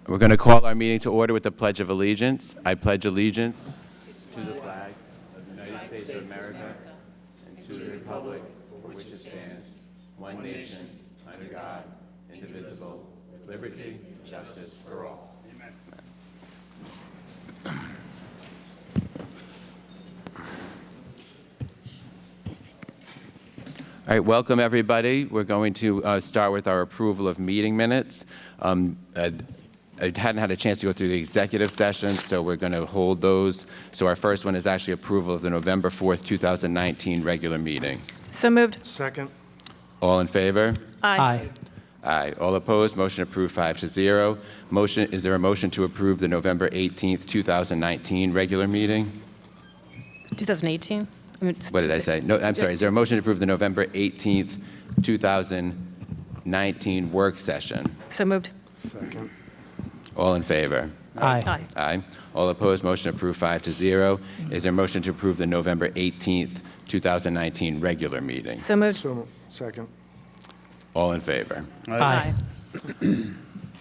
We're going to call our meeting to order with the Pledge of Allegiance. I pledge allegiance to the flag of the United States of America and to the republic for which it stands, one nation, under God, indivisible, with liberty and justice for all. Amen. All right, welcome everybody. We're going to start with our approval of meeting minutes. I hadn't had a chance to go through the executive session, so we're going to hold those. So our first one is actually approval of the November 4th, 2019 regular meeting. So moved. Second. All in favor? Aye. Aye. All opposed? Motion approved 5-0. Is there a motion to approve the November 18th, 2019 regular meeting? 2018? What did I say? No, I'm sorry. Is there a motion to approve the November 18th, 2019 work session? So moved. Second. All in favor? Aye. Aye. Aye. All opposed? Motion approved 5-0. Is there a motion to approve the November 18th, 2019 regular meeting? So moved. Second. All in favor? Aye.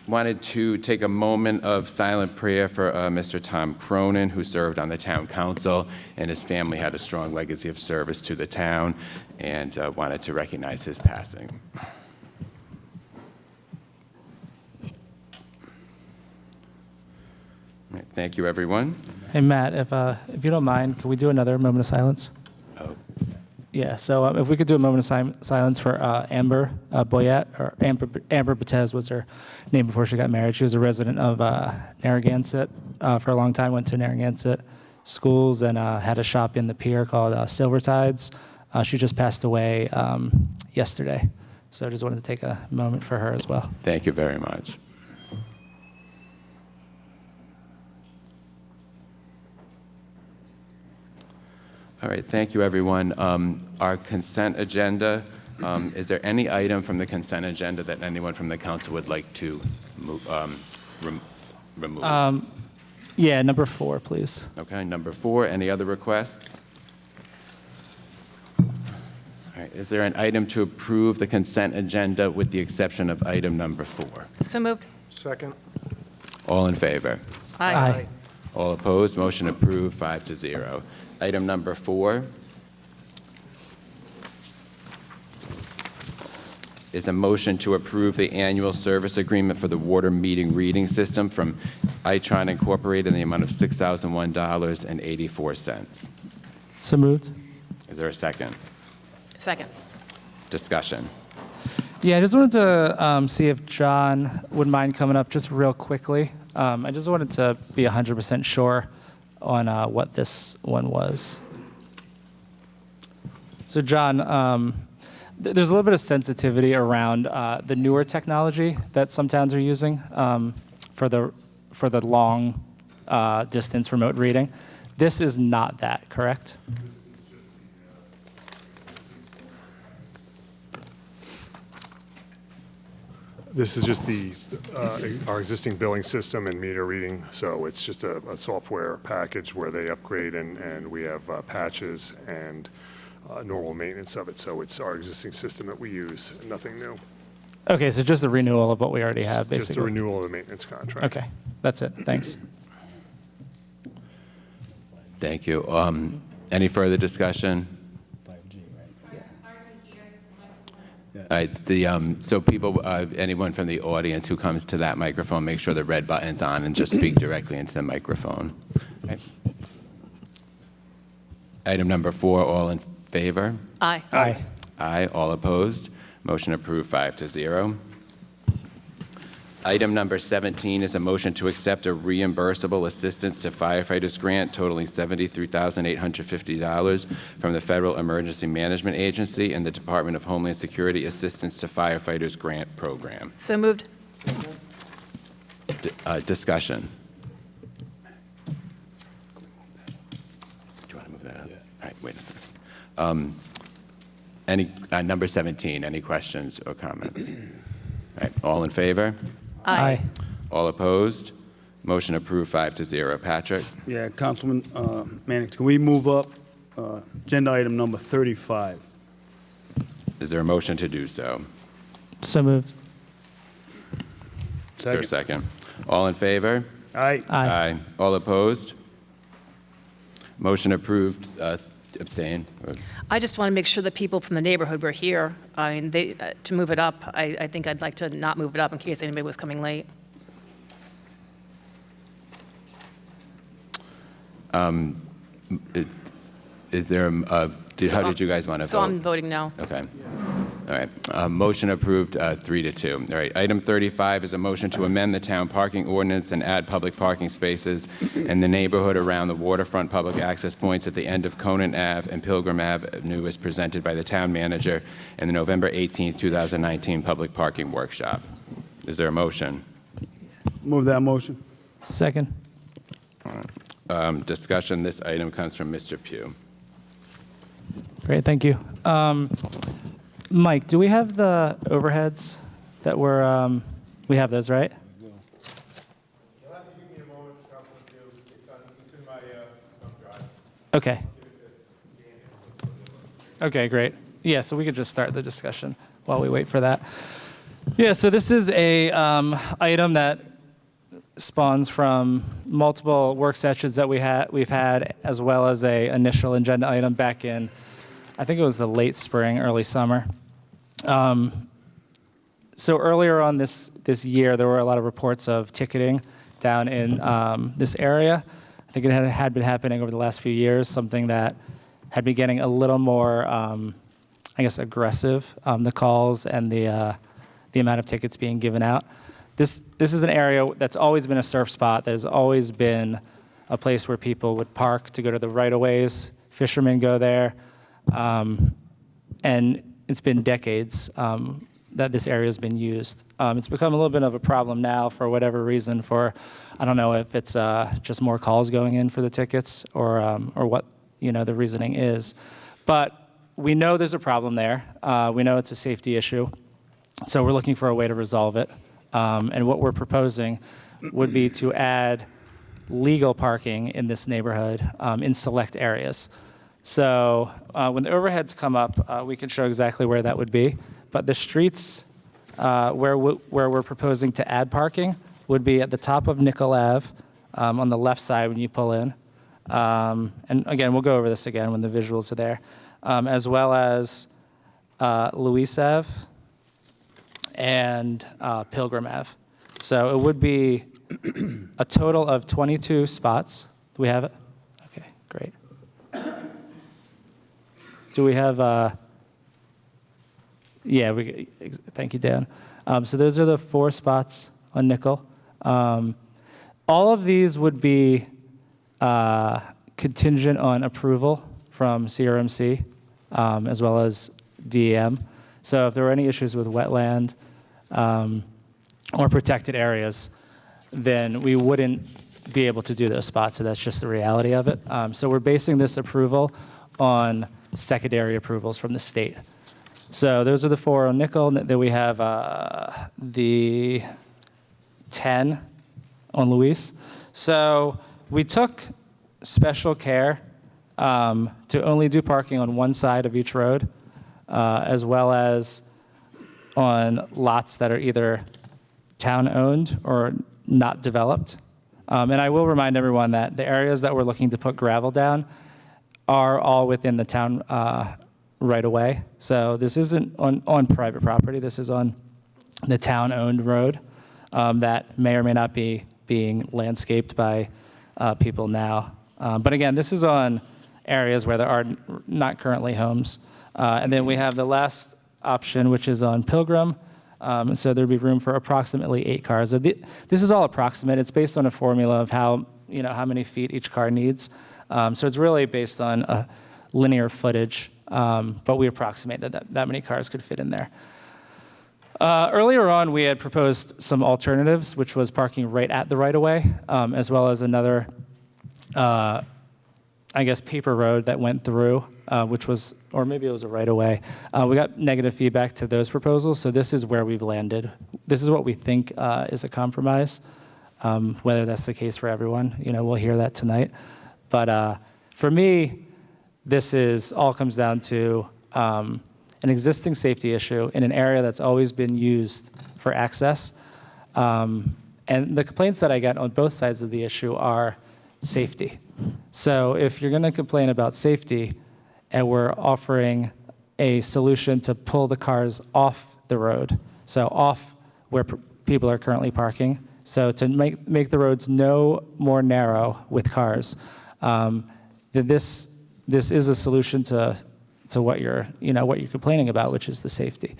Wanted to take a moment of silent prayer for Mr. Tom Cronin, who served on the town council, and his family had a strong legacy of service to the town, and wanted to recognize his passing. All right, thank you, everyone. Hey, Matt, if you don't mind, can we do another moment of silence? Oh. Yeah, so if we could do a moment of silence for Amber Boyette, or Amber Betez was her name before she got married. She was a resident of Narragansett for a long time, went to Narragansett schools, and had a shop in the pier called Silver Tides. She just passed away yesterday, so I just wanted to take a moment for her as well. Thank you very much. All right, thank you, everyone. Our consent agenda, is there any item from the consent agenda that anyone from the council would like to remove? Yeah, number 4, please. Okay, number 4, any other requests? All right, is there an item to approve the consent agenda with the exception of item number 4? So moved. Second. All in favor? Aye. All opposed? Motion approved 5-0. Item number 4 is a motion to approve the annual service agreement for the water metering reading system from Itron Incorporated in the amount of $6,001.84. So moved. Is there a second? Second. Discussion. Yeah, I just wanted to see if John would mind coming up just real quickly. I just wanted to be 100% sure on what this one was. So John, there's a little bit of sensitivity around the newer technology that some towns are using for the long distance remote reading. This is not that, correct? This is just our existing billing system and meter reading, so it's just a software package where they upgrade and we have patches and normal maintenance of it. So it's our existing system that we use, nothing new. Okay, so just a renewal of what we already have, basically. Just a renewal of the maintenance contract. Okay, that's it. Thanks. Thank you. Any further discussion? So people, anyone from the audience who comes to that microphone, make sure the red button's on and just speak directly into the microphone. Okay. Item number 4, all in favor? Aye. Aye. Aye. All opposed? Motion approved 5-0. Item number 17 is a motion to accept a reimbursable assistance to firefighters grant totaling $73,850 from the Federal Emergency Management Agency and the Department of Homeland Security Assistance to Firefighters Grant Program. So moved. Discussion. Do you want to move that up? Yeah. All right, wait a second. Number 17, any questions or comments? All right, all in favor? Aye. All opposed? Motion approved 5-0. Patrick? Yeah, Councilman Mannix, can we move up agenda item number 35? Is there a motion to do so? So moved. Is there a second? All in favor? Aye. Aye. All opposed? Motion approved. Abstain? I just want to make sure the people from the neighborhood were here. I mean, to move it up, I think I'd like to not move it up in case anybody was coming late. Is there, how did you guys want to vote? So I'm voting no. Okay. All right. Motion approved, 3-2. All right. Item 35 is a motion to amend the town parking ordinance and add public parking spaces in the neighborhood around the waterfront public access points at the end of Conant Ave and Pilgrim Avenue, as presented by the town manager in the November 18, 2019 public parking workshop. Is there a motion? Move that motion. Second. Discussion. This item comes from Mr. Pugh. Great, thank you. Mike, do we have the overheads that were, we have those, right? You'll have to give me a moment, Councilman Pugh. It's in my thumb drive. Okay. Okay, great. Yeah, so we could just start the discussion while we wait for that. Yeah, so this is a item that spawns from multiple work sessions that we've had, as well as a initial agenda item back in, I think it was the late spring, early summer. So earlier on this year, there were a lot of reports of ticketing down in this area. I think it had been happening over the last few years, something that had been getting a little more, I guess, aggressive, the calls and the amount of tickets being given out. This is an area that's always been a surf spot. There's always been a place where people would park to go to the right-of-ways. Fishermen go there. And it's been decades that this area has been used. It's become a little bit of a problem now for whatever reason. I don't know if it's just more calls going in for the tickets or what the reasoning is. But we know there's a problem there. We know it's a safety issue. So we're looking for a way to resolve it. And what we're proposing would be to add legal parking in this neighborhood in select areas. So when the overheads come up, we can show exactly where that would be. But the streets where we're proposing to add parking would be at the top of Nickel Ave on the left side when you pull in. And again, we'll go over this again when the visuals are there, as well as Luis Ave and Pilgrim Ave. So it would be a total of 22 spots. Do we have it? Okay, great. Do we have, thank you, Dan. So those are the 4 spots on Nickel. All of these would be contingent on approval from CRMC, as well as DEM. So if there were any issues with wetland or protected areas, then we wouldn't be able to do those spots. So that's just the reality of it. So we're basing this approval on secondary approvals from the state. So those are the 4 on Nickel. Then we have the 10 on Luis. So we took special care to only do parking on one side of each road, as well as on lots that are either town-owned or not developed. And I will remind everyone that the areas that we're looking to put gravel down are all within the town right away. So this isn't on private property. This is on the town-owned road that may or may not be being landscaped by people now. But again, this is on areas where there are not currently homes. And then we have the last option, which is on Pilgrim. So there'd be room for approximately 8 cars. This is all approximate. It's based on a formula of how many feet each car needs. So it's really based on linear footage, but we approximate that many cars could fit in there. Earlier on, we had proposed some alternatives, which was parking right at the right-of-way, as well as another, paper road that went through, which was, or maybe it was a right-of-way. We got negative feedback to those proposals, so this is where we've landed. This is what we think is a compromise. Whether that's the case for everyone, we'll hear that tonight. But for me, this all comes down to an existing safety issue in an area that's always been used for access. And the complaints that I get on both sides of the issue are safety. So if you're going to complain about safety and we're offering a solution to pull the cars off the road, so off where people are currently parking, so to make the roads no more narrow with cars, then this is a solution to what you're complaining about, which is the safety.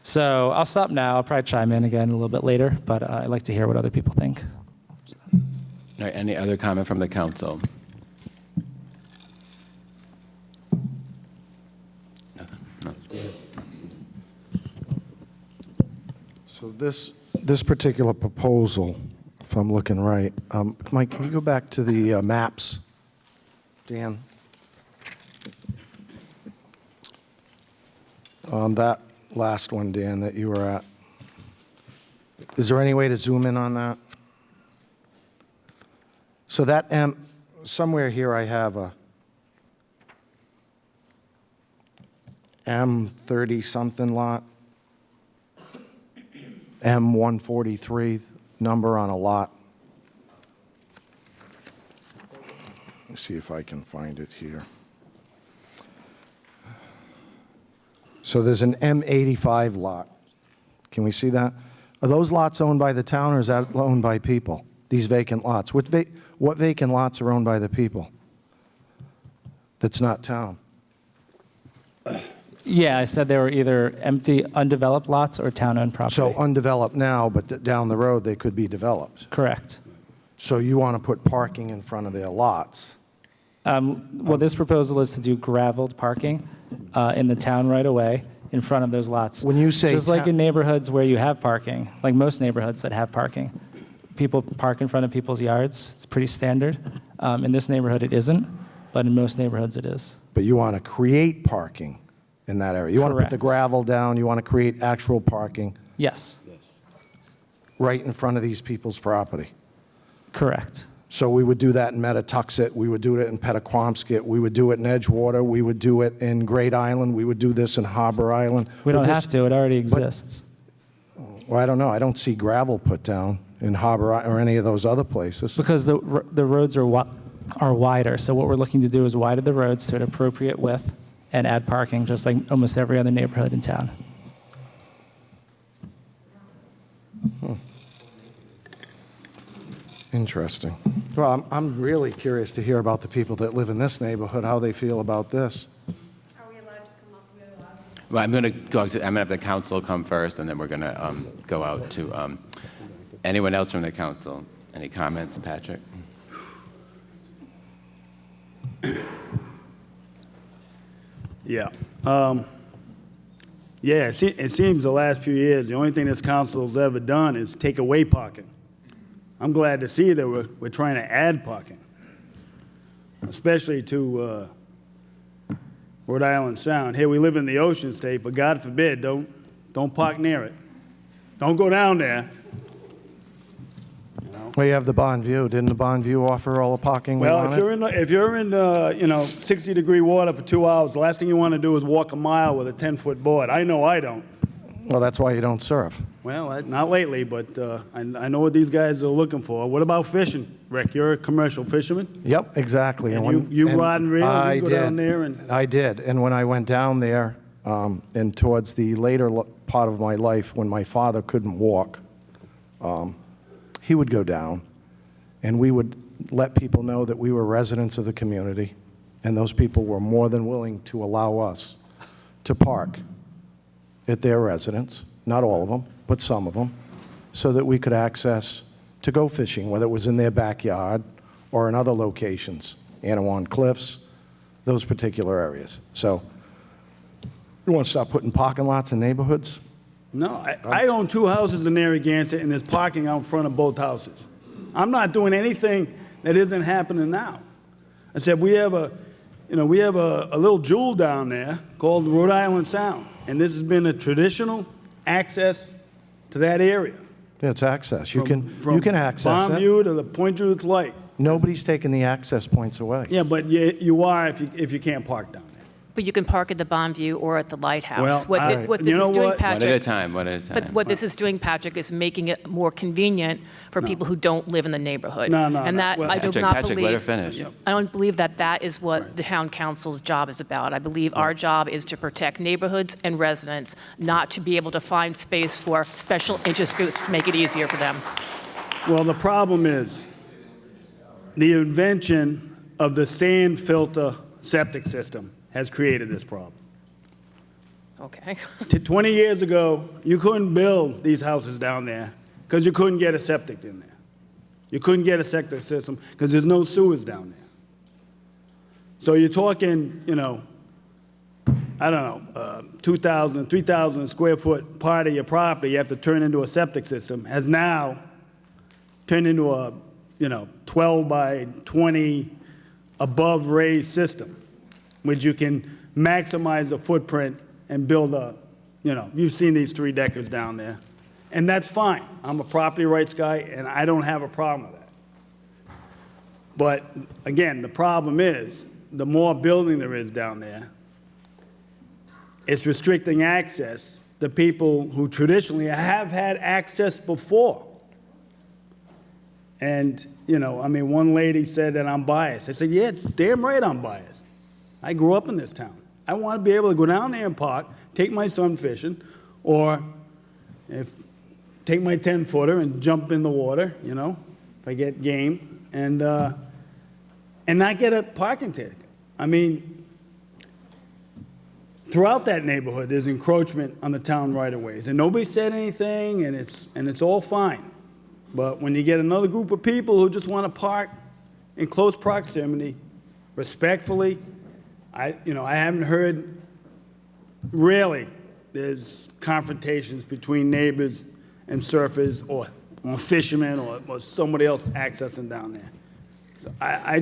So I'll stop now. I'll probably chime in again a little bit later, but I'd like to hear what other people think. All right, any other comment from the council? Nothing? No. So this particular proposal, if I'm looking right, Mike, can you go back to the maps, Dan? On that last one, Dan, that you were at. Is there any way to zoom in on that? So that somewhere here I have a M30-something lot, M143 number on a lot. Let me see if I can find it here. So there's an M85 lot. Can we see that? Are those lots owned by the town, or is that owned by people? These vacant lots. What vacant lots are owned by the people? That's not town. Yeah, I said they were either empty, undeveloped lots or town-owned property. So undeveloped now, but down the road they could be developed. Correct. So you want to put parking in front of their lots. Well, this proposal is to do gravelled parking in the town right away in front of those lots. When you say just like in neighborhoods where you have parking, like most neighborhoods that have parking, people park in front of people's yards. It's pretty standard. In this neighborhood, it isn't, but in most neighborhoods, it is. But you want to create parking in that area. You want to put the Correct. gravel down. You want to create actual parking Yes, right in front of these people's property. correct. So we would do that in Metatuxet, we would do it in Petaquamsket, we would do it in Edgewater, we would do it in Great Island, we would do this in Harbor Island. We don't But have to. It already exists. Well, I don't know, I don't see gravel put down in Harbor or any of those other places. Because the roads are wider. So what we're looking to do is widen the roads to an appropriate width and add parking, just like almost every other neighborhood in town. Interesting. Well, I'm really curious to hear about the people that live in this neighborhood, how they feel about this. Are we allowed to come up? Are we allowed? Well, I'm going to have the council come first, and then we're going to go out to anyone else from the council. Any comments, Patrick? Yeah. Yeah, it seems the last few years, the only thing this council's ever done is take away parking. I'm glad to see that we're trying to add parking, especially to Rhode Island Sound. Here, we live in the Ocean State, but God forbid, don't park near it. Don't go down there. Well, you have the Bond View. Didn't the Bond View offer all the parking we Well, wanted? if you're in 60-degree water for 2 hours, the last thing you want to do is walk a mile with a 10-foot board. I know I don't. Well, that's why you don't surf. Well, not lately, but I know what these guys are looking for. What about fishing, Rick? You're a commercial fisherman? Yep, exactly. And you rod and reel, you go down there and... I did, and when I went down there, and towards the later part of my life, when my father couldn't walk, he would go down, and we would let people know that we were residents of the community, and those people were more than willing to allow us to park at their residence, not all of them, but some of them, so that we could access to go fishing, whether it was in their backyard or in other locations, Anawan Cliffs, those particular areas. So you want to start putting parking lots in neighborhoods? No, I own 2 houses in Narragansett, and there's parking out in front of both houses. I'm not doing anything that isn't happening now. I said, we have a little jewel down there called Rhode Island Sound, and this has been a traditional access to that area. Yeah, it's access. You can access Farm it. View to the Point Judith Lake. Nobody's taking the access points away. Yeah, but you are if you can't park down there. But you can park at the Bonneview or at the Lighthouse. Well, What this you know is doing, what? One at a Patrick, time, one at a time. but what this is doing, Patrick, is making it more convenient for people who don't live in the neighborhood. No, no, And no. that, Well, I do Patrick, not Patrick, let her believe, finish. I don't believe that that is what the town council's job is about. I believe our job is to protect neighborhoods and residents, not to be able to find space for special interest groups to make it easier for them. Well, the problem is the invention of the sand filter septic system has created this problem. Okay. 20 years ago, you couldn't build these houses down there because you couldn't get a septic in there. You couldn't get a septic system because there's no sewers down there. So you're talking, you know, I don't know, 2,000, 3,000 square foot part of your property you have to turn into a septic system has now turned into a, 12 by 20 above raised system, which you can maximize the footprint and build a, you've seen these 3-deckers down there. And that's fine. I'm a property rights guy, and I don't have a problem with that. But again, the problem is, the more building there is down there, it's restricting access to people who traditionally have had access before. And, one lady said that I'm biased. I said, yeah, damn right I'm biased. I grew up in this town. I want to be able to go down there and park, take my son fishing, or take my 10-footer and jump in the water, if I get game, and not get a parking ticket. Throughout that neighborhood, there's encroachment on the town right-of-ways, and nobody said anything, and it's all fine. But when you get another group of people who just want to park in close proximity, respectfully, I haven't heard, rarely, there's confrontations between neighbors and surfers or fishermen or somebody else accessing down there. So I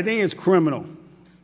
think it's criminal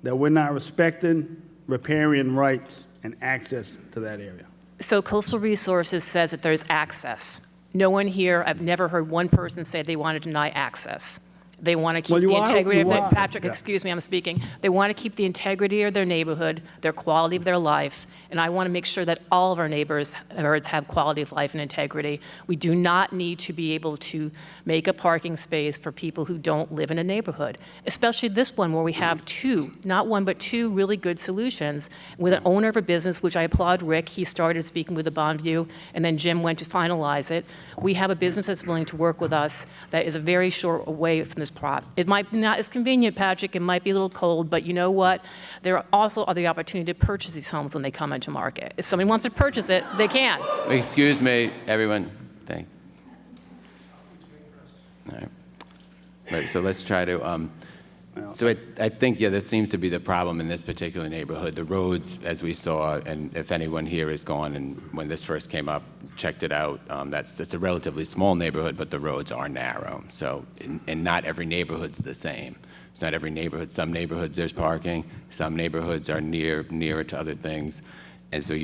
that we're not respecting riparian rights and access to that area. So Coastal Resources says that there's access. No one here, I've never heard one person say they want to deny access. They want to keep the integrity of their, Patrick, excuse me, I'm speaking. They want to keep the integrity of their neighborhood, their quality of their life, and I want to make sure that all of our neighbors have quality of life and integrity. We do not need to be able to make a parking space for people who don't live in a neighborhood, especially this one where we have two, not one, but two really good solutions with an owner of a business, which I applaud Rick. He started speaking with the Bonneview, and then Jim went to finalize it. We have a business that's willing to work with us that is a very short away from this plot. It might be not as convenient, Patrick, it might be a little cold, but you know what? There also are the opportunity to purchase these homes when they come into market. If somebody wants to purchase it, they can. Excuse me, everyone. Thank. All right. Right, so let's try to, so I think, yeah, that seems to be the problem in this particular neighborhood. The roads, as we saw, and if anyone here has gone and when this first came up, checked it out, it's a relatively small neighborhood, but the roads are narrow. So, and not every neighborhood's the same. It's not every neighborhood. Some neighborhoods there's parking. Some neighborhoods are nearer to other things. And so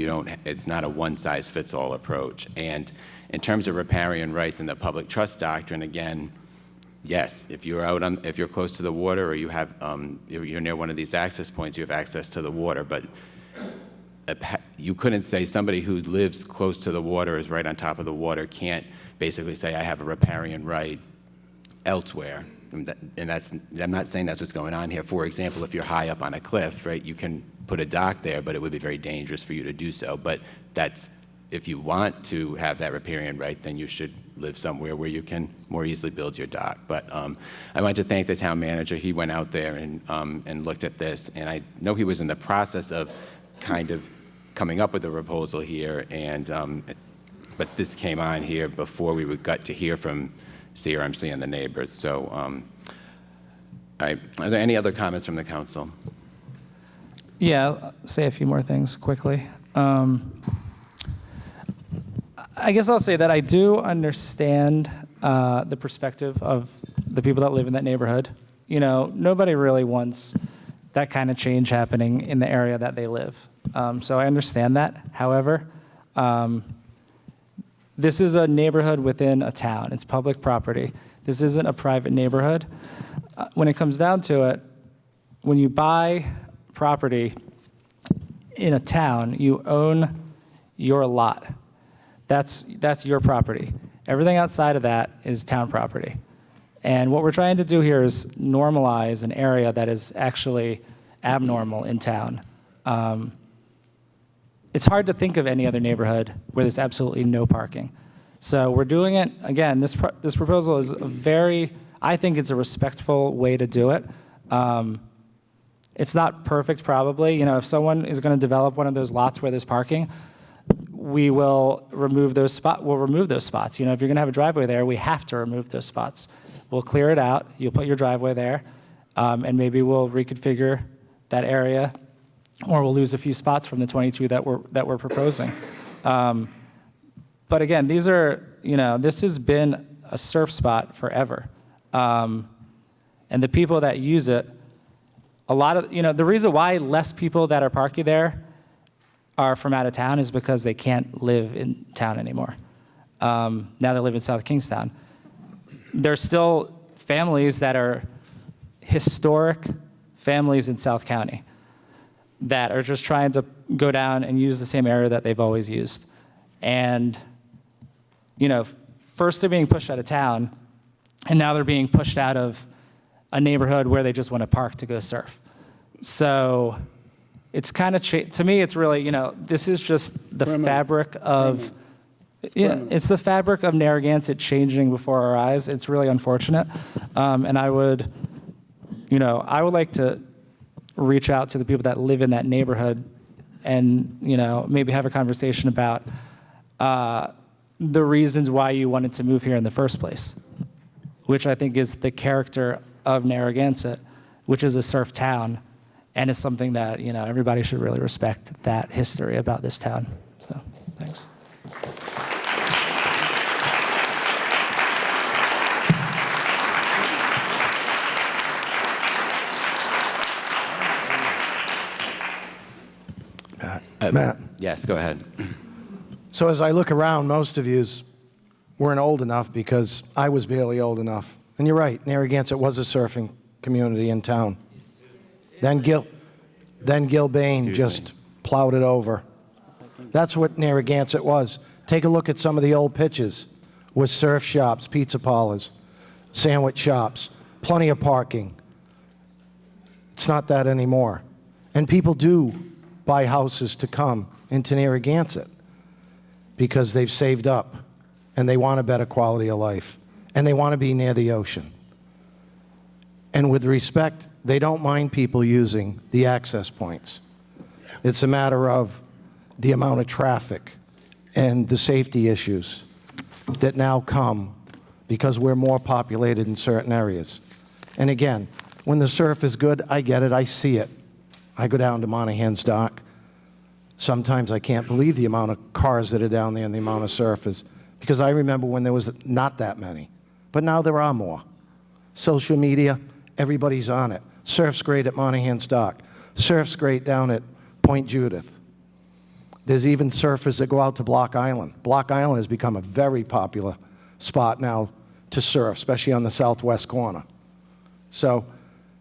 it's not a one-size-fits-all approach. And in terms of riparian rights and the public trust doctrine, again, yes, if you're close to the water or you're near one of these access points, you have access to the water. But you couldn't say somebody who lives close to the water, is right on top of the water, can't basically say, I have a riparian right elsewhere. And I'm not saying that's what's going on here. For example, if you're high up on a cliff, right, you can put a dock there, but it would be very dangerous for you to do so. But if you want to have that riparian right, then you should live somewhere where you can more easily build your dock. But I want to thank the town manager. He went out there and looked at this, and I know he was in the process of kind of coming up with a proposal here, but this came on here before we got to hear from CRMC and the neighbors. So are there any other comments from the council? Yeah, I'll say a few more things quickly. I guess I'll say that I do understand the perspective of the people that live in that neighborhood. Nobody really wants that kind of change happening in the area that they live. So I understand that. However, this is a neighborhood within a town. It's public property. This isn't a private neighborhood. When it comes down to it, when you buy property in a town, you own your lot. That's your property. Everything outside of that is town property. And what we're trying to do here is normalize an area that is actually abnormal in town. It's hard to think of any other neighborhood where there's absolutely no parking. So we're doing it, again, this proposal is I think it's a respectful way to do it. It's not perfect, probably. If someone is going to develop one of those lots where there's parking, we will remove those spots. We'll remove those spots. If you're going to have a driveway there, we have to remove those spots. We'll clear it out. You'll put your driveway there, and maybe we'll reconfigure that area, or we'll lose a few spots from the 22 that we're proposing. But again, this has been a surf spot forever, and the people that use it, the reason why less people that are parking there are from out of town is because they can't live in town anymore. Now they live in South Kingstown. There's still families that are historic families in South County that are just trying to go down and use the same area that they've always used. And, first they're being pushed out of town, and now they're being pushed out of a neighborhood where they just want to park to go surf. So it's kind of, to me, it's really, this is just the fabric of, it's the fabric of Narragansett changing before our eyes. It's really unfortunate. And I would like to reach out to the people that live in that neighborhood and, maybe have a conversation about the reasons why you wanted to move here in the first place, which I think is the character of Narragansett, which is a surf town, and it's something that, everybody should really respect that history about this town. So, thanks. Matt. Yes, go ahead. So as I look around, most of you weren't old enough because I was barely old enough. And you're right, Narragansett was a surfing community in town. Then Gil Bain just plowed it over. That's what Narragansett was. Take a look at some of the old pictures with surf shops, pizza parlors, sandwich shops, plenty of parking. It's not that anymore. And people do buy houses to come into Narragansett because they've saved up and they want a better quality of life and they want to be near the ocean. And with respect, they don't mind people using the access points. It's a matter of the amount of traffic and the safety issues that now come because we're more populated in certain areas. And again, when the surf is good, I get it, I see it. I go down to Monahan's Dock. Sometimes I can't believe the amount of cars that are down there and the amount of surfers, because I remember when there was not that many. But now there are more. Social media, everybody's on it. Surf's great at Monahan's Dock. Surf's great down at Point Judith. There's even surfers that go out to Block Island. Block Island has become a very popular spot now to surf, especially on the southwest corner. So,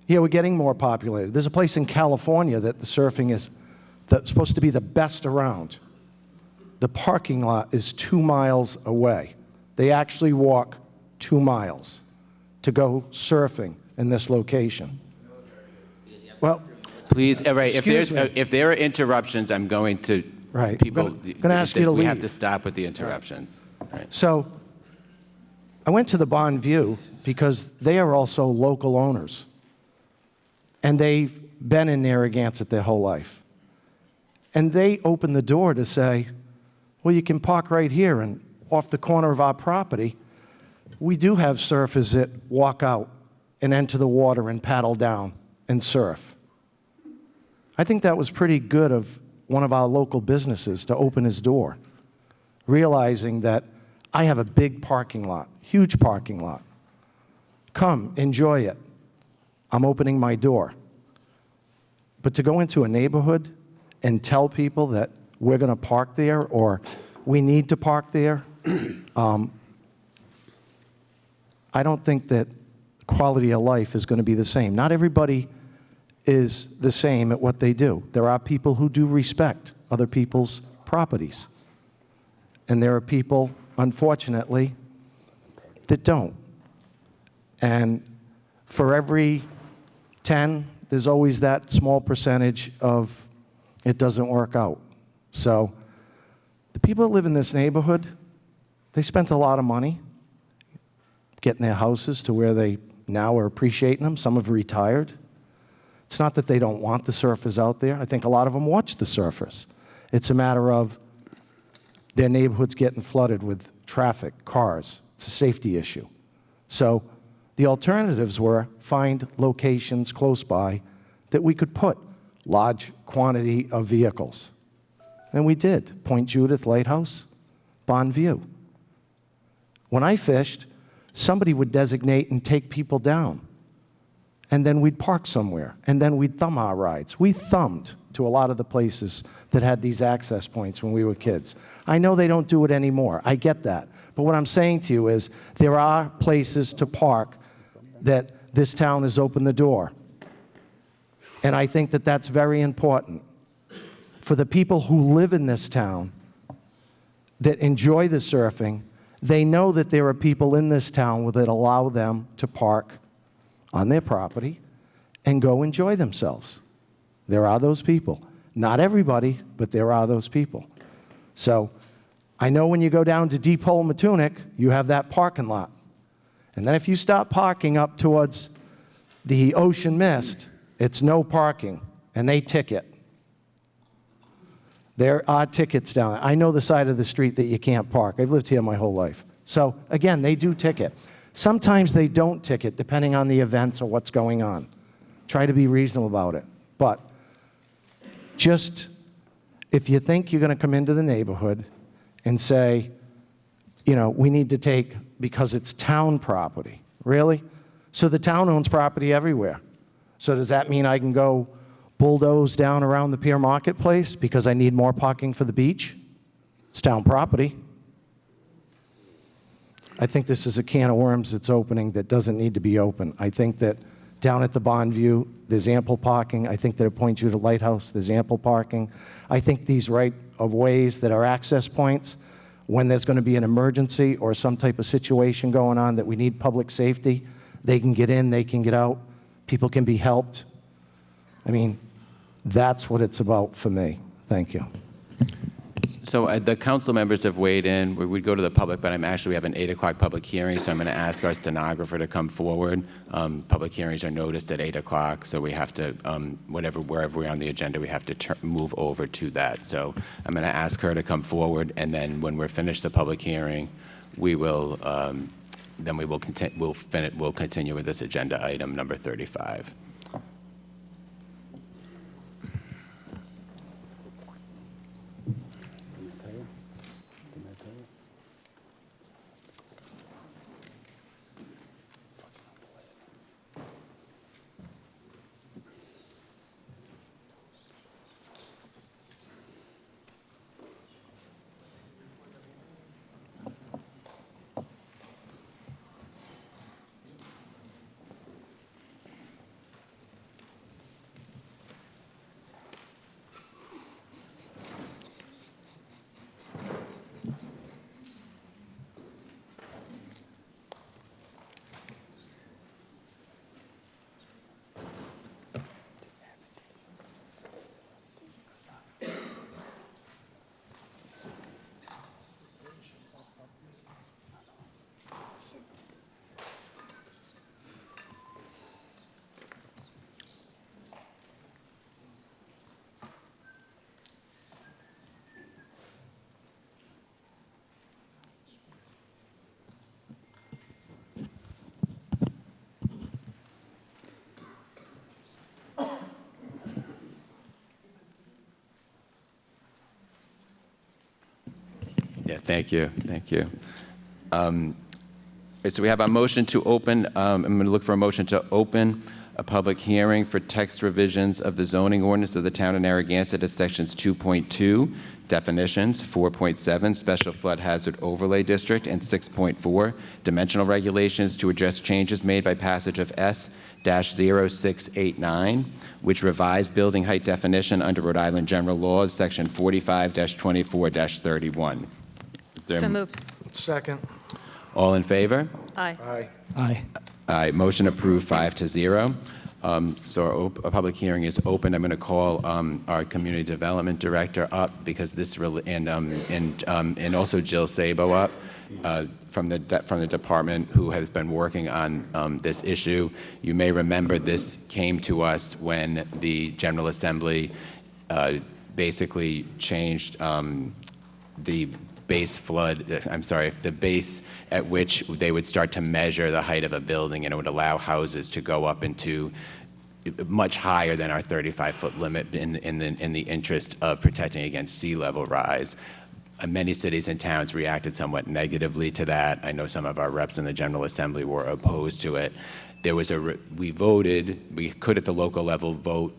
yeah, we're getting more populated. There's a place in California that the surfing is supposed to be the best around. The parking lot is 2 miles away. They actually walk 2 miles to go surfing in this location. Well, please, right, excuse me. if there are interruptions, I'm going to, Right. people, I'm gonna ask you to we have leave. to stop with the interruptions. Right. So I went to the Bond View because they are also local owners. And they've been in Narragansett their whole life. And they opened the door to say, well, you can park right here and off the corner of our property. We do have surfers that walk out and enter the water and paddle down and surf. I think that was pretty good of one of our local businesses to open his door, realizing that I have a big parking lot, huge parking lot. Come, enjoy it. I'm opening my door. But to go into a neighborhood and tell people that we're going to park there or we need to park there, I don't think that quality of life is going to be the same. Not everybody is the same at what they do. There are people who do respect other people's properties. And there are people, unfortunately, that don't. And for every 10, there's always that small percentage of it doesn't work out. So the people that live in this neighborhood, they spent a lot of money getting their houses to where they now are appreciating them. Some have retired. It's not that they don't want the surfers out there. I think a lot of them watch the surfers. It's a matter of their neighborhoods getting flooded with traffic, cars. It's a safety issue. So the alternatives were find locations close by that we could put large quantity of vehicles. And we did. Point Judith Lighthouse, Bond View. When I fished, somebody would designate and take people down. And then we'd park somewhere. And then we'd thumb our rides. We thumbed to a lot of the places that had these access points when we were kids. I know they don't do it anymore. I get that. But what I'm saying to you is there are places to park that this town has opened the door. And I think that that's very important. For the people who live in this town that enjoy the surfing, they know that there are people in this town that allow them to park on their property and go enjoy themselves. There are those people. Not everybody, but there are those people. So I know when you go down to Deep Hole Matunic, you have that parking lot. And then if you stop parking up towards the Ocean Mist, it's no parking, and they ticket. There are tickets down there. I know the side of the street that you can't park. I've lived here my whole life. So again, they do ticket. Sometimes they don't ticket, depending on the events or what's going on. Try to be reasonable about it. But just, if you think you're going to come into the neighborhood and say, you know, we need to take, because it's town property. Really? So the town owns property everywhere. So does that mean I can go bulldoze down around the Pier Marketplace because I need more parking for the beach? It's town property. I think this is a can of worms that's opening that doesn't need to be open. I think that down at the Bond View, there's ample parking. I think that at Point Judith Lighthouse, there's ample parking. I think these right-of-ways that are access points, when there's going to be an emergency or some type of situation going on that we need public safety, they can get in, they can get out, people can be helped. I mean, that's what it's about for me. Thank you. So the council members have weighed in. We'd go to the public, but we have an 8 o'clock public hearing, so I'm going to ask our stenographer to come forward. Public hearings are noticed at 8 o'clock, so we have to, wherever we're on the agenda, we have to move over to that. So I'm going to ask her to come forward, and then when we're finished the public hearing, we will, then we'll continue with this agenda item number 35. Yeah, thank you, thank you. So we have a motion to open, I'm going to look for a motion to open a public hearing for text revisions of the zoning ordinance of the town of Narragansett at sections 2.2, definitions, 4.7, special flood hazard overlay district, and 6.4, dimensional regulations to address changes made by passage of S-0689, which revised building height definition under Rhode Island General Laws, section 45-24-31. So moved. Second. All in favor? Aye. Aye. Aye. Aye, motion approved 5-0. So our public hearing is open. I'm going to call our community development director up because this and also Jill Sabo up from the department who has been working on this issue. You may remember this came to us when the General Assembly basically changed the base flood, the base at which they would start to measure the height of a building, and it would allow houses to go up into much higher than our 35-foot limit in the interest of protecting against sea level rise. Many cities and towns reacted somewhat negatively to that. I know some of our reps in the General Assembly were opposed to it. We voted, we could at the local level vote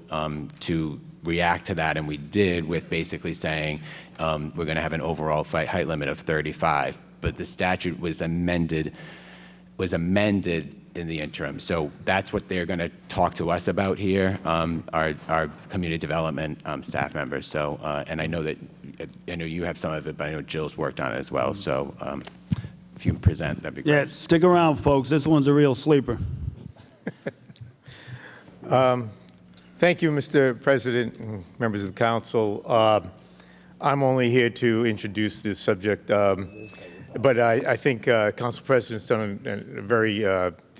to react to that, and we did with basically saying we're going to have an overall height limit of 35, but the statute was amended in the interim. So that's what they're going to talk to us about here, our community development staff members. So, and I know you have some of it, but I know Jill's worked on it as well. So if you can present, that'd be great. Yeah, stick around, folks. This one's a real sleeper. Thank you, Mr. President and members of the council. I'm only here to introduce this subject, but I think Council President's done a very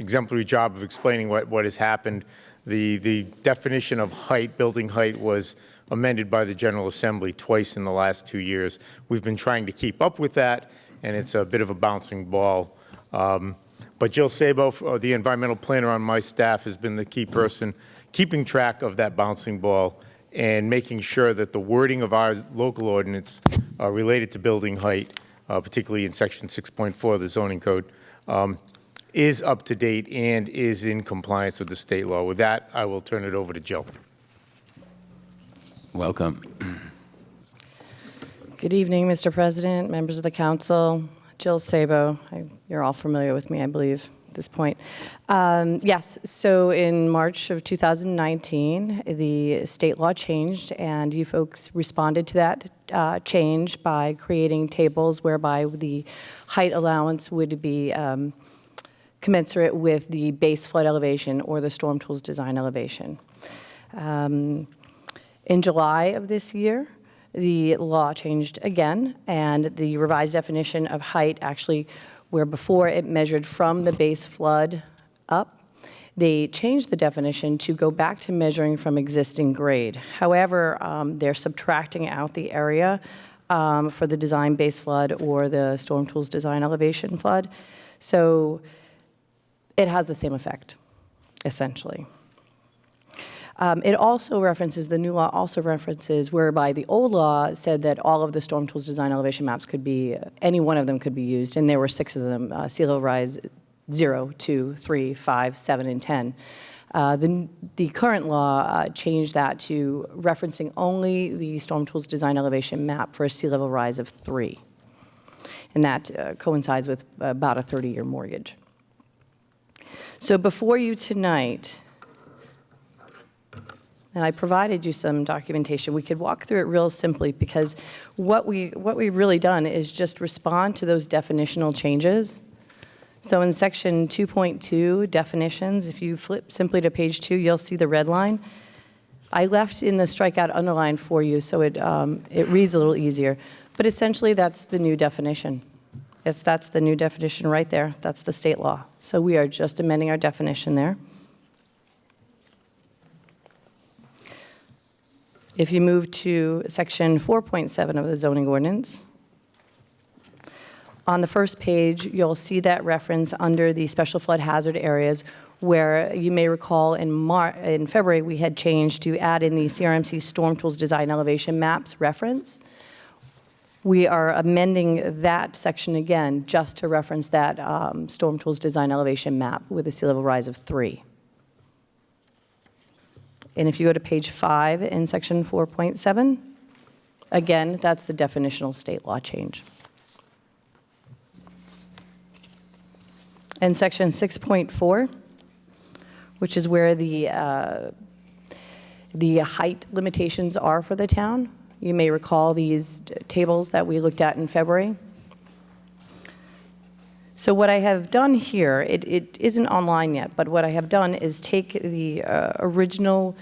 exemplary job of explaining what has happened. The definition of height, building height, was amended by the General Assembly twice in the last 2 years. We've been trying to keep up with that, and it's a bit of a bouncing ball. But Jill Sabo, the environmental planner on my staff, has been the key person keeping track of that bouncing ball and making sure that the wording of our local ordinance related to building height, particularly in section 6.4 of the zoning code, is up to date and is in compliance with the state law. With that, I will turn it over to Jill. Welcome. Good evening, Mr. President, members of the council. Jill Sabo. You're all familiar with me, I believe, at this point. Yes, so in March of 2019, the state law changed, and you folks responded to that change by creating tables whereby the height allowance would be commensurate with the base flood elevation or the storm tools design elevation. In July of this year, the law changed again, and the revised definition of height actually, where before it measured from the base flood up, they changed the definition to go back to measuring from existing grade. However, they're subtracting out the area for the design base flood or the storm tools design elevation flood. So it has the same effect, essentially. It also references, the new law also references whereby the old law said that all of the storm tools design elevation maps could be, any one of them could be used, and there were 6 of them, sea level rise 0, 2, 3, 5, 7, and 10. The current law changed that to referencing only the storm tools design elevation map for a sea level rise of 3. And that coincides with about a 30-year mortgage. So before you tonight, and I provided you some documentation. We could walk through it real simply because what we've really done is just respond to those definitional changes. So in section 2.2, definitions, if you flip simply to page 2, you'll see the red line. I left in the strikeout underline for you so it reads a little easier. But essentially, that's the new definition. That's the new definition right there. That's the state law. So we are just amending our definition there. If you move to section 4.7 of the zoning ordinance, on the first page, you'll see that reference under the special flood hazard areas where you may recall in February we had changed to add in the CRMC storm tools design elevation maps reference. We are amending that section again just to reference that storm tools design elevation map with a sea level rise of 3. And if you go to page 5 in section 4.7, Again, that's the definitional state law change. And section 6.4, which is where the height limitations are for the town. You may recall these tables that we looked at in February. So what I have done here, it isn't online yet, but what I have done is take the original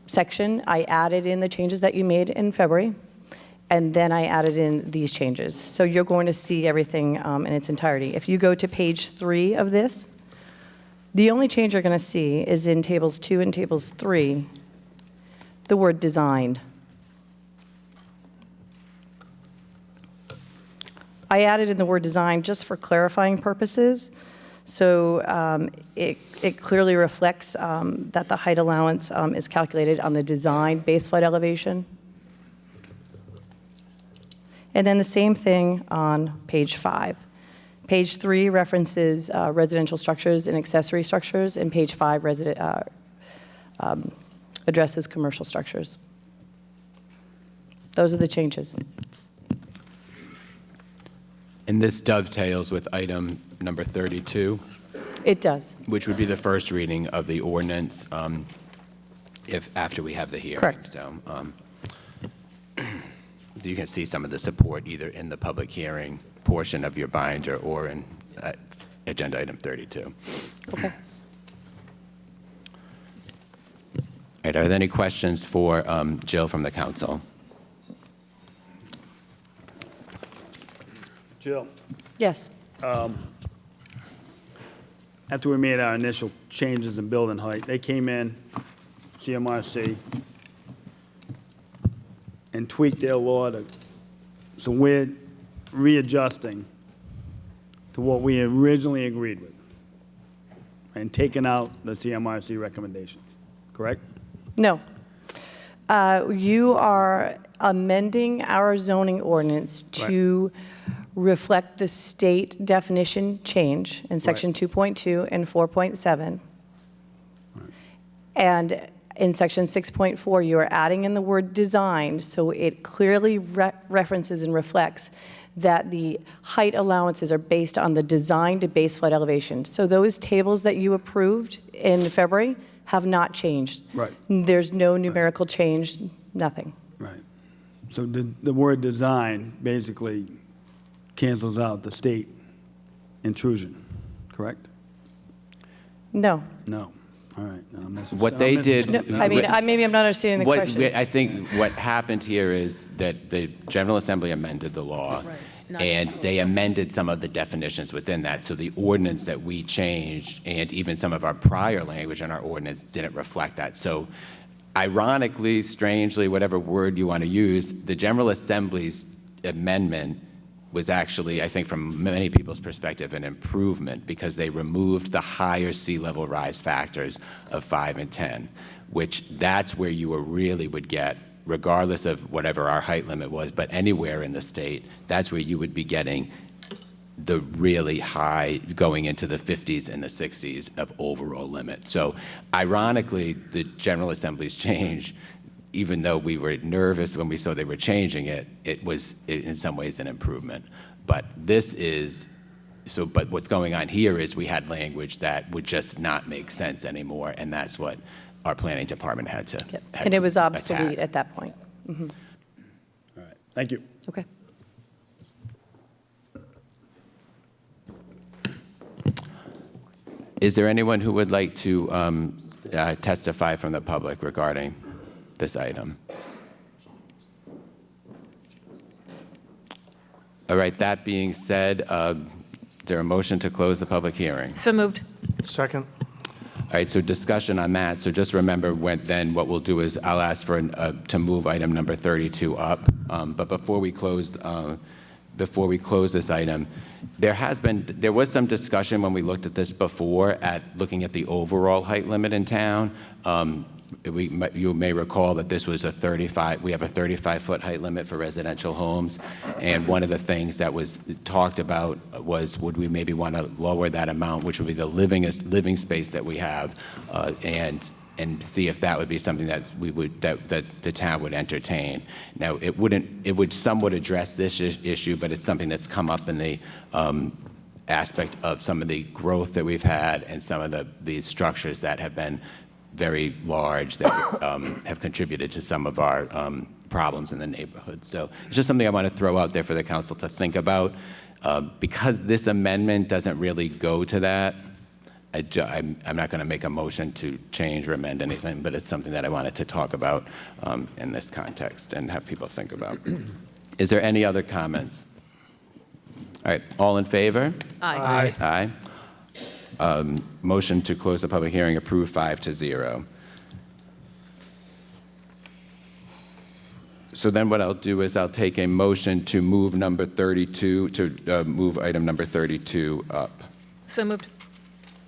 section, I added in the changes that you made in February, and then I added in these changes. So you're going to see everything in its entirety. If you go to page 3 of this, the only change you're going to see is in tables 2 and tables 3, the word designed. I added in the word design just for clarifying purposes. So it clearly reflects that the height allowance is calculated on the design base flood elevation. And then the same thing on page 5. Page 3 references residential structures and accessory structures, and page 5 addresses commercial structures. Those are the changes. And this dovetails with item number 32, It does. which would be the first reading of the ordinance after we have the hearing. Correct. So you can see some of the support either in the public hearing portion of your binder or in agenda item 32. Okay. All right, are there any questions for Jill from the council? Jill, Yes. after we made our initial changes in building height, they came in, CMRC, and tweaked their law so we're readjusting to what we originally agreed with and taking out the CMRC recommendations, correct? No. You are amending our zoning ordinance to reflect the state definition change in section 2.2 and 4.7. And in section 6.4, you are adding in the word designed, so it clearly references and reflects that the height allowances are based on the design to base flood elevation. So those tables that you approved in February have not changed. Right. There's no numerical change, nothing. Right. So the word design basically cancels out the state intrusion, correct? No. No. All right. No, I'm missing- What I'm they missing did- something. I mean, maybe I'm not understanding the question. I think what happened here is that the General Assembly amended the law, Not and just- they amended some of the definitions within that. So the ordinance that we changed, and even some of our prior language in our ordinance, didn't reflect that. So ironically, strangely, whatever word you want to use, the General Assembly's amendment was actually, I think from many people's perspective, an improvement because they removed the higher sea level rise factors of 5 and 10, which that's where you really would get, regardless of whatever our height limit was, but anywhere in the state, that's where you would be getting the really high, going into the 50s and the 60s of overall limit. So ironically, the General Assembly's change, even though we were nervous when we saw they were changing it, it was in some ways an improvement. But this is, but what's going on here is we had language that would just not make sense anymore, and that's what our planning department had to Yep. had And it to was obsolete attack. at that point. All right. Thank you. Okay. Is there anyone who would like to testify from the public regarding this item? All right, that being said, is there a motion to close the public hearing? So moved. Second? All right, so discussion on that. So just remember, then what we'll do is I'll ask for to move item number 32 up. But before we close this item, there was some discussion when we looked at this before at looking at the overall height limit in town. You may recall that this was we have a 35-foot height limit for residential homes. And one of the things that was talked about was, would we maybe want to lower that amount, which would be the living space that we have. And and see if that would be something that the town would entertain. Now, it would somewhat address this issue, but it's something that's come up in the aspect of some of the growth that we've had and some of the structures that have been very large that have contributed to some of our problems in the neighborhood. So it's just something I want to throw out there for the council to think about. Because this amendment doesn't really go to that, I'm not going to make a motion to change or amend anything, but it's something that I wanted to talk about in this context and have people think about. Is there any other comments? All right, all in favor? Aye. Aye. Motion to close the public hearing approved 5-0. So then what I'll do is I'll take a motion to move number 32, to move item number 32 up. So moved.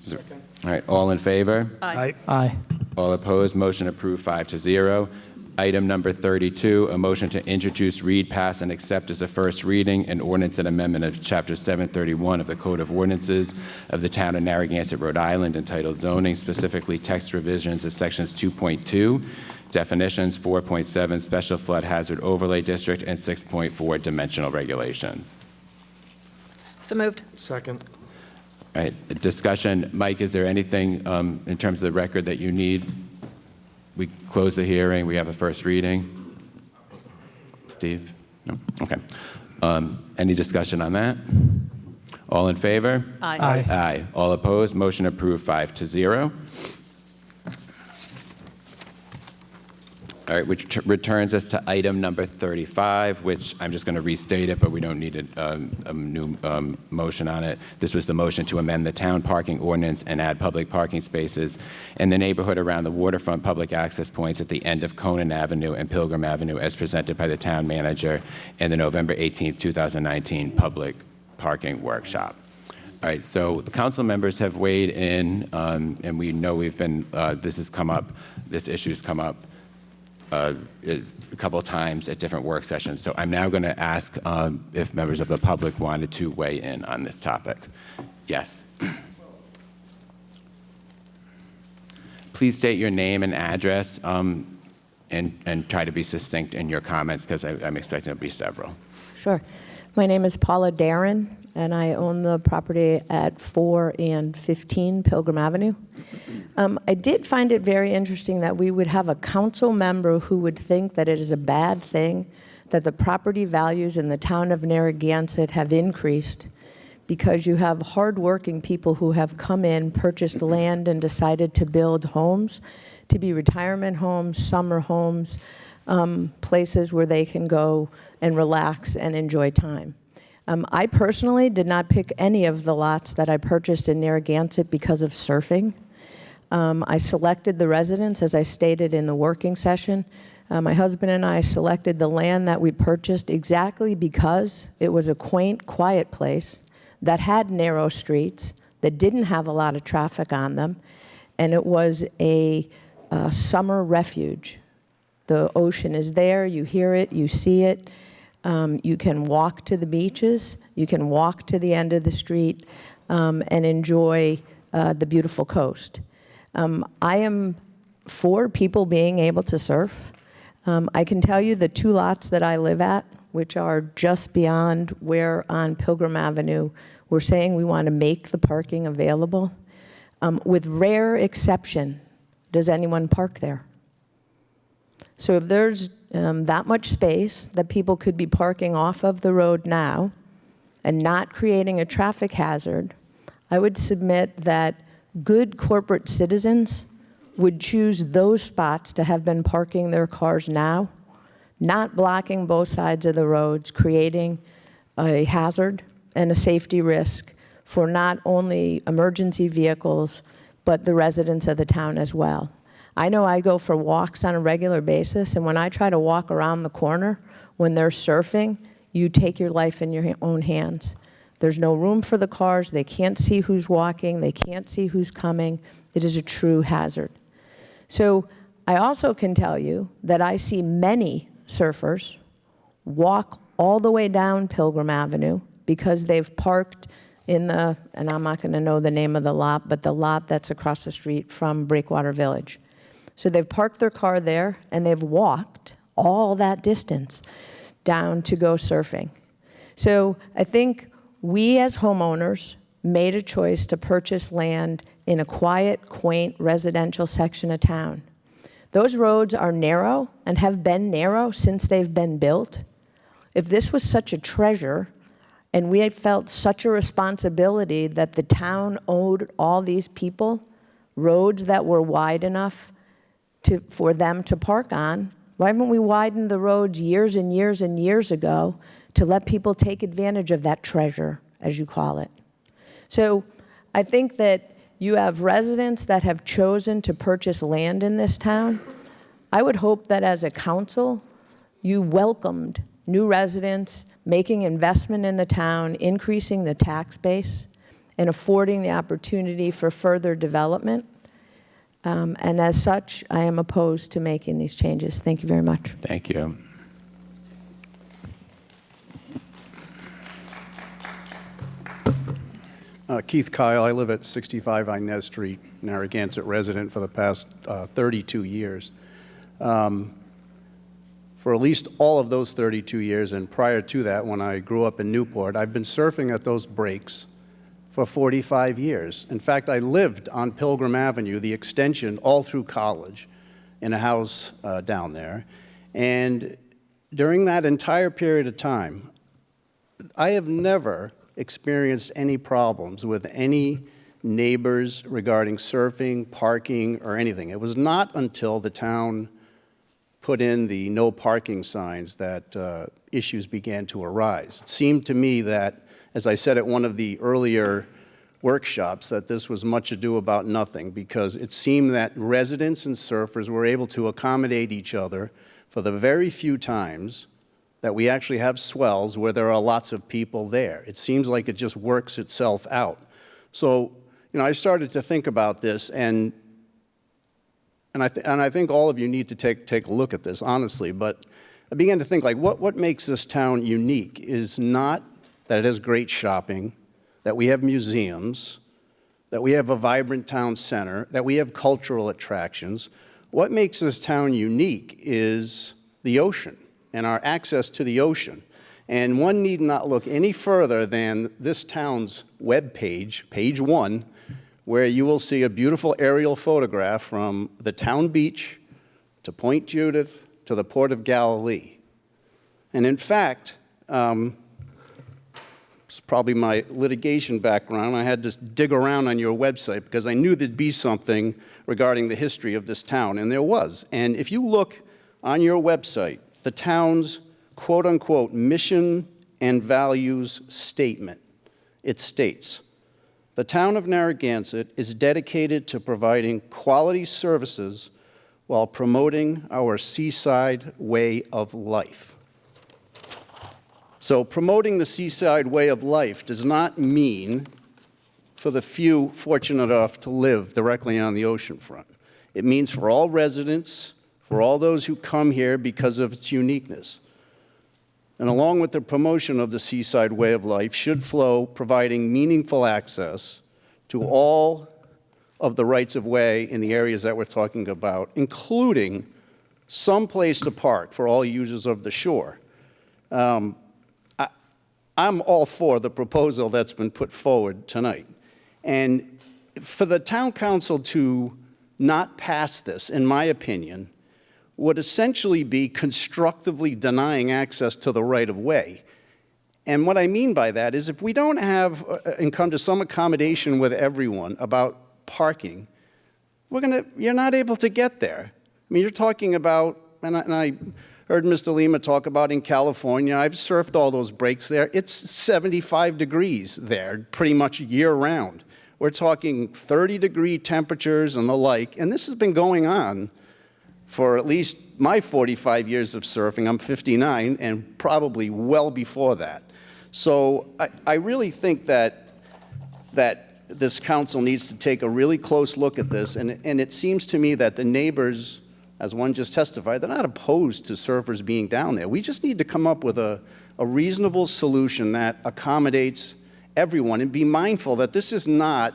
All right, all in favor? Aye. Aye. All opposed, motion approved 5-0. Item number 32, a motion to introduce, read, pass, and accept as a first reading an ordinance and amendment of Chapter 731 of the Code of Ordinances of the Town of Narragansett, Rhode Island, entitled Zoning, specifically text revisions of Sections 2.2, definitions, 4.7, Special Flood Hazard Overlay District, and 6.4, dimensional regulations. So moved. Second. All right, discussion. Mike, is there anything in terms of the record that you need? We close the hearing. We have a first reading. Steve? No? Okay. Any discussion on that? All in favor? Aye. Aye. Aye. All opposed? Motion approved 5-0. All right, which returns us to item number 35, which I'm just going to restate it, but we don't need a new motion on it. This was the motion to amend the town parking ordinance and add public parking spaces in the neighborhood around the waterfront public access points at the end of Conan Avenue and Pilgrim Avenue as presented by the town manager in the November 18, 2019 public parking workshop. All right, so the council members have weighed in, and we know we've been, this issue's come up a couple of times at different work sessions. So I'm now going to ask if members of the public wanted to weigh in on this topic. Yes. Please state your name and address and try to be succinct in your comments because I'm expecting there'll be several. Sure. My name is Paula Darren, and I own the property at 4 and 15 Pilgrim Avenue. I did find it very interesting that we would have a council member who would think that it is a bad thing that the property values in the town of Narragansett have increased because you have hardworking people who have come in, purchased land, and decided to build homes, to be retirement homes, summer homes, places where they can go and relax and enjoy time. I personally did not pick any of the lots that I purchased in Narragansett because of surfing. I selected the residence, as I stated in the working session. My husband and I selected the land that we purchased exactly because it was a quaint, quiet place that had narrow streets, that didn't have a lot of traffic on them, and it was a summer refuge. The ocean is there, you hear it, you see it. You can walk to the beaches, you can walk to the end of the street and enjoy the beautiful coast. I am for people being able to surf. I can tell you the 2 lots that I live at, which are just beyond where on Pilgrim Avenue, we're saying we want to make the parking available. With rare exception, does anyone park there? So if there's that much space that people could be parking off of the road now and not creating a traffic hazard, I would submit that good corporate citizens would choose those spots to have been parking their cars now, not blocking both sides of the roads, creating a hazard and a safety risk for not only emergency vehicles, but the residents of the town as well. I know I go for walks on a regular basis, and when I try to walk around the corner, when they're surfing, you take your life in your own hands. There's no room for the cars. They can't see who's walking. They can't see who's coming. It is a true hazard. So I also can tell you that I see many surfers walk all the way down Pilgrim Avenue because they've parked in the, and I'm not going to know the name of the lot, but the lot that's across the street from Breakwater Village. So they've parked their car there, and they've walked all that distance down to go surfing. So I think we as homeowners made a choice to purchase land in a quiet, quaint residential section of town. Those roads are narrow and have been narrow since they've been built. If this was such a treasure, and we felt such a responsibility that the town owed all these people roads that were wide enough for them to park on, why haven't we widened the roads years and years and years ago to let people take advantage of that treasure, as you call it? So I think that you have residents that have chosen to purchase land in this town. I would hope that as a council, you welcomed new residents making investment in the town, increasing the tax base, and affording the opportunity for further development. And as such, I am opposed to making these changes. Thank you very much. Thank you. Keith Kyle, I live at 65 Inez Street, Narragansett resident for the past 32 years. For at least all of those 32 years, and prior to that, when I grew up in Newport, I've been surfing at those breaks for 45 years. In fact, I lived on Pilgrim Avenue, the extension, all through college, in a house down there. And during that entire period of time, I have never experienced any problems with any neighbors regarding surfing, parking, or anything. It was not until the town put in the no parking signs that issues began to arise. It seemed to me that, as I said at one of the earlier workshops, that this was much ado about nothing, because it seemed that residents and surfers were able to accommodate each other for the very few times that we actually have swells where there are lots of people there. It seems like it just works itself out. So, you know, I started to think about this, and I think all of you need to take a look at this, honestly, but I began to think, like, what makes this town unique is not that it has great shopping, that we have museums, that we have a vibrant town center, that we have cultural attractions. What makes this town unique is the ocean and our access to the ocean. And one need not look any further than this town's webpage, page 1, where you will see a beautiful aerial photograph from the town beach to Point Judith to the Port of Galilee. And in fact, it's probably my litigation background, I had to dig around on your website because I knew there'd be something regarding the history of this town, and there was. And if you look on your website, the town's quote-unquote mission and values statement, it states, the town of Narragansett is dedicated to providing quality services while promoting our seaside way of life. So promoting the seaside way of life does not mean for the few fortunate enough to live directly on the ocean front. It means for all residents, for all those who come here because of its uniqueness. And along with the promotion of the seaside way of life should flow providing meaningful access to all of the rights of way in the areas that we're talking about, including some place to park for all users of the shore. I'm all for the proposal that's been put forward tonight. And for the town council to not pass this, in my opinion, would essentially be constructively denying access to the right-of-way. And what I mean by that is if we don't have and come to some accommodation with everyone about parking, you're not able to get there. I mean, you're talking about, and I heard Mr. Lima talk about in California, I've surfed all those breaks there. It's 75 degrees there pretty much year-round. We're talking 30-degree temperatures and the like, and this has been going on for at least my 45 years of surfing. I'm 59, and probably well before that. So I really think that this council needs to take a really close look at this, and it seems to me that the neighbors, as one just testified, they're not opposed to surfers being down there. We just need to come up with a reasonable solution that accommodates everyone, and be mindful that this is not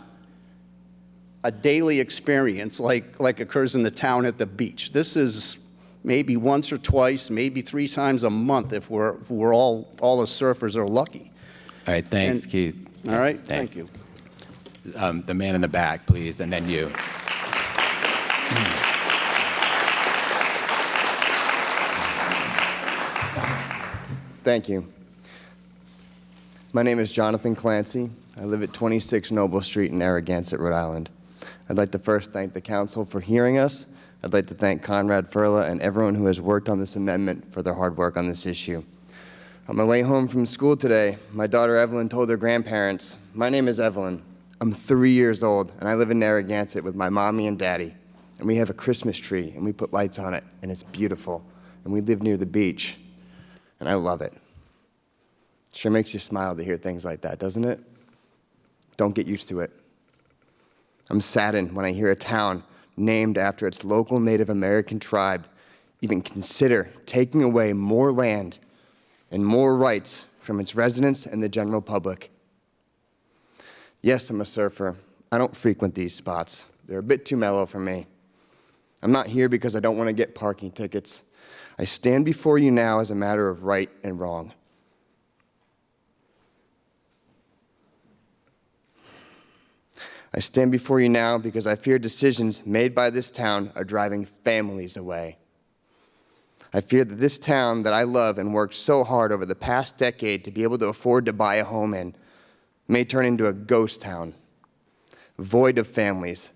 a daily experience like occurs in the town at the beach. This is maybe once or twice, maybe 3 times a month if we're all the surfers are lucky. All right, thanks, And- Keith. All right, thank you. The man in the back, please, and then you. Thank you. My name is Jonathan Clancy. I live at 26 Noble Street in Narragansett, Rhode Island. I'd like to first thank the council for hearing us. I'd like to thank Conrad Furla and everyone who has worked on this amendment for their hard work on this issue. On my way home from school today, my daughter Evelyn told her grandparents, "My name is Evelyn. I'm 3 years old, and I live in Narragansett with my mommy and daddy. And we have a Christmas tree, and we put lights on it, and it's beautiful. And we live near the beach, and I love it." Sure makes you smile to hear things like that, doesn't it? Don't get used to it. I'm saddened when I hear a town named after its local Native American tribe even consider taking away more land and more rights from its residents and the general public. Yes, I'm a surfer. I don't frequent these spots. They're a bit too mellow for me. I'm not here because I don't want to get parking tickets. I stand before you now as a matter of right and wrong. I stand before you now because I fear decisions made by this town are driving families away. I fear that this town that I love and worked so hard over the past decade to be able to afford to buy a home in may turn into a ghost town, void of families,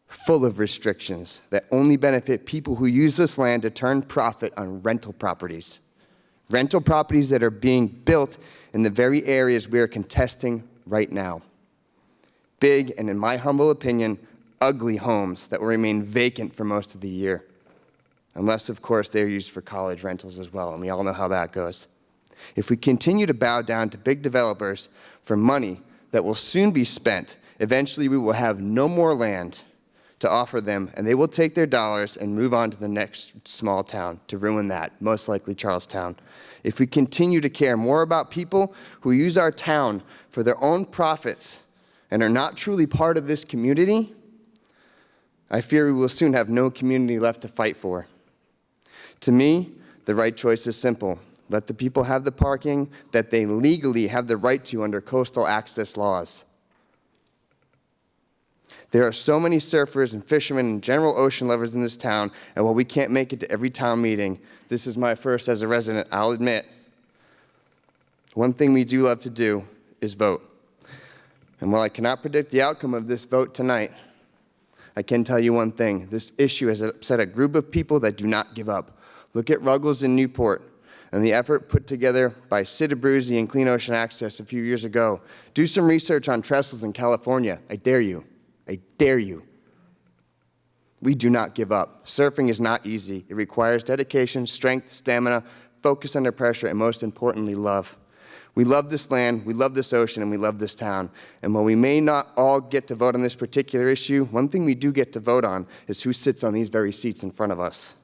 full of restrictions that only benefit people who use this land to turn profit on rental properties that are being built in the very areas we are contesting right now. Big and, in my humble opinion, ugly homes that will remain vacant for most of the year. Unless, of course, they're used for college rentals as well, and we all know how that goes. If we continue to bow down to big developers for money that will soon be spent, eventually we will have no more land to offer them, and they will take their dollars and move on to the next small town to ruin that, most likely Charlestown. If we continue to care more about people who use our town for their own profits and are not truly part of this community, I fear we will soon have no community left to fight for. To me, the right choice is simple. Let the people have the parking that they legally have the right to under coastal access laws. There are so many surfers and fishermen and general ocean lovers in this town, and while we can't make it to every town meeting, this is my first as a resident, I'll admit, one thing we do love to do is vote. And while I cannot predict the outcome of this vote tonight, I can tell you one thing. This issue has upset a group of people that do not give up. Look at Ruggles in Newport and the effort put together by Sid Abruzzi and Clean Ocean Access a few years ago. Do some research on trestles in California. I dare you. I dare you. We do not give up. Surfing is not easy. It requires dedication, strength, stamina, focus under pressure, and most importantly, love. We love this land, we love this ocean, and we love this town. And while we may not all get to vote on this particular issue, one thing we do get to vote on is who sits on these very seats in front of us.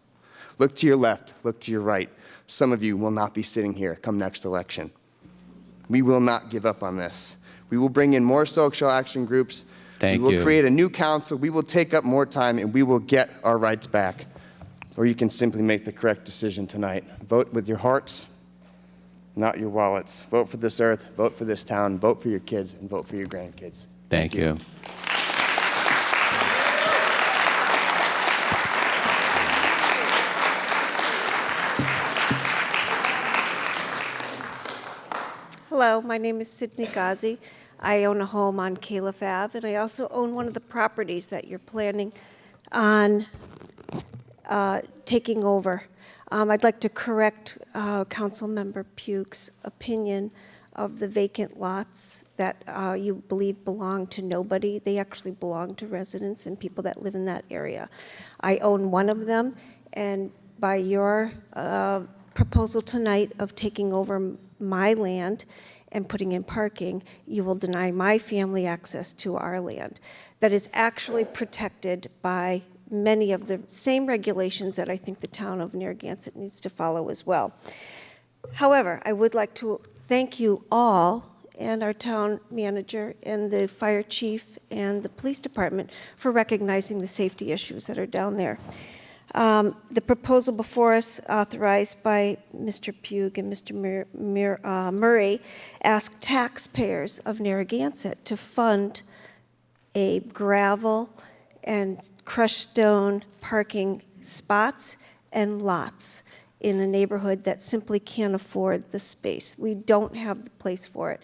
Look to your left, look to your right. Some of you will not be sitting here come next election. We will not give up on this. We will bring in more social action groups. Thank you. We will create a new council. We will take up more time, and we will get our rights back. Or you can simply make the correct decision tonight. Vote with your hearts, not your wallets. Vote for this earth, vote for this town, vote for your kids, and vote for your grandkids. Thank you. Hello, my name is Sydney Ghazi. I own a home on Caliph Ave, and I also own one of the properties that you're planning on taking over. I'd like to correct Councilmember Pugh's opinion of the vacant lots that you believe belong to nobody. They actually belong to residents and people that live in that area. I own one of them, and by your proposal tonight of taking over my land and putting in parking, you will deny my family access to our land that is actually protected by many of the same regulations that I think the town of Narragansett needs to follow as well. However, I would like to thank you all and our town manager and the fire chief and the police department for recognizing the safety issues that are down there. The proposal before us, authorized by Mr. Pugh and Mr. Murray, asked taxpayers of Narragansett to fund a gravel and crushed stone parking spots and lots in a neighborhood that simply can't afford the space. We don't have the place for it.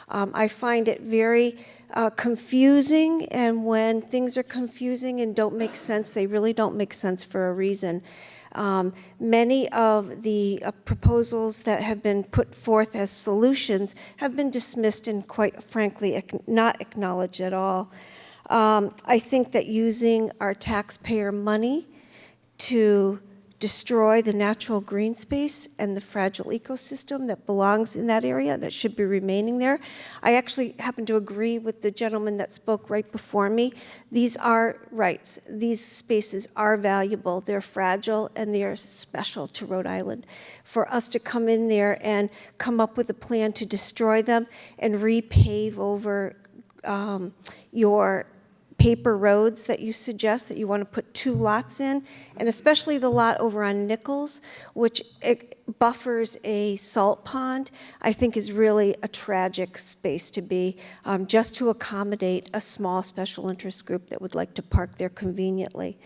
I find it very confusing, and when things are confusing and don't make sense, they really don't make sense for a reason. Many of the proposals that have been put forth as solutions have been dismissed and, quite frankly, not acknowledged at all. I think that using our taxpayer money to destroy the natural green space and the fragile ecosystem that belongs in that area, that should be remaining there. I actually happen to agree with the gentleman that spoke right before me. These are rights. These spaces are valuable. They're fragile, and they are special to Rhode Island. For us to come in there and come up with a plan to destroy them and repave over your paper roads that you suggest, that you want to put 2 lots in, and especially the lot over on Nichols, which buffers a salt pond, I think is really a tragic space to be, just to accommodate a small special interest group that would like to park there conveniently.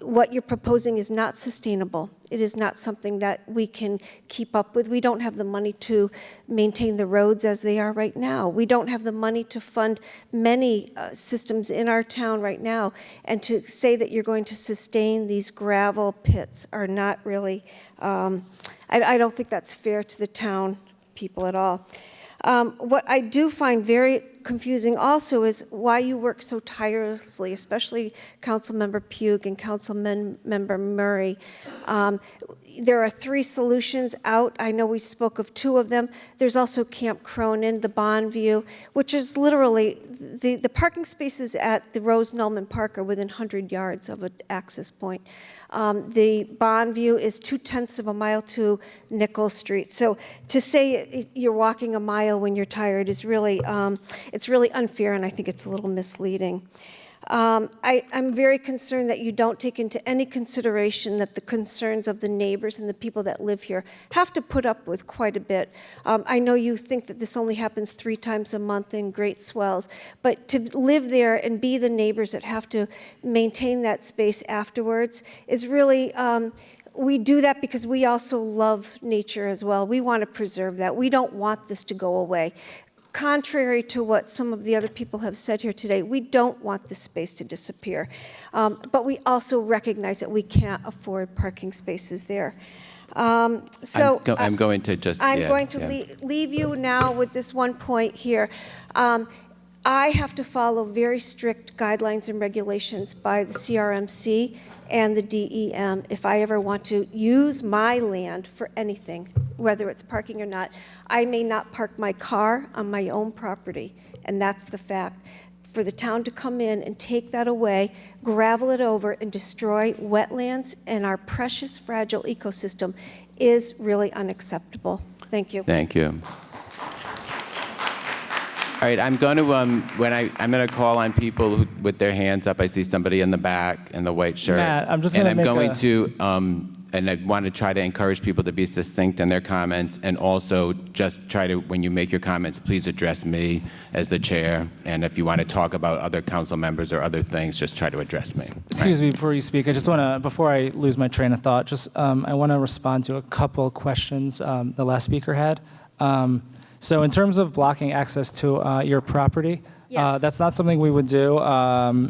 What you're proposing is not sustainable. It is not something that we can keep up with. We don't have the money to maintain the roads as they are right now. We don't have the money to fund many systems in our town right now. And to say that you're going to sustain these gravel pits are not really, I don't think that's fair to the town people at all. What I do find very confusing also is why you work so tirelessly, especially Councilmember Pugh and Councilmember Murray. There are 3 solutions out. I know we spoke of 2 of them. There's also Camp Cronin, the Bonneview, which is literally, the parking spaces at the Rose Nullman Park are within 100 yards of an access point. The Bonneview is 0.2 of a mile to Nichols Street. So to say you're walking a mile when you're tired is really, it's really unfair, and I think it's a little misleading. I'm very concerned that you don't take into any consideration that the concerns of the neighbors and the people that live here have to put up with quite a bit. I know you think that this only happens 3 times a month in great swells, but to live there and be the neighbors that have to maintain that space afterwards is really, we do that because we also love nature as well. We want to preserve that. We don't want this to go away. Contrary to what some of the other people have said here today, we don't want this space to disappear. But we also recognize that we can't afford parking spaces there. I'm going to just... leave you now with this one point here. I have to follow very strict guidelines and regulations by the CRMC and the DEM if I ever want to use my land for anything, whether it's parking or not. I may not park my car on my own property, and that's the fact. For the town to come in and take that away, gravel it over, and destroy wetlands and our precious, fragile ecosystem is really unacceptable. Thank you. Thank you. All right, I'm going to I'm going to call on people with their hands up. I see somebody in the back in the white shirt. Matt, I'm just going to make and I want to try to encourage people to be succinct in their comments, and also just try to, when you make your comments, please address me as the chair. And if you want to talk about other council members or other things, just try to address me. Excuse me before you speak. I just want to, before I lose my train of thought, just I want to respond to a couple questions the last speaker had. So in terms of blocking access to your property, Yes. that's not something we would do.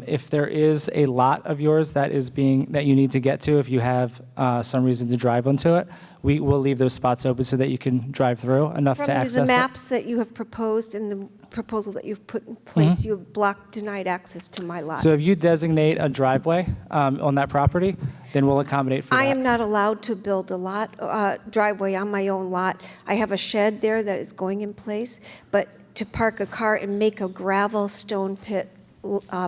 If there is a lot of yours that you need to get to, if you have some reason to drive onto it, we will leave those spots open so that you can drive through enough to access it. From the maps that you have proposed and the proposal that you've put in place, you have denied access to my lot. So if you designate a driveway on that property, then we'll accommodate for that. I am not allowed to build a driveway on my own lot. I have a shed there that is going in place, but to park a car and make a gravel stone pit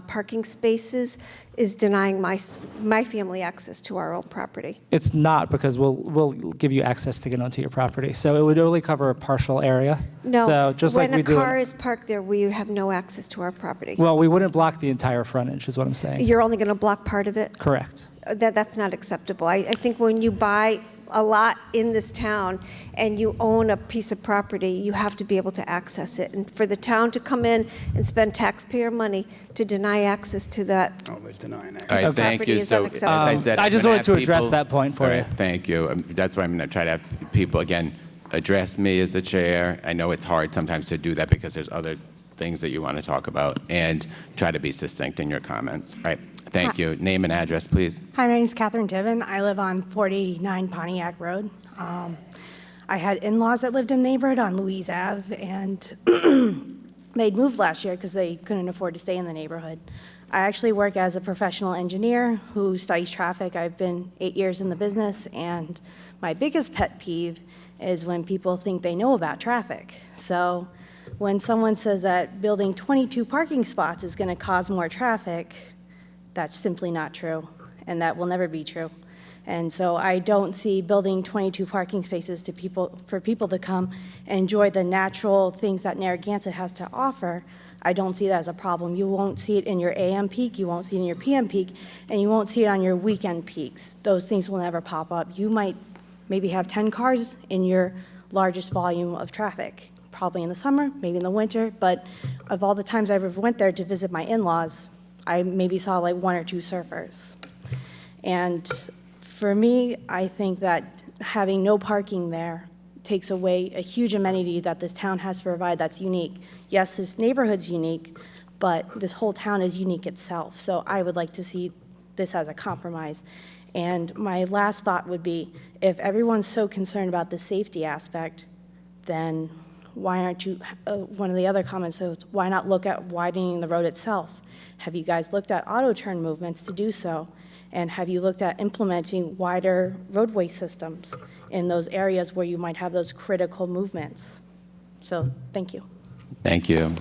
parking spaces is denying my family access to our own property. It's not, because we'll give you access to get onto your property. So it would only cover a partial area. No, So just like when we a do. car is parked there, we have no access to our property. Well, we wouldn't block the entire frontage, is what I'm saying. You're only going to block part of it? Correct. That's not acceptable. I think when you buy a lot in this town and you own a piece of property, you have to be able to access it. And for the town to come in and spend taxpayer money to deny access to that, Oh, it's denying access. All right, Piece of thank property you. is So, as unacceptable. I said, I I'm just gonna wanted to have address people- that point for All you. right, thank you. That's why I'm going to try to have people, again, address me as the chair. I know it's hard sometimes to do that because there's other things that you want to talk about, and try to be succinct in your comments. All right, thank you. Name and address, please. Hi, my name is Catherine Tiven. I live on 49 Pontiac Road. I had in-laws that lived in the neighborhood on Louise Ave, and they'd moved last year because they couldn't afford to stay in the neighborhood. I actually work as a professional engineer who studies traffic. I've been 8 years in the business, and my biggest pet peeve is when people think they know about traffic. So when someone says that building 22 parking spots is going to cause more traffic, that's simply not true, and that will never be true. And so I don't see building 22 parking spaces for people to come and enjoy the natural things that Narragansett has to offer. I don't see that as a problem. You won't see it in your AM peak, you won't see it in your PM peak, and you won't see it on your weekend peaks. Those things will never pop up. You might maybe have 10 cars in your largest volume of traffic, probably in the summer, maybe in the winter, but of all the times I ever went there to visit my in-laws, I maybe saw like 1 or 2 surfers. And for me, I think that having no parking there takes away a huge amenity that this town has to provide that's unique. Yes, this neighborhood's unique, but this whole town is unique itself. So I would like to see this as a compromise. And my last thought would be, if everyone's so concerned about the safety aspect, then why aren't you, one of the other comments was, why not look at widening the road itself? Have you guys looked at auto turn movements to do so? And have you looked at implementing wider roadway systems in those areas where you might have those critical movements? So, thank you. Thank you.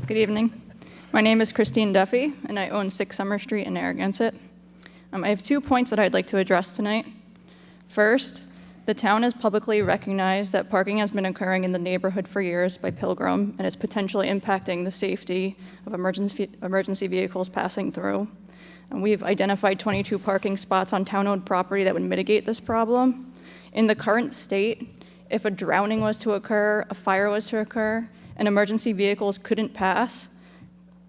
Good evening. My name is Christine Duffy, and I own 6 Summer Street in Narragansett. I have 2 points that I'd like to address tonight. First, the town has publicly recognized that parking has been occurring in the neighborhood for years by Pilgrim, and it's potentially impacting the safety of emergency vehicles passing through. And we've identified 22 parking spots on town-owned property that would mitigate this problem. In the current state, if a drowning was to occur, a fire was to occur, and emergency vehicles couldn't pass,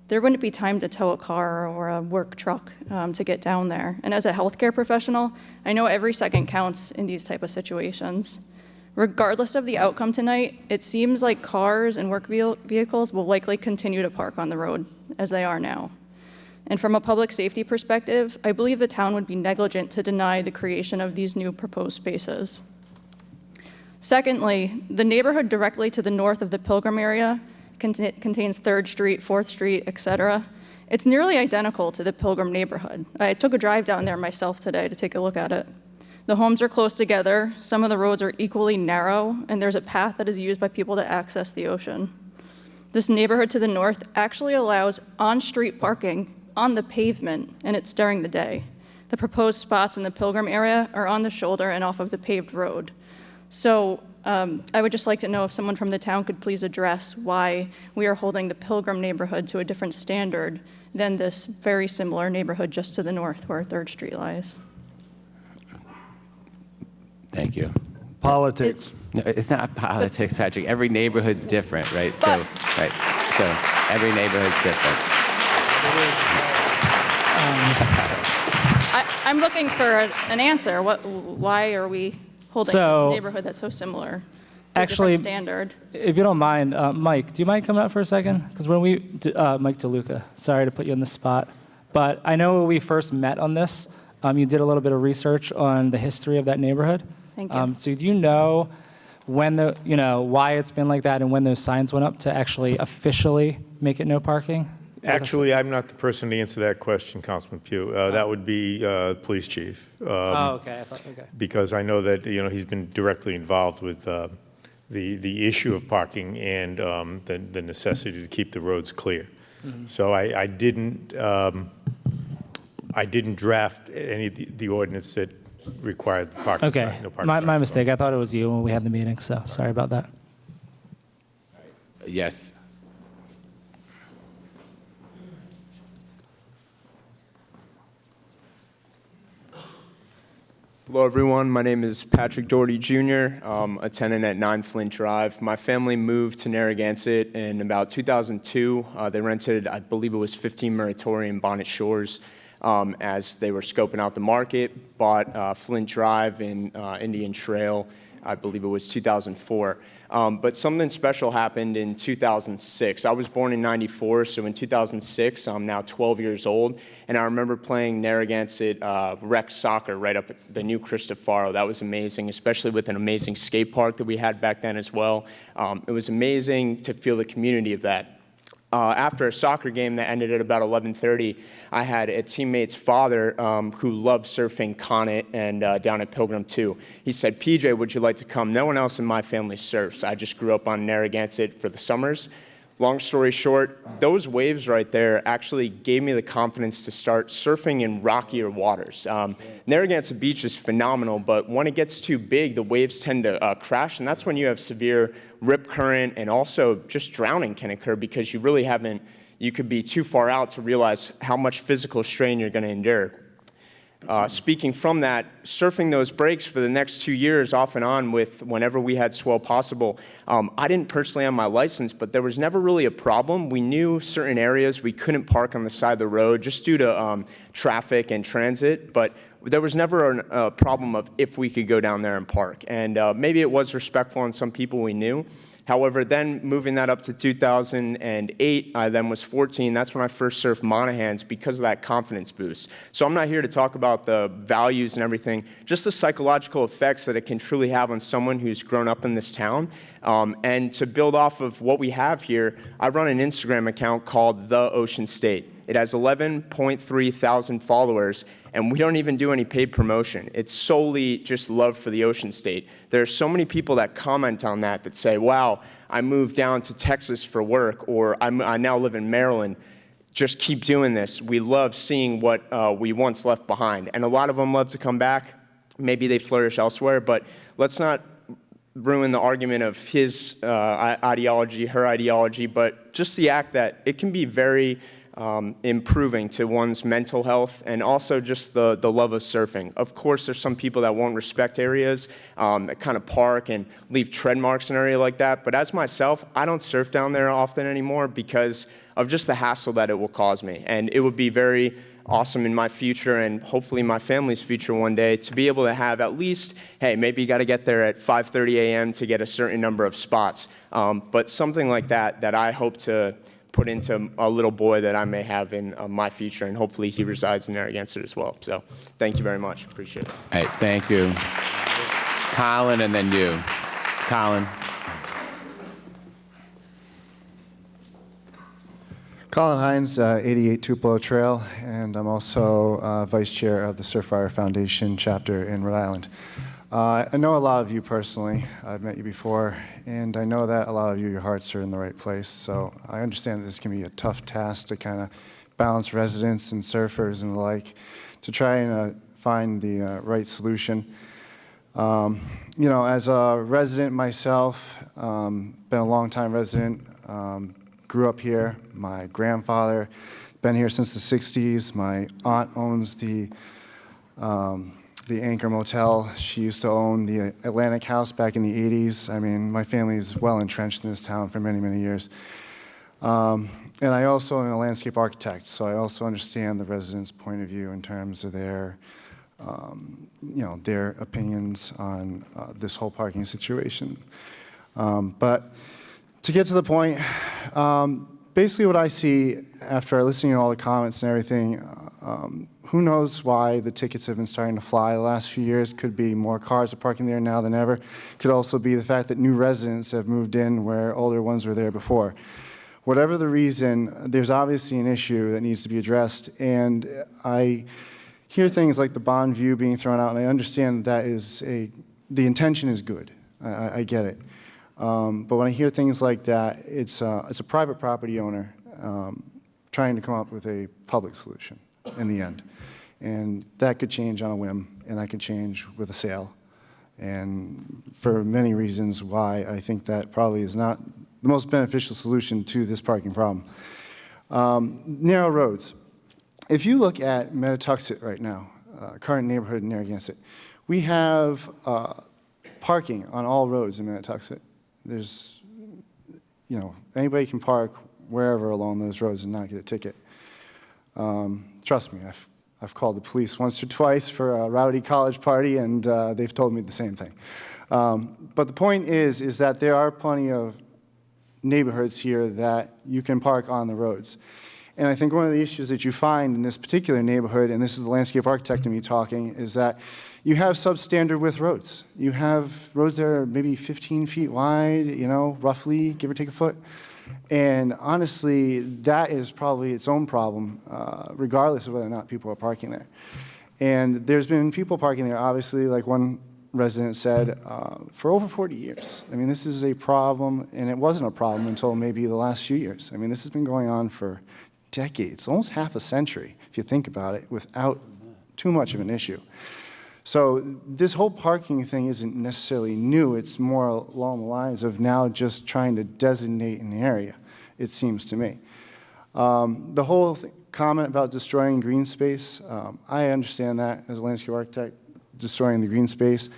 there wouldn't be time to tow a car or a work truck to get down there. And as a healthcare professional, I know every second counts in these type of situations. Regardless of the outcome tonight, it seems like cars and work vehicles will likely continue to park on the road as they are now. And from a public safety perspective, I believe the town would be negligent to deny the creation of these new proposed spaces. Secondly, the neighborhood directly to the north of the Pilgrim area contains 3rd Street, 4th Street, etc. It's nearly identical to the Pilgrim neighborhood. I took a drive down there myself today to take a look at it. The homes are close together, some of the roads are equally narrow, and there's a path that is used by people to access the ocean. This neighborhood to the north actually allows on-street parking on the pavement, and it's during the day. The proposed spots in the Pilgrim area are on the shoulder and off of the paved road. So I would just like to know if someone from the town could please address why we are holding the Pilgrim neighborhood to a different standard than this very similar neighborhood just to the north where 3rd Street lies. Thank you. Politics. No, it's not politics, Patrick. Every neighborhood's different, right? So every neighborhood's different. I'm looking for an answer. Why are we holding this neighborhood that's so similar to a different standard? If you don't mind, Mike, do you mind coming up for a second? Because when Mike DeLuca, sorry to put you on the spot, but I know when we first met on this, you did a little bit of research on the history of that neighborhood. Thank you. So do you know when why it's been like that and when those signs went up to actually officially make it no parking? Actually, I'm not the person to answer that question, Councilman Pugh. That would be the police chief. Okay. Because I know that he's been directly involved with the issue of parking and the necessity to keep the roads clear. So I didn't draft any of the ordinance that required the parking Okay, sign. No parking my signs. mistake. I thought it was you when we had the meeting, so sorry about that. Yes. Hello, everyone. My name is Patrick Doherty Jr., a tenant at 9 Flint Drive. My family moved to Narragansett in about 2002. They rented, I believe it was 15 Meritorium in Bonnet Shores as they were scoping out the market, bought Flint Drive in Indian Trail, I believe it was 2004. But something special happened in 2006. I was born in '94, so in 2006, I'm now 12 years old, and I remember playing Narragansett rec soccer right up at the new Cristofaro. That was amazing, especially with an amazing skate park that we had back then as well. It was amazing to feel the community of that. After a soccer game that ended at about 11:30, I had a teammate's father who loved surfing Connet and down at Pilgrim too. He said, "PJ, would you like to come?" No one else in my family surfs. I just grew up on Narragansett for the summers. Long story short, those waves right there actually gave me the confidence to start surfing in rockier waters. Narragansett Beach is phenomenal, but when it gets too big, the waves tend to crash, and that's when you have severe rip current, and also just drowning can occur because you could be too far out to realize how much physical strain you're going to endure. Speaking from that, surfing those breaks for the next 2 years off and on with whenever we had swell possible, I didn't personally have my license, but there was never really a problem. We knew certain areas we couldn't park on the side of the road just due to traffic and transit, but there was never a problem of if we could go down there and park. And maybe it was respectful on some people we knew. However, then moving that up to 2008, I then was 14. That's when I first surfed Monahans because of that confidence boost. So I'm not here to talk about the values and everything, just the psychological effects that it can truly have on someone who's grown up in this town. And to build off of what we have here, I run an Instagram account called The Ocean State. It has 11.3 thousand followers, and we don't even do any paid promotion. It's solely just love for the Ocean State. There are so many people that comment on that say, wow, I moved down to Texas for work, or I now live in Maryland. Just keep doing this. We love seeing what we once left behind. And a lot of them love to come back. Maybe they flourish elsewhere, but let's not ruin the argument of his ideology, her ideology, but just the act that it can be very improving to one's mental health and also just the love of surfing. Of course, there's some people that won't respect areas that kind of park and leave tread marks in an area like that. But as myself, I don't surf down there often anymore because of just the hassle that it will cause me. And it would be very awesome in my future and hopefully my family's future one day to be able to have at least, hey, maybe you got to get there at 5:30 a.m. to get a certain number of spots. But something like that I hope to put into a little boy that I may have in my future, and hopefully he resides in Narragansett as well. So thank you very much. Appreciate it. All right, thank you. Colin, and then you. Colin. Colin Hines, 88 Tupelo Trail, and I'm also Vice Chair of the Surfrider Foundation chapter in Rhode Island. I know a lot of you personally. I've met you before, and I know that a lot of you, your hearts are in the right place. So I understand that this can be a tough task to kind of balance residents and surfers and the like to try and find the right solution. You know, as a resident myself, been a long-time resident, grew up here. My grandfather been here since the 60s. My aunt owns the Anchor Motel. She used to own the Atlantic House back in the 80s. I mean, my family is well entrenched in this town for many, many years. And I also am a landscape architect, so I also understand the residents' point of view in terms of their, you know, their opinions on this whole parking situation. But to get to the point, basically what I see after listening to all the comments and everything, who knows why the tickets have been starting to fly the last few years. Could be more cars are parking there now than ever. Could also be the fact that new residents have moved in where older ones were there before. Whatever the reason, there's obviously an issue that needs to be addressed. And I hear things like the bond view being thrown out, and I understand that is the intention is good. I get it. But when I hear things like that, it's a private property owner trying to come up with a public solution in the end. And that could change on a whim, and that could change with a sale. And for many reasons why I think that probably is not the most beneficial solution to this parking problem. Narrow roads. If you look at Metatuxet right now, current neighborhood in Narragansett, we have parking on all roads in Metatuxet. There's, anybody can park wherever along those roads and not get a ticket. Trust me, I've called the police once or twice for a rowdy college party, and they've told me the same thing. But the point is that there are plenty of neighborhoods here that you can park on the roads. And I think one of the issues that you find in this particular neighborhood, and this is the landscape architect in me talking, is that you have substandard width roads. You have roads that are maybe 15 feet wide, roughly, give or take a foot. And honestly, that is probably its own problem, regardless of whether or not people are parking there. And there's been people parking there, obviously, like one resident said, for over 40 years. I mean, this is a problem, and it wasn't a problem until maybe the last few years. I mean, this has been going on for decades, almost half a century, if you think about it, without too much of an issue. So this whole parking thing isn't necessarily new. It's more along the lines of now just trying to designate an area, it seems to me. The whole comment about destroying green space, I understand that as a landscape architect, destroying the green space.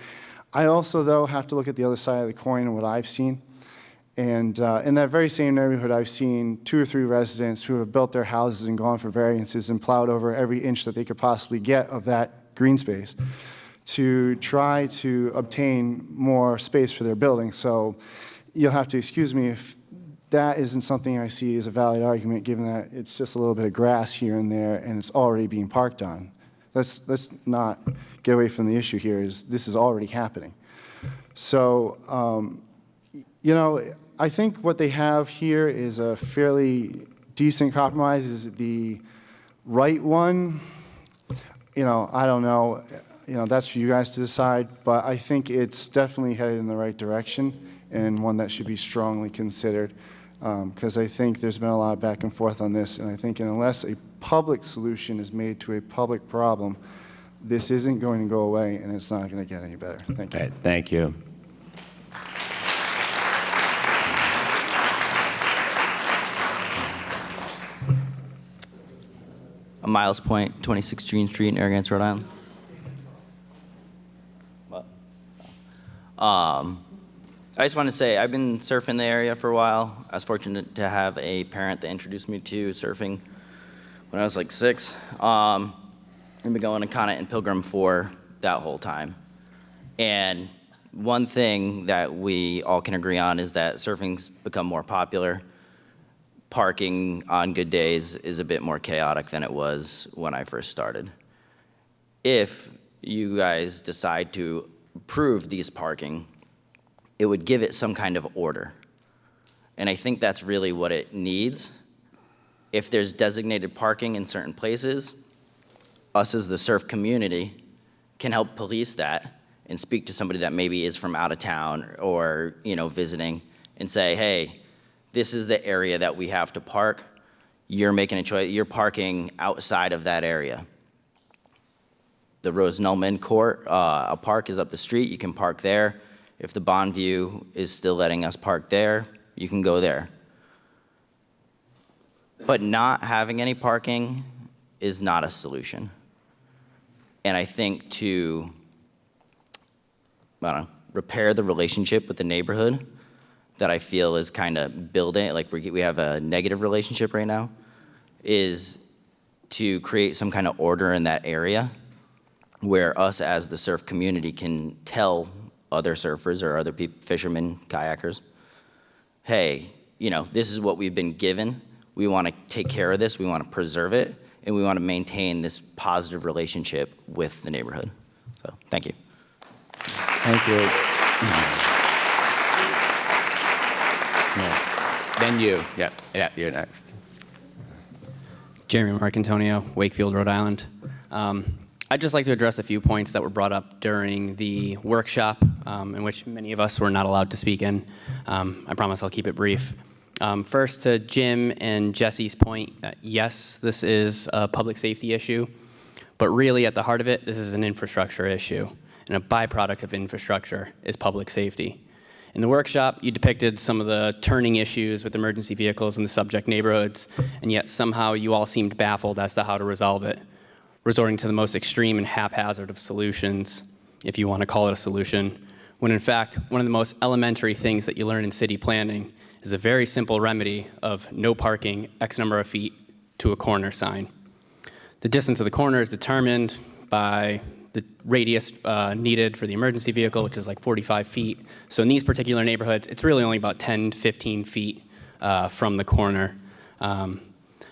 I also, though, have to look at the other side of the coin and what I've seen. And in that very same neighborhood, I've seen 2 or 3 residents who have built their houses and gone for variances and plowed over every inch that they could possibly get of that green space to try to obtain more space for their building. So you'll have to excuse me if that isn't something I see as a valid argument, given that it's just a little bit of grass here and there and it's already being parked on. Let's not get away from the issue here. This is already happening. So, I think what they have here is a fairly decent compromise. Is it the right one? I don't know. That's for you guys to decide, but I think it's definitely headed in the right direction and one that should be strongly considered, because I think there's been a lot of back and forth on this, and I think unless a public solution is made to a public problem, this isn't going to go away, and it's not going to get any better. Thank you. Okay, thank you. Miles Point, 26 Green Street, Narragansett, Rhode Island. I just want to say I've been surfing the area for a while. I was fortunate to have a parent that introduced me to surfing when I was like 6. I've been going kind of in Pilgrim for that whole time. And one thing that we all can agree on is that surfing's become more popular. Parking on good days is a bit more chaotic than it was when I first started. If you guys decide to approve these parking, it would give it some kind of order. And I think that's really what it needs. If there's designated parking in certain places, us as the surf community can help police that and speak to somebody that maybe is from out of town or visiting and say, hey, this is the area that we have to park. You're making a choice. You're parking outside of that area. The Rose-Nullman Court, a park is up the street. You can park there. If the Bondview is still letting us park there, you can go there. But not having any parking is not a solution. And I think to repair the relationship with the neighborhood that I feel is kind of building, like we have a negative relationship right now, is to create some kind of order in that area where us as the surf community can tell other surfers or other people, fishermen, kayakers, hey, this is what we've been given. We want to take care of this. We want to preserve it. And we want to maintain this positive relationship with the neighborhood. So, thank you. Thank you. Yeah. Then you. Yeah, you're next. Jeremy Marcantonio, Wakefield, Rhode Island. I'd just like to address a few points that were brought up during the workshop, in which many of us were not allowed to speak in. I promise I'll keep it brief. First, to Jim and Jesse's point, yes, this is a public safety issue, but really at the heart of it, this is an infrastructure issue, and a byproduct of infrastructure is public safety. In the workshop, you depicted some of the turning issues with emergency vehicles in the subject neighborhoods, and yet somehow you all seemed baffled as to how to resolve it, resorting to the most extreme and haphazard of solutions, if you want to call it a solution, when in fact, one of the most elementary things that you learn in city planning is a very simple remedy of no parking X number of feet to a corner sign. The distance of the corner is determined by the radius needed for the emergency vehicle, which is like 45 feet. So in these particular neighborhoods, it's really only about 10 to 15 feet from the corner.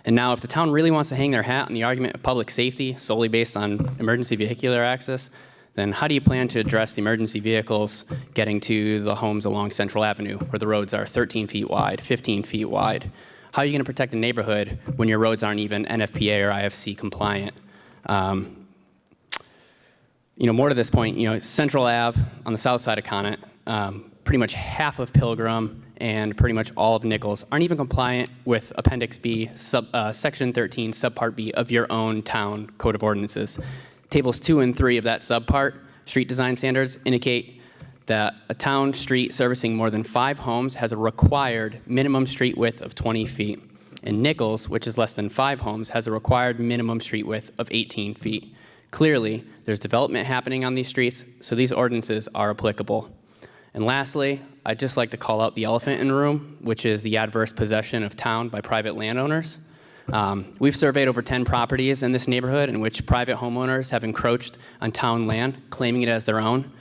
And now if the town really wants to hang their hat on the argument of public safety solely based on emergency vehicular access, then how do you plan to address the emergency vehicles getting to the homes along Central Avenue where the roads are 13 feet wide, 15 feet wide? How are you going to protect a neighborhood when your roads aren't even NFPA or IFC compliant? More to this point, Central Ave on the south side of Conant, pretty much half of Pilgrim and pretty much all of Nichols aren't even compliant with Appendix B, Section 13, Subpart B of your own town Code of Ordinances. Tables 2 and 3 of that subpart, street design standards, indicate that a town street servicing more than 5 homes has a required minimum street width of 20 feet. And Nichols, which is less than 5 homes, has a required minimum street width of 18 feet. Clearly, there's development happening on these streets, so these ordinances are applicable. And lastly, I'd just like to call out the elephant in the room, which is the adverse possession of town by private landowners. We've surveyed over 10 properties in this neighborhood in which private homeowners have encroached on town land, claiming it as their own.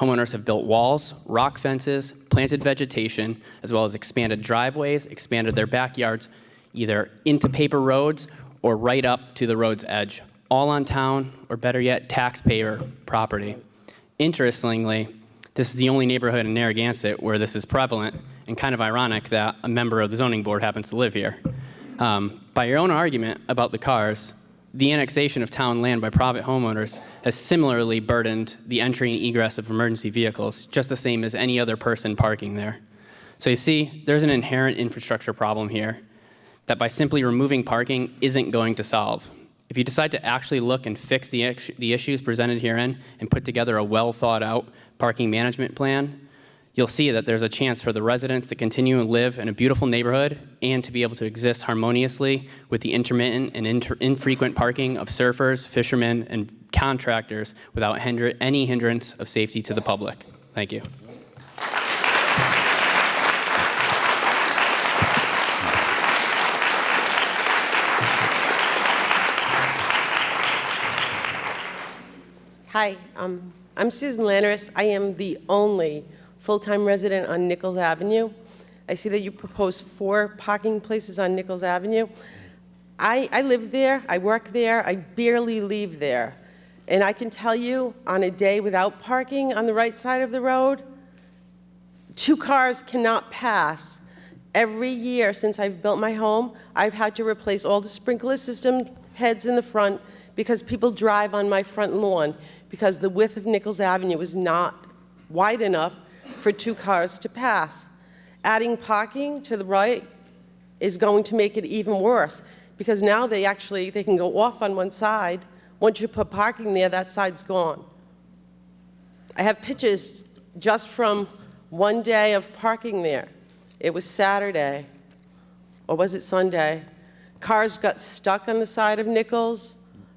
Homeowners have built walls, rock fences, planted vegetation, as well as expanded driveways, expanded their backyards, either into paper roads or right up to the road's edge, all on town, or better yet, taxpayer property. Interestingly, this is the only neighborhood in Narragansett where this is prevalent, and kind of ironic that a member of the zoning board happens to live here. By your own argument about the cars, the annexation of town land by private homeowners has similarly burdened the entry and egress of emergency vehicles, just the same as any other person parking there. So you see, there's an inherent infrastructure problem here that by simply removing parking isn't going to solve. If you decide to actually look and fix the issues presented herein and put together a well-thought-out parking management plan, you'll see that there's a chance for the residents to continue and live in a beautiful neighborhood and to be able to exist harmoniously with the intermittent and infrequent parking of surfers, fishermen, and contractors without any hindrance of safety to the public. Thank you. Hi, I'm Susan Lanneris. I am the only full-time resident on Nichols Avenue. I see that you propose 4 parking places on Nichols Avenue. I live there, I work there, I barely leave there. And I can tell you, on a day without parking on the right side of the road, 2 cars cannot pass. Every year since I've built my home, I've had to replace all the sprinkler system heads in the front because people drive on my front lawn because the width of Nichols Avenue is not wide enough for 2 cars to pass. Adding parking to the right is going to make it even worse because now they can go off on one side. Once you put parking there, that side's gone. I have pictures just from one day of parking there. It was Saturday, or was it Sunday? Cars got stuck on the side of Nichols.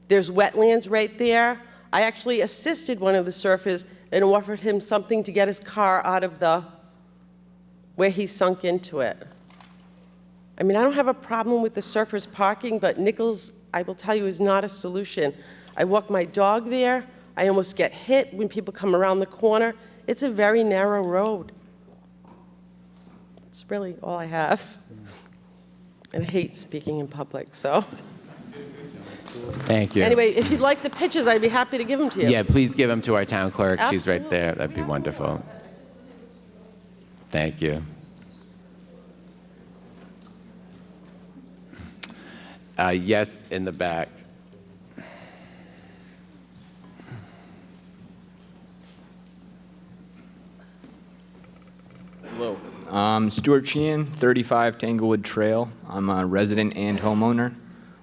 There's wetlands right there. I actually assisted one of the surfers and offered him something to get his car out of where he sunk into it. I mean, I don't have a problem with the surfers parking, but Nichols, I will tell you, is not a solution. I walk my dog there. I almost get hit when people come around the corner. It's a very narrow road. It's really all I have. And I hate speaking in public, so. Thank you. Anyway, if you'd like the pictures, I'd be happy to give them to you. Yeah, please give them to our town clerk. She's right Absolutely. there. That'd be wonderful. Thank you. Yes, in the back. Hello. Stuart Sheehan, 35 Tanglewood Trail. I'm a resident and homeowner.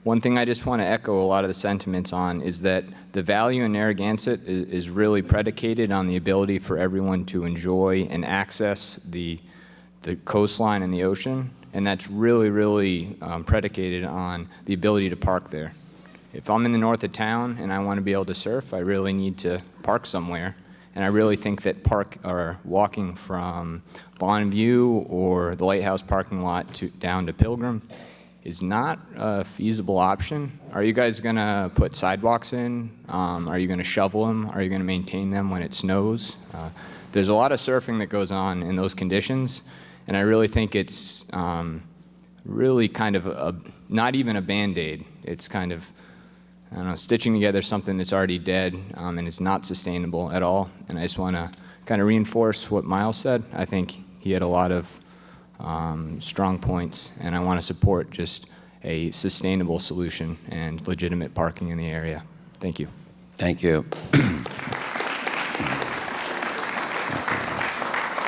One thing I just want to echo a lot of the sentiments on is that the value in Narragansett is really predicated on the ability for everyone to enjoy and access the coastline and the ocean, and that's really predicated on the ability to park there. If I'm in the north of town and I want to be able to surf, I really need to park somewhere. And I really think that walking from Bonneview or the Lighthouse parking lot down to Pilgrim is not a feasible option. Are you guys going to put sidewalks in? Are you going to shovel them? Are you going to maintain them when it snows? There's a lot of surfing that goes on in those conditions, and I really think it's really kind of not even a Band-Aid. It's kind of, I don't know, stitching together something that's already dead, and it's not sustainable at all. And I just want to kind of reinforce what Miles said. I think he had a lot of strong points, and I want to support just a sustainable solution and legitimate parking in the area. Thank you. Thank you.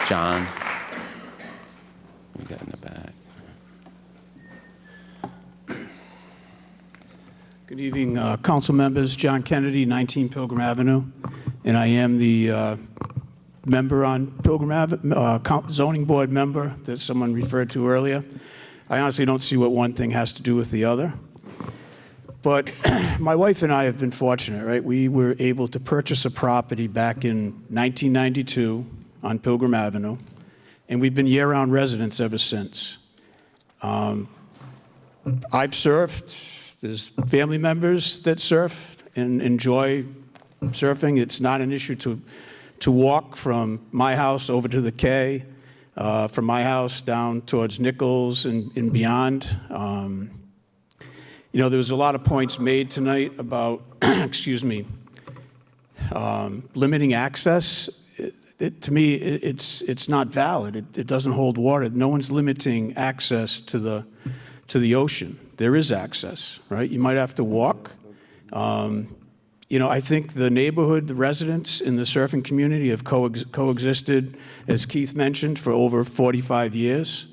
John, you got in the back. Good evening, council members. John Kennedy, 19 Pilgrim Avenue, and I am the member on Pilgrim Avenue, zoning board member that someone referred to earlier. I honestly don't see what one thing has to do with the other. But my wife and I have been fortunate, right? We were able to purchase a property back in 1992 on Pilgrim Avenue, and we've been year-round residents ever since. I've surfed. There's family members that surf and enjoy surfing. It's not an issue to walk from my house over to the quay, from my house down towards Nichols and beyond. You know, there was a lot of points made tonight about, excuse me, limiting access. To me, it's not valid. It doesn't hold water. No one's limiting access to the ocean. There is access, right? You might have to walk. You know, I think the neighborhood, the residents in the surfing community have coexisted, as Keith mentioned, for over 45 years.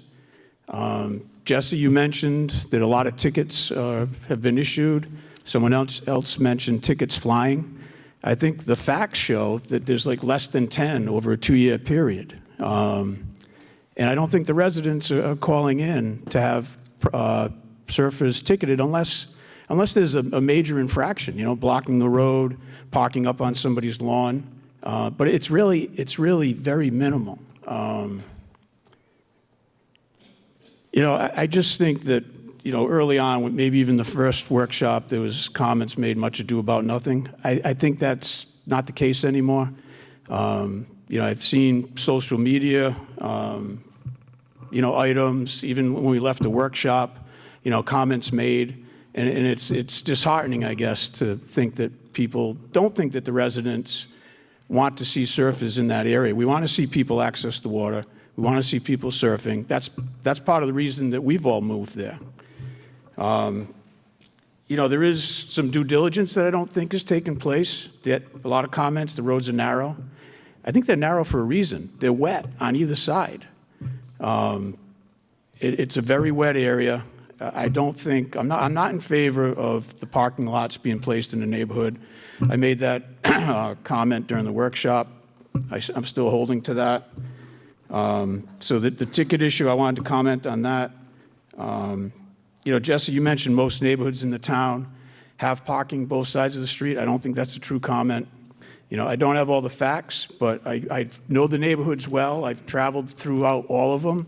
Jesse, you mentioned that a lot of tickets have been issued. Someone else mentioned tickets flying. I think the facts show that there's like less than 10 over a 2-year period. And I don't think the residents are calling in to have surfers ticketed unless there's a major infraction, you know, blocking the road, parking up on somebody's lawn. But it's really very minimal. You know, I just think that, you know, early on, maybe even the first workshop, there was comments made much ado about nothing. I think that's not the case anymore. You know, I've seen social media, you know, items, even when we left the workshop, you know, comments made. And it's disheartening, I guess, to think that people don't think that the residents want to see surfers in that area. We want to see people access the water. We want to see people surfing. That's part of the reason that we've all moved there. You know, there is some due diligence that I don't think has taken place. A lot of comments, the roads are narrow. I think they're narrow for a reason. They're wet on either side. It's a very wet area. I don't think, I'm not in favor of the parking lots being placed in the neighborhood. I made that comment during the workshop. I'm still holding to that. So the ticket issue, I wanted to comment on that. You know, Jesse, you mentioned most neighborhoods in the town have parking both sides of the street. I don't think that's a true comment. You know, I don't have all the facts, but I know the neighborhoods well. I've traveled throughout all of them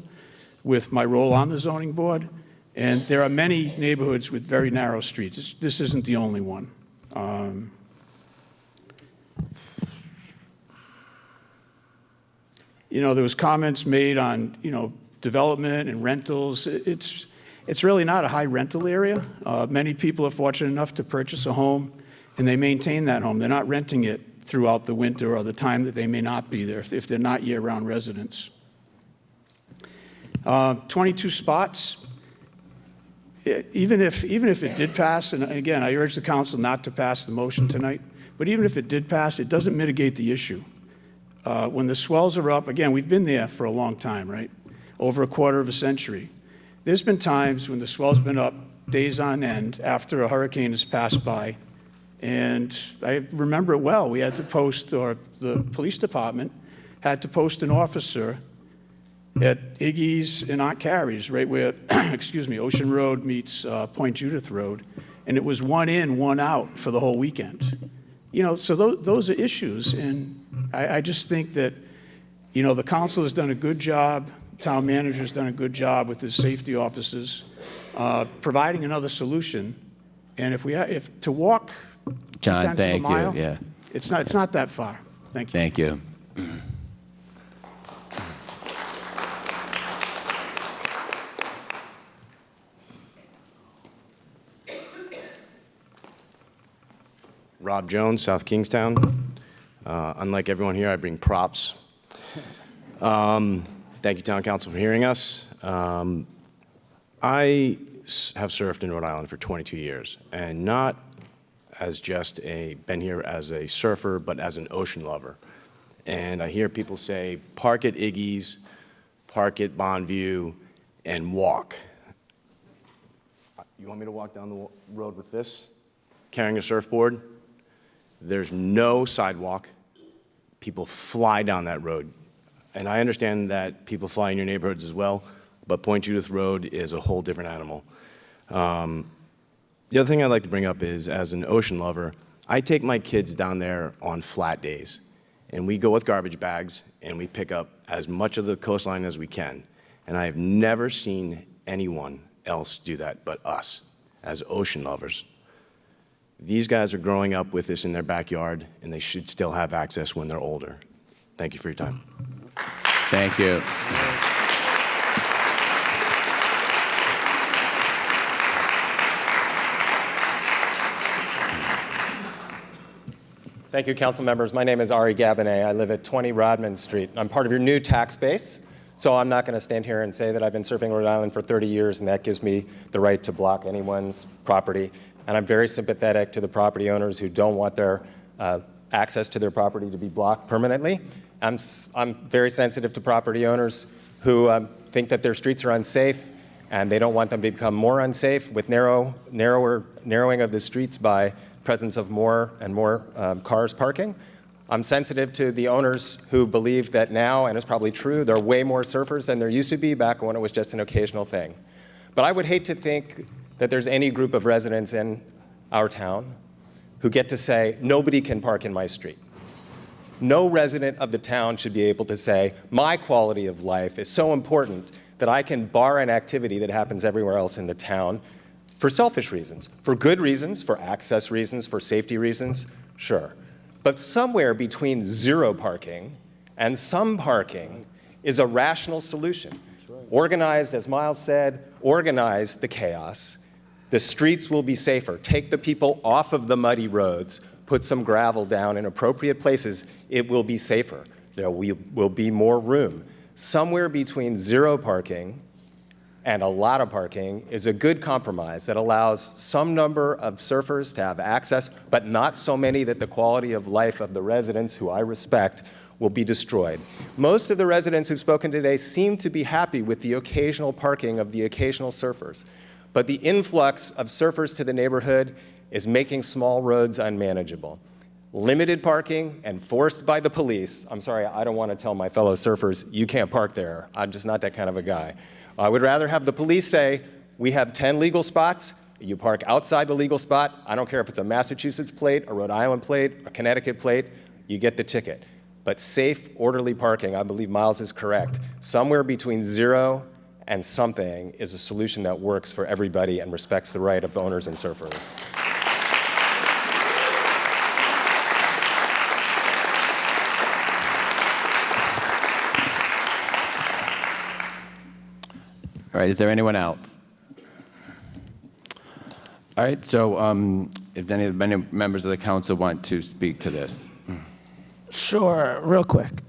with my role on the zoning board. And there are many neighborhoods with very narrow streets. This isn't the only one. You know, there was comments made on, you know, development and rentals. It's really not a high rental area. Many people are fortunate enough to purchase a home, and they maintain that home. They're not renting it throughout the winter or the time that they may not be there if they're not year-round residents. 22 spots. Even if it did pass, and again, I urge the council not to pass the motion tonight, but even if it did pass, it doesn't mitigate the issue. when the swells are up, again, we've been there for a long time, right? Over a quarter of a century. There's been times when the swell's been up days on end after a hurricane has passed by. And I remember it well. We had to post, or the police department had to post an officer at Iggy's and Aunt Carrie's, right where, excuse me, Ocean Road meets Point Judith Road. And it was one in, one out for the whole weekend. You know, so those are issues. And I just think that, you know, the council has done a good job, the town manager has done a good job with his safety officers, providing another solution. And if to walk John, 2/10 of a thank you. mile, Yeah. it's not that far. Thank you. Thank you. Rob Jones, South Kingstown. Unlike everyone here, I bring props. Thank you, Town Council, for hearing us. I have surfed in Rhode Island for 22 years, and not as just been here as a surfer, but as an ocean lover. And I hear people say, park at Iggy's, park at Bonneview, and walk. You want me to walk down the road with this, carrying a surfboard? There's no sidewalk. People fly down that road. And I understand that people fly in your neighborhoods as well, but Point Judith Road is a whole different animal. The other thing I'd like to bring up is, as an ocean lover, I take my kids down there on flat days, and we go with garbage bags, and we pick up as much of the coastline as we can. And I have never seen anyone else do that but us, as ocean lovers. These guys are growing up with this in their backyard, and they should still have access when they're older. Thank you for your time. Thank you. Thank you, council members. My name is Ari Gabinet. I live at 20 Rodman Street. I'm part of your new tax base, so I'm not going to stand here and say that I've been surfing Rhode Island for 30 years and that gives me the right to block anyone's property. And I'm very sympathetic to the property owners who don't want their access to their property to be blocked permanently. I'm very sensitive to property owners who think that their streets are unsafe and they don't want them to become more unsafe with narrowing of the streets by presence of more and more cars parking. I'm sensitive to the owners who believe that now, and it's probably true, there are way more surfers than there used to be back when it was just an occasional thing. But I would hate to think that there's any group of residents in our town who get to say, nobody can park in my street. No resident of the town should be able to say, my quality of life is so important that I can bar an activity that happens everywhere else in the town for selfish reasons, for good reasons, for access reasons, for safety reasons, sure. But somewhere between zero parking and some parking is a rational solution. Organized, as Miles said, organize the chaos. The streets will be safer. Take the people off of the muddy roads, put some gravel down in appropriate places. It will be safer. There will be more room. Somewhere between zero parking and a lot of parking is a good compromise that allows some number of surfers to have access, but not so many that the quality of life of the residents, who I respect, will be destroyed. Most of the residents who've spoken today seem to be happy with the occasional parking of the occasional surfers. But the influx of surfers to the neighborhood is making small roads unmanageable. Limited parking enforced by the police. I'm sorry, I don't want to tell my fellow surfers, you can't park there. I'm just not that kind of a guy. I would rather have the police say, we have 10 legal spots, you park outside the legal spot, I don't care if it's a Massachusetts plate, a Rhode Island plate, a Connecticut plate, you get the ticket. But safe, orderly parking, I believe Miles is correct. Somewhere between zero and something is a solution that works for everybody and respects the right of owners and surfers. All right, is there anyone else? All right, so if any members of the council want to speak to this. Sure, real quick.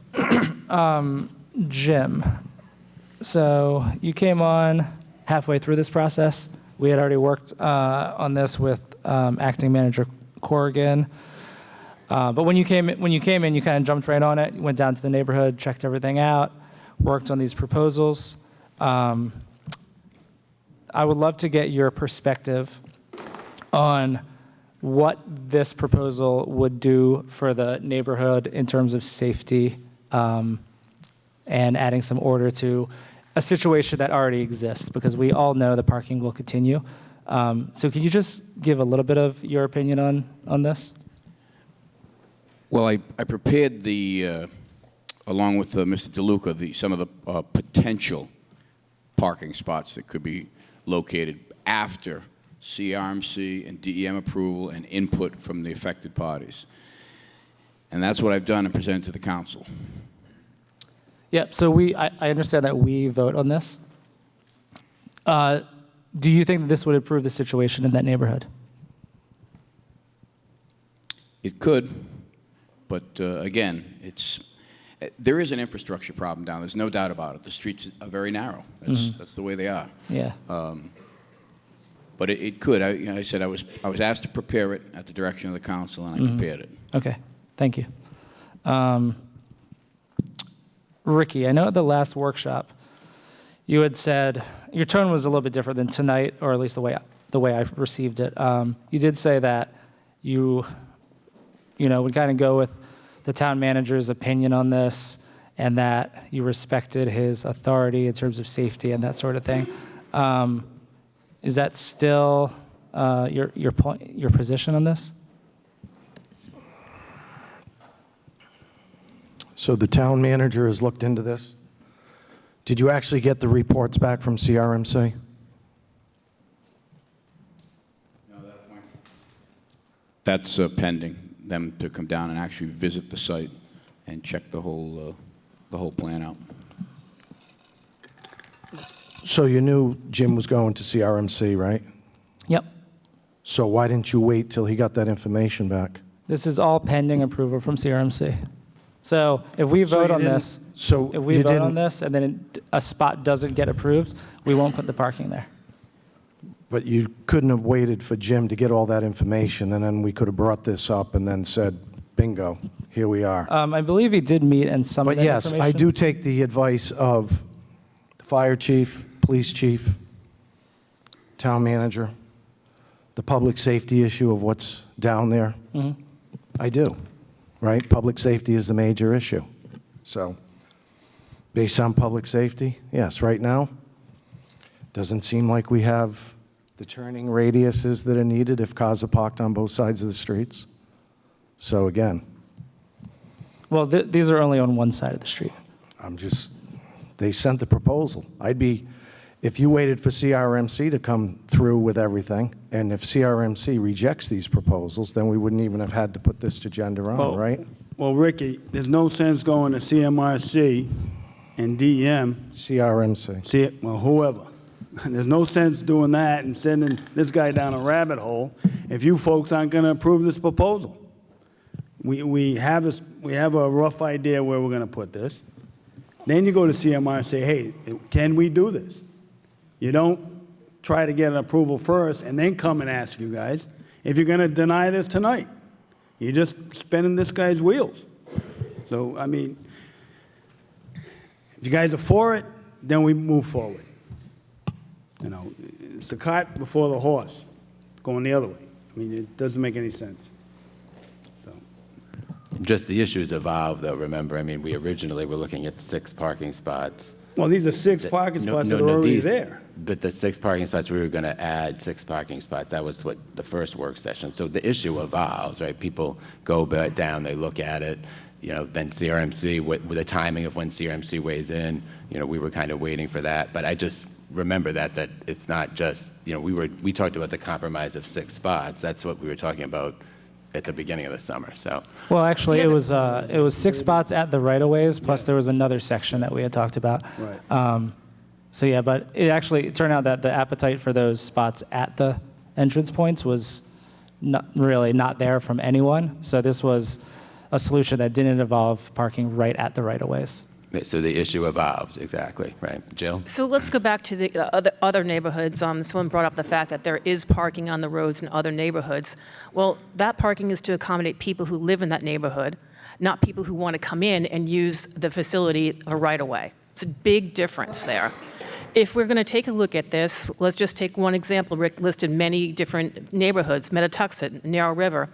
Jim, so you came on halfway through this process. We had already worked on this with acting manager Corrigan. But when you came in, you kind of jumped right on it. You went down to the neighborhood, checked everything out, worked on these proposals. I would love to get your perspective on what this proposal would do for the neighborhood in terms of safety and adding some order to a situation that already exists, because we all know the parking will continue. So can you just give a little bit of your opinion on this? Well, I prepared the, along with Mr. DeLuca, some of the potential parking spots that could be located after CRMC and DEM approval and input from the affected parties. And that's what I've done and presented to the council. Yep, so I understand that we vote on this. Do you think this would improve the situation in that neighborhood? It could, but again, there is an infrastructure problem down. There's no doubt about it. The streets are very narrow. That's the way they are. Yeah. But it could. I said I was asked to prepare it at the direction of the council, and I prepared it. Okay, thank you. Ricky, I know at the last workshop, you had said, your tone was a little bit different than tonight, or at least the way I received it. You did say that you would kind of go with the town manager's opinion on this, and that you respected his authority in terms of safety and that sort of thing. Is that still your position on this? So the town manager has looked into this? Did you actually get the reports back from CRMC? That's pending them to come down and actually visit the site and check the whole plan out. So you knew Jim was going to CRMC, right? Yep. So why didn't you wait till he got that information back? This is all pending approval from CRMC. So if we vote on this, and then a spot doesn't get approved, we won't put the parking there. But you couldn't have waited for Jim to get all that information, and then we could have brought this up and then said, bingo, here we are. I believe he did meet and some of that Yes, information. I do take the advice of the fire chief, police chief, town manager, the public safety issue of what's down there. Mm-hmm. I do, right? Public safety is the major issue. So based on public safety, yes, right now, doesn't seem like we have the turning radiuses that are needed if cars are parked on both sides of the streets. So again. Well, these are only on one side of the street. They sent the proposal. If you waited for CRMC to come through with everything, and if CRMC rejects these proposals, then we wouldn't even have had to put this agenda on, right? Well, Ricky, there's no sense going to CMRC and DEM. CRMC. Well, whoever. There's no sense doing that and sending this guy down a rabbit hole if you folks aren't going to approve this proposal. We have a rough idea where we're going to put this. Then you go to CMR and say, hey, can we do this? You don't try to get an approval first and then come and ask you guys if you're going to deny this tonight. You're just spinning this guy's wheels. So, I mean, if you guys are for it, then we move forward. You know, it's the cart before the horse, going the other way. I mean, it doesn't make any sense. Just the issues evolved, though, remember? I mean, we originally were looking at 6 parking spots. Well, these are 6 parking spots that are already there. But the 6 parking spots, we were going to add 6 parking spots. That was what the first work session. So the issue evolves, right? People go back down, they look at it. You know, then CRMC, with the timing of when CRMC weighs in, you know, we were kind of waiting for that. But I just remember that it's not just, you know, we talked about the compromise of 6 spots. That's what we were talking about at the beginning of the summer. So. Well, actually, it was 6 spots at the right-of-ways, plus there was another section that we had talked about. Right. So yeah, but it turned out that the appetite for those spots at the entrance points was not there from anyone. So this was a solution that didn't involve parking right at the right-of-ways. So the issue evolved, exactly, right. Jill? So let's go back to the other neighborhoods. Someone brought up the fact that there is parking on the roads in other neighborhoods. Well, that parking is to accommodate people who live in that neighborhood, not people who want to come in and use the facility right away. It's a big difference there. If we're going to take a look at this, let's just take one example. Rick listed many different neighborhoods, Metatuxet, Narrow River.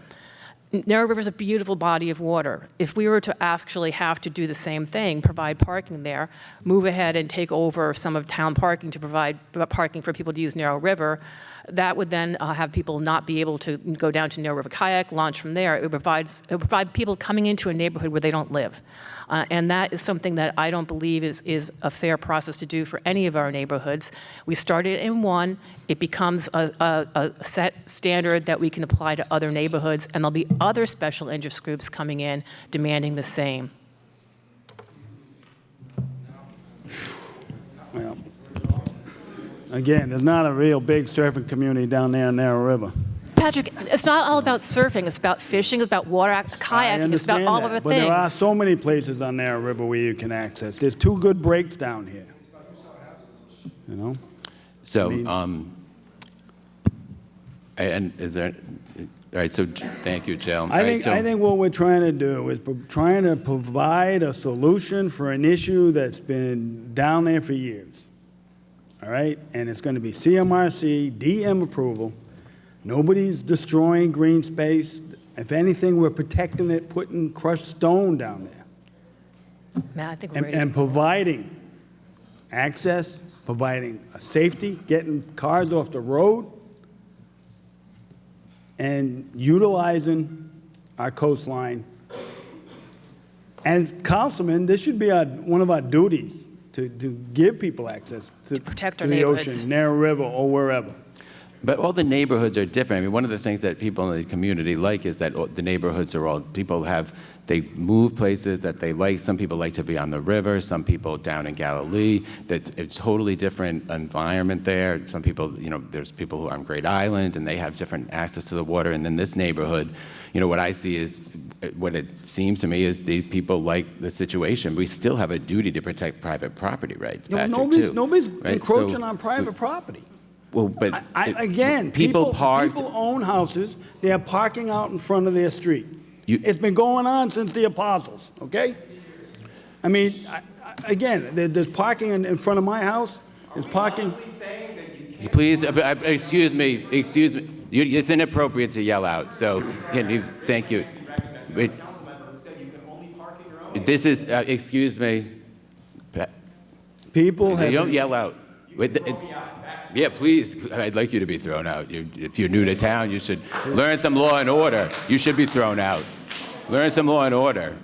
Narrow River is a beautiful body of water. If we were to actually have to do the same thing, provide parking there, move ahead and take over some of town parking to provide parking for people to use Narrow River, that would then have people not be able to go down to Narrow River Kayak, launch from there. It would provide people coming into a neighborhood where they don't live. And that is something that I don't believe is a fair process to do for any of our neighborhoods. We started in one, it becomes a set standard that we can apply to other neighborhoods, and there'll be other special interest groups coming in demanding the same. Well, again, there's not a real big surfing community down there in Narrow River. Patrick, it's not all about surfing. It's about fishing. It's about water kayaking. It's about all of the but things. there are so many places on Narrow River where you can access. There's 2 good breaks down here. You know? So, I mean, and is there, all right, so thank you, Jill. I think what we're trying to do is trying to provide a solution for an issue that's been down there for years. All right? And it's going to be CMRC, DM approval. Nobody's destroying green space. If anything, we're protecting it, putting crushed stone down there. Matt, I think we're ready. And providing access, providing a safety, getting cars off the road, and utilizing our coastline. As councilmen, this should be one of our duties to give people access to protect to our the neighborhoods. ocean, Narrow River, or wherever. But all the neighborhoods are different. I mean, one of the things that people in the community like is that the neighborhoods are all, they move places that they like. Some people like to be on the river, some people down in Galilee. It's a totally different environment there. Some people, there's people who are on Great Island and they have different access to the water. And in this neighborhood, what I see is, what it seems to me is these people like the situation. We still have a duty to protect private property rights, Patrick, Nobody's right? encroaching So, on private property. Well, but Again, people own houses. They have parking out in front of their street. It's been going on since the apostles, okay? I mean, again, there's parking in front of my house. There's parking. Please, excuse me. It's inappropriate to yell out, so thank you. This is, excuse me. People have. Don't yell out. Yeah, please, I'd like you to be thrown out. If you're new to town, you should learn some law and order. You should be thrown out. Learn some law and order.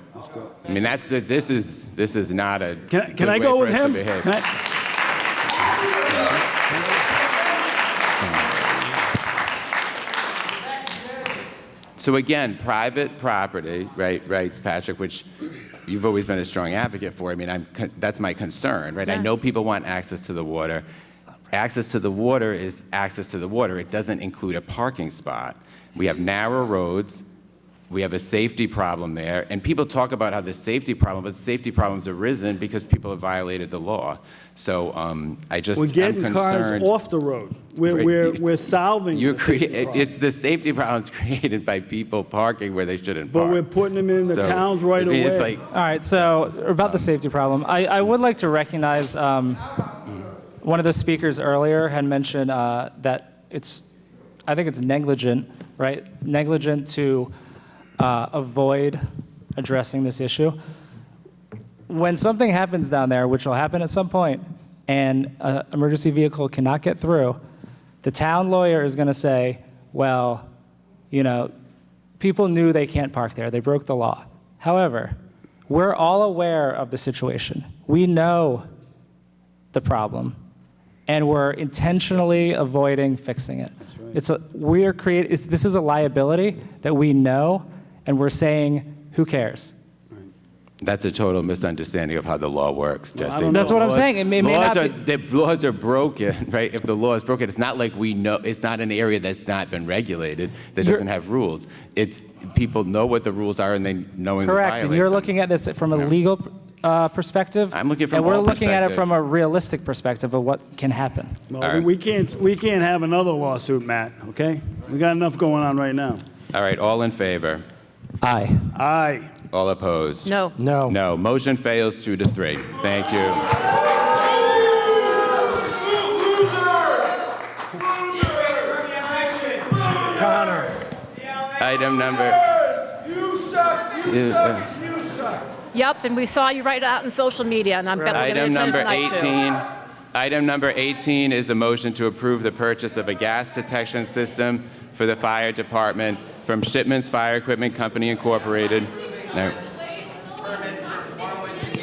I mean, this is not a Can I go with him? So again, private property, rights, Patrick, which you've always been a strong advocate for. I mean, that's my concern, right? Yeah. I know people want access to the water. Access to the water is access to the water. It doesn't include a parking spot. We have narrow roads. We have a safety problem there. And people talk about how the safety problem, but the safety problem's arisen because people have violated the law. So I'm getting concerned. cars off the road. We're solving. It's the safety problems created by people parking where they shouldn't park. But we're putting them in the towns right away. It's like, All right, so about the safety problem, I would like to recognize one of the speakers earlier had mentioned that I think it's negligent, right? Negligent to avoid addressing this issue. When something happens down there, which will happen at some point, and an emergency vehicle cannot get through, the town lawyer is going to say, well, people knew they can't park there. They broke the law. However, we're all aware of the situation. We know the problem, and we're intentionally avoiding fixing it. Right. This is a liability that we know, and we're saying, who cares? that's a total misunderstanding of how the law works, Jesse. That's what I'm saying. It may not be. The laws are broken, right? If the law is broken, it's not like we know. It's not an area that's not been regulated, that doesn't have rules. It's people know what the rules are and they knowingly Correct. violate And you're them. looking at this from a legal perspective. I'm looking from and we're all looking at it from perspectives. a realistic perspective of what can happen. Well, All right. we can't have another lawsuit, Matt, okay? We got enough going on right now. All right, all in favor? Aye. Aye. All opposed? No. No. No. Motion fails 2-3. Thank you. Connor. Item number. You suck, you suck. Yep, and we saw you right out in social media, and I'm betting we're Item going to number attend tonight, 18. Item number 18 is a motion to approve the purchase of a gas detection system for the fire department from Shipmans Fire Equipment Company Incorporated. No.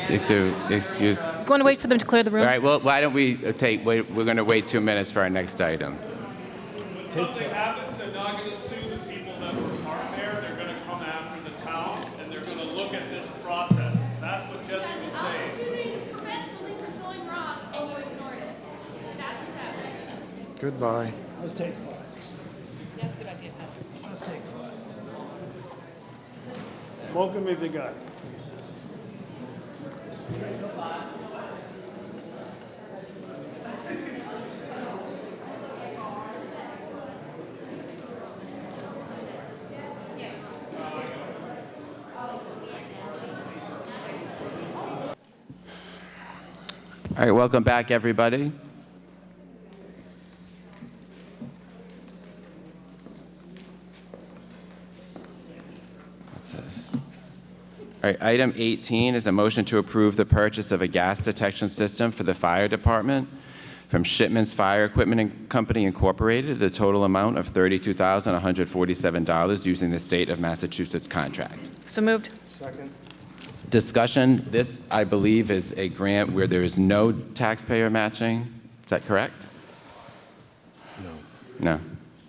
Excuse. too. Want to wait for them to clear the room? All right. Well, why don't we wait? We're going to wait 2 minutes for our next item. When something happens, they're not going to sue the people that were parked there. They're going to come after the town, and they're going to look at this process. That's what Jesse was saying. Goodbye. Let's take 5. That's a good idea. Let's take 5. Smoke 'em if you got it. All right. Welcome back, everybody. All right, item 18 is a motion to approve the purchase of a gas detection system for the fire department from Shipmans Fire Equipment Company Incorporated, the total amount of $32,147 using the state of Massachusetts contract. So moved. Second. Discussion, this, I believe, is a grant where there is no taxpayer matching. Is that correct? No. No.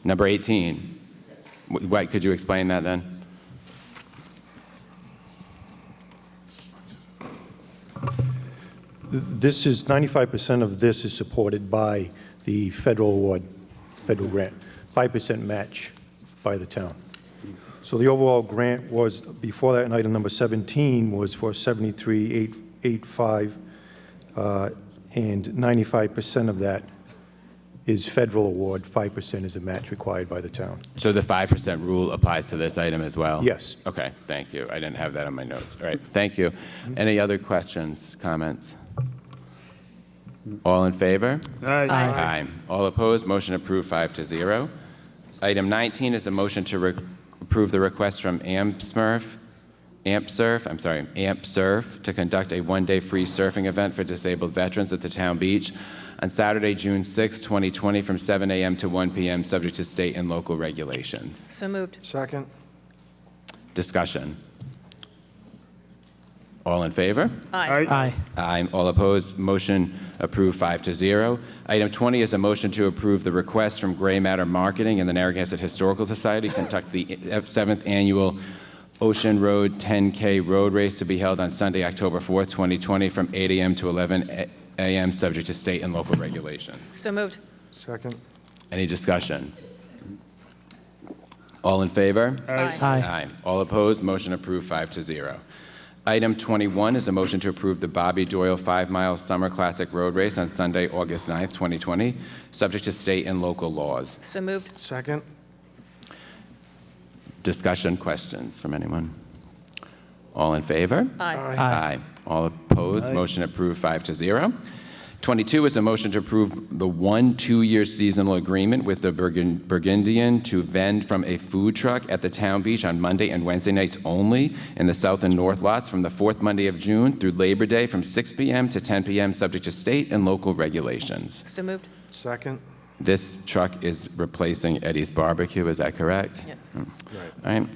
Number 18. What, could you explain that then? This is 95% of this is supported by the federal award, federal grant, 5% match by the town. So the overall grant was, before that, in item number 17, was for 73,885, and 95% of that is federal award, 5% is a match required by the town. So the 5% rule applies to this item as well? Yes. Okay, thank you. I didn't have that on my notes. All right, thank you. Any other questions, comments? All in favor? Aye. Aye. All opposed? Motion approved 5-0. Item 19 is a motion to approve the request from AmpSurf to conduct a one-day free surfing event for disabled veterans at the town beach on Saturday, June 6, 2020, from 7 a.m. to 1 p.m., subject to state and local regulations. So moved. Second. Discussion. All in favor? Aye. Aye. Aye. All opposed? Motion approved 5-0. Item 20 is a motion to approve the request from Gray Matter Marketing and the Narragansett Historical Society to conduct the 7th annual Ocean Road 10K road race to be held on Sunday, October 4th, 2020, from 8 a.m. to 11 a.m., subject to state and local regulations. So moved. Second. Any discussion? All in favor? Aye. Aye. All opposed? Motion approved 5-0. Item 21 is a motion to approve the Bobby Doyle 5-mile Summer Classic Road Race on Sunday, August 9th, 2020, subject to state and local laws. So moved. Second. Discussion, questions from anyone? All in favor? Aye. Aye. All opposed? Motion approved 5-0. 22 is a motion to approve the 1 2-year seasonal agreement with the Burgundian to vend from a food truck at the town beach on Monday and Wednesday nights only in the south and north lots from the 4th Monday of June through Labor Day from 6 p.m. to 10 p.m., subject to state and local regulations. So moved. Second. This truck is replacing Eddie's Barbecue, is that correct? Yes. All right.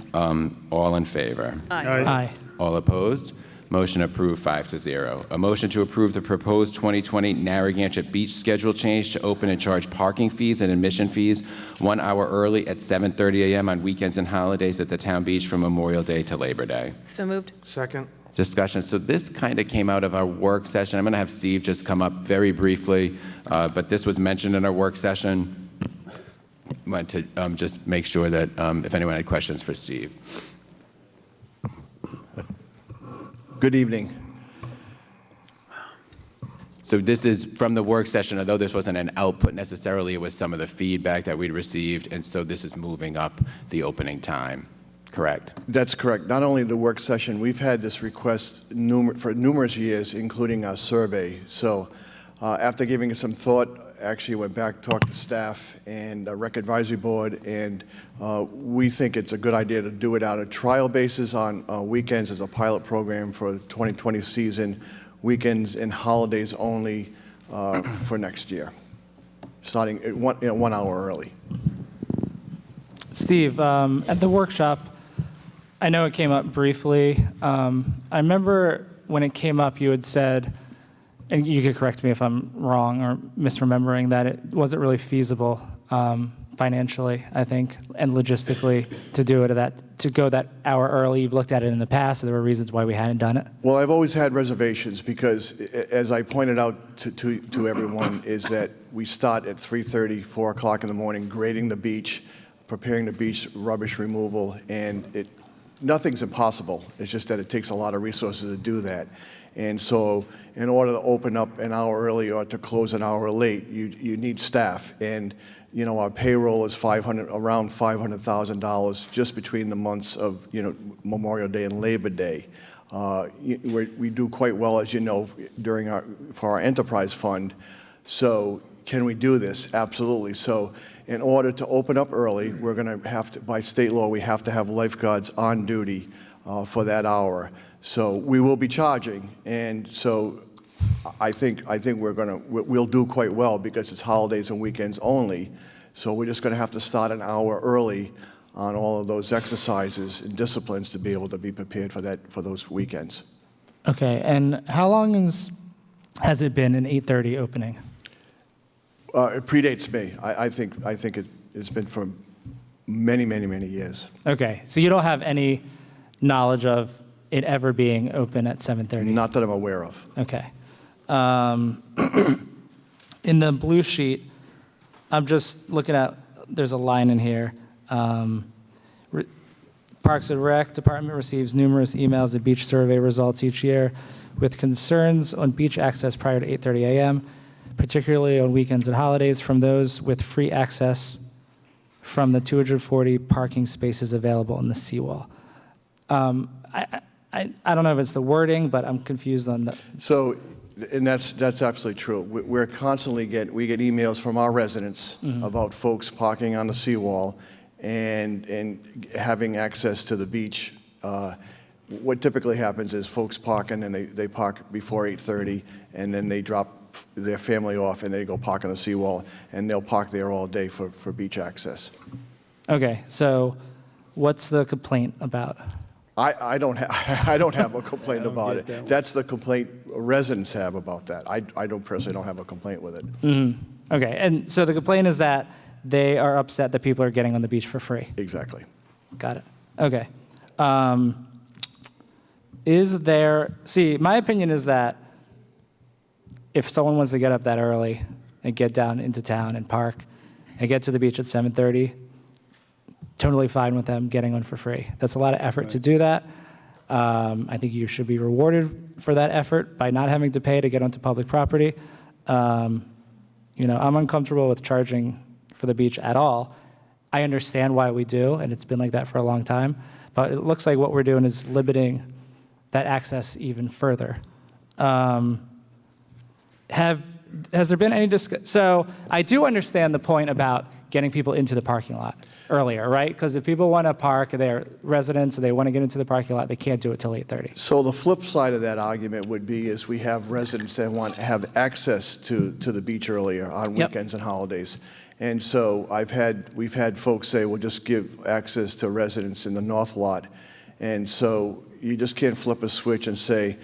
All in favor? Aye. Aye. All opposed? Motion approved 5-0. A motion to approve the proposed 2020 Narragansett Beach schedule change to open and charge parking fees and admission fees 1 hour early at 7:30 a.m. on weekends and holidays at the town beach from Memorial Day to Labor Day. So moved. Second. Discussion. So this kind of came out of our work session. I'm going to have Steve just come up very briefly, but this was mentioned in our work session. I wanted to just make sure that if anyone had questions for Steve. Good evening. So this is from the work session, although this wasn't an output necessarily, it was some of the feedback that we'd received, and so this is moving up the opening time, correct? That's correct. Not only the work session, we've had this request for numerous years, including our survey. So after giving it some thought, actually went back, talked to staff and Rec Advisory Board, and we think it's a good idea to do it on a trial basis on weekends as a pilot program for the 2020 season, weekends and holidays only for next year, starting at 1 hour early. Steve, at the workshop, I know it came up briefly. I remember when it came up, you had said, and you could correct me if I'm wrong or misremembering, that it wasn't really feasible financially, I think, and logistically to do it to go that hour early. You've looked at it in the past, and there were reasons why we hadn't done it. Well, I've always had reservations because, as I pointed out to everyone, is that we start at 3:30, 4 o'clock in the morning, grading the beach, preparing the beach, rubbish removal, and nothing's impossible. It's just that it takes a lot of resources to do that. And so in order to open up an hour early or to close an hour late, you need staff. And you know, our payroll is around $500,000 just between the months of, you know, Memorial Day and Labor Day. We do quite well, as you know, for our enterprise fund. So can we do this? Absolutely. So in order to open up early, we're going to have to, by state law, we have to have lifeguards on duty for that hour. So we will be charging, and so I think we'll do quite well because it's holidays and weekends only. So we're just going to have to start an hour early on all of those exercises and disciplines to be able to be prepared for those weekends. Okay, and how long has it been an 8:30 opening? It predates me. I think it's been for many, many, many years. Okay, so you don't have any knowledge of it ever being open at 7:30? Not that I'm aware of. Okay. In the blue sheet, I'm just looking at, there's a line in here. Parks and Rec Department receives numerous emails and beach survey results each year with concerns on beach access prior to 8:30 a.m., particularly on weekends and holidays, from those with free access from the 240 parking spaces available in the seawall. I don't know if it's the wording, but I'm confused on that. So, and that's absolutely true. We're constantly we get emails from our residents about folks parking on the seawall and having access to the beach. What typically happens is folks park and they park before 8:30, and then they drop their family off and they go park on the seawall, and they'll park there all day for beach access. Okay, so what's the complaint about? I don't have a complaint about it. That's the complaint residents have about that. I don't personally don't have a complaint with it. Okay, and so the complaint is that they are upset that people are getting on the beach for free. Exactly. Got it. Okay. My opinion is that if someone wants to get up that early and get down into town and park and get to the beach at 7:30, totally fine with them getting on for free. That's a lot of effort to do that. I think you should be rewarded for that effort by not having to pay to get onto public property. You know, I'm uncomfortable with charging for the beach at all. I understand why we do, and it's been like that for a long time, but it looks like what we're doing is limiting that access even further. Has there been any discussion? So I do understand the point about getting people into the parking lot earlier, right? Because if people want to park, they're residents, and they want to get into the parking lot, they can't do it till 8:30. So the flip side of that argument would be is we have residents that want to have access to the beach earlier on weekends and holidays. And so we've had folks say, well, just give access to residents in the north lot. And so you just can't flip a switch and say,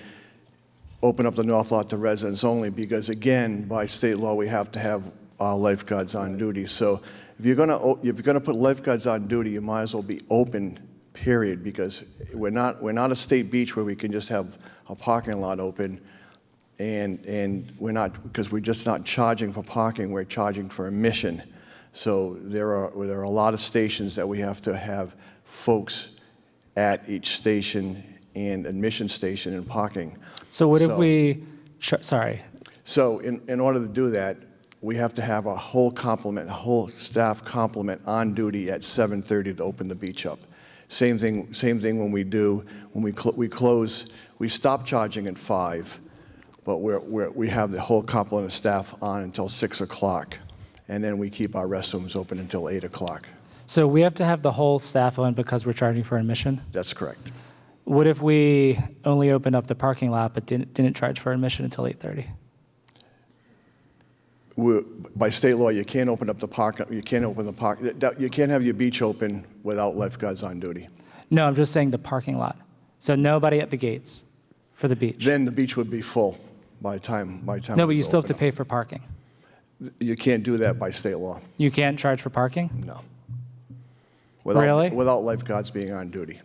open up the north lot to residents only, because again, by state law, we have to have our lifeguards on duty. So if you're gonna put lifeguards on duty, you might as well be open, period, because we're not a state beach where we can just have a parking lot open, and we're not, because we're just not charging for parking, we're charging for admission. So there are a lot of stations that we have to have folks at each station and admission station and parking. So what if we, sorry. So in order to do that, we have to have a whole staff complement on duty at 7:30 to open the beach up. Same thing when we close, we stop charging at 5, but we have the whole complement of staff on until 6 o'clock, and then we keep our restrooms open until 8 o'clock. So we have to have the whole staff on because we're charging for admission? That's correct. What if we only opened up the parking lot but didn't charge for admission until 8:30? By state law, you can't open up the park. You can't have your beach open without lifeguards on duty. No, I'm just saying the parking lot. So nobody at the gates for the beach. Then the beach would be full by the time. No, but you still have to pay for parking. You can't do that by state law. You can't charge for parking? No. Really? Without lifeguards being on duty.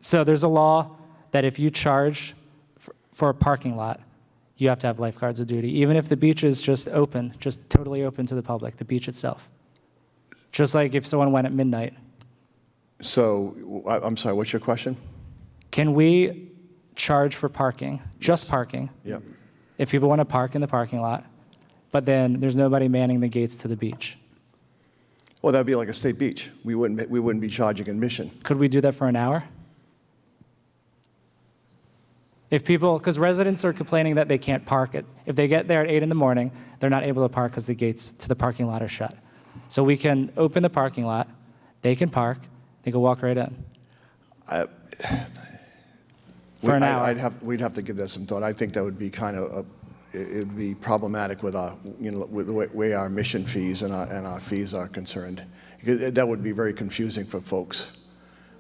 So there's a law that if you charge for a parking lot, you have to have lifeguards on duty, even if the beach is just open, just totally open to the public, the beach itself. Just like if someone went at midnight. So, I'm sorry, what's your question? Can we charge for parking, just parking, Yeah. if people want to park in the parking lot, but then there's nobody manning the gates to the beach? Well, that'd be like a state beach. We wouldn't be charging admission. Could we do that for an hour? If people, because residents are complaining that they can't park it. If they get there at 8 in the morning, they're not able to park because the gates to the parking lot are shut. So we can open the parking lot, they can park, they can walk right in. For an hour. We'd have to give that some thought. I think that would be it'd be problematic with with the way our admission fees and our fees are concerned. That would be very confusing for folks,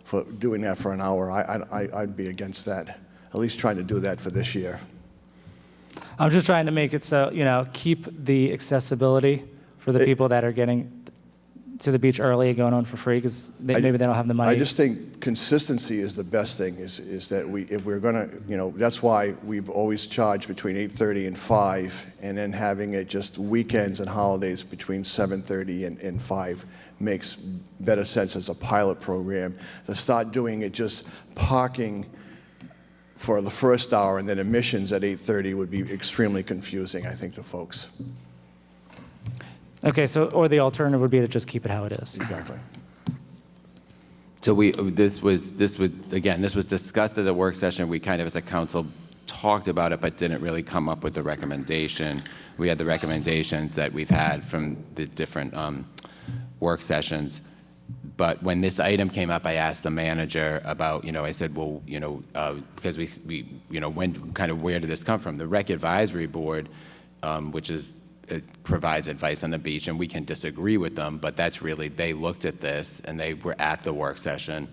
for doing that for an hour. I'd be against that. At least trying to do that for this year. I'm just trying to make it so, keep the accessibility for the people that are getting to the beach early and going on for free because maybe they don't have the money. I just think consistency is the best thing, is that if we're going to, that's why we've always charged between 8:30 and 5, and then having it just weekends and holidays between 7:30 and 5 makes better sense as a pilot program. To start doing it just parking for the first hour and then admissions at 8:30 would be extremely confusing, I think, to folks. Okay, or the alternative would be to just keep it how it is. Exactly. So this was discussed at a work session. We kind of, as a council, talked about it, but didn't really come up with a recommendation. We had the recommendations that we've had from the different work sessions. But when this item came up, I asked the manager about, I said, well, because where did this come from? The Rec Advisory Board, which provides advice on the beach, and we can disagree with them, but that's really, they looked at this and they were at the work session,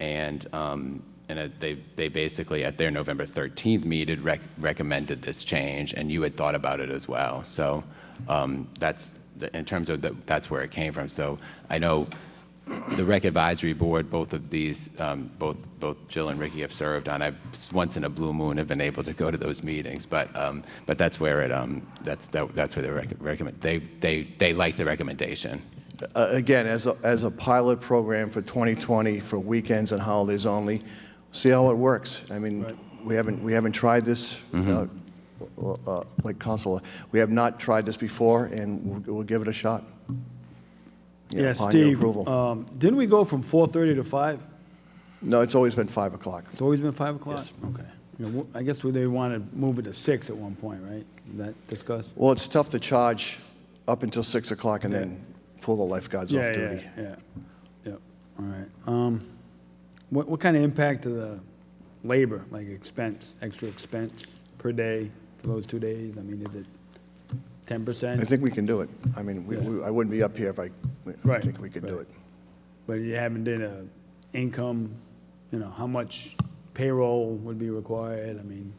and they basically at their November 13th meeting recommended this change, and you had thought about it as well. So that's in terms of that's where it came from. So I know the Rec Advisory Board, both of these, both Jill and Ricky have served on. I once in a blue moon have been able to go to those meetings, but that's where it that's where they recommend. They like the recommendation. Again, as a pilot program for 2020 for weekends and holidays only, see how it works. I mean, we haven't tried this. Like Council, we have not tried this before, and we'll give it a shot. Yeah, upon your Steve, approval. didn't we go from 4:30 to 5? No, it's always been 5 o'clock. It's always been 5 o'clock? Yes. Okay. I guess they want to move it to 6 at one point, right? Is that discussed? Well, it's tough to charge up until 6 o'clock and then pull the lifeguards off duty. Yeah. All right. What kind of impact to the labor, like extra expense per day for those 2 days? I mean, is it 10%? I think we can do it. I mean, I wouldn't be up here if I think we could do it. But you haven't done an income, how much payroll would be required? I mean,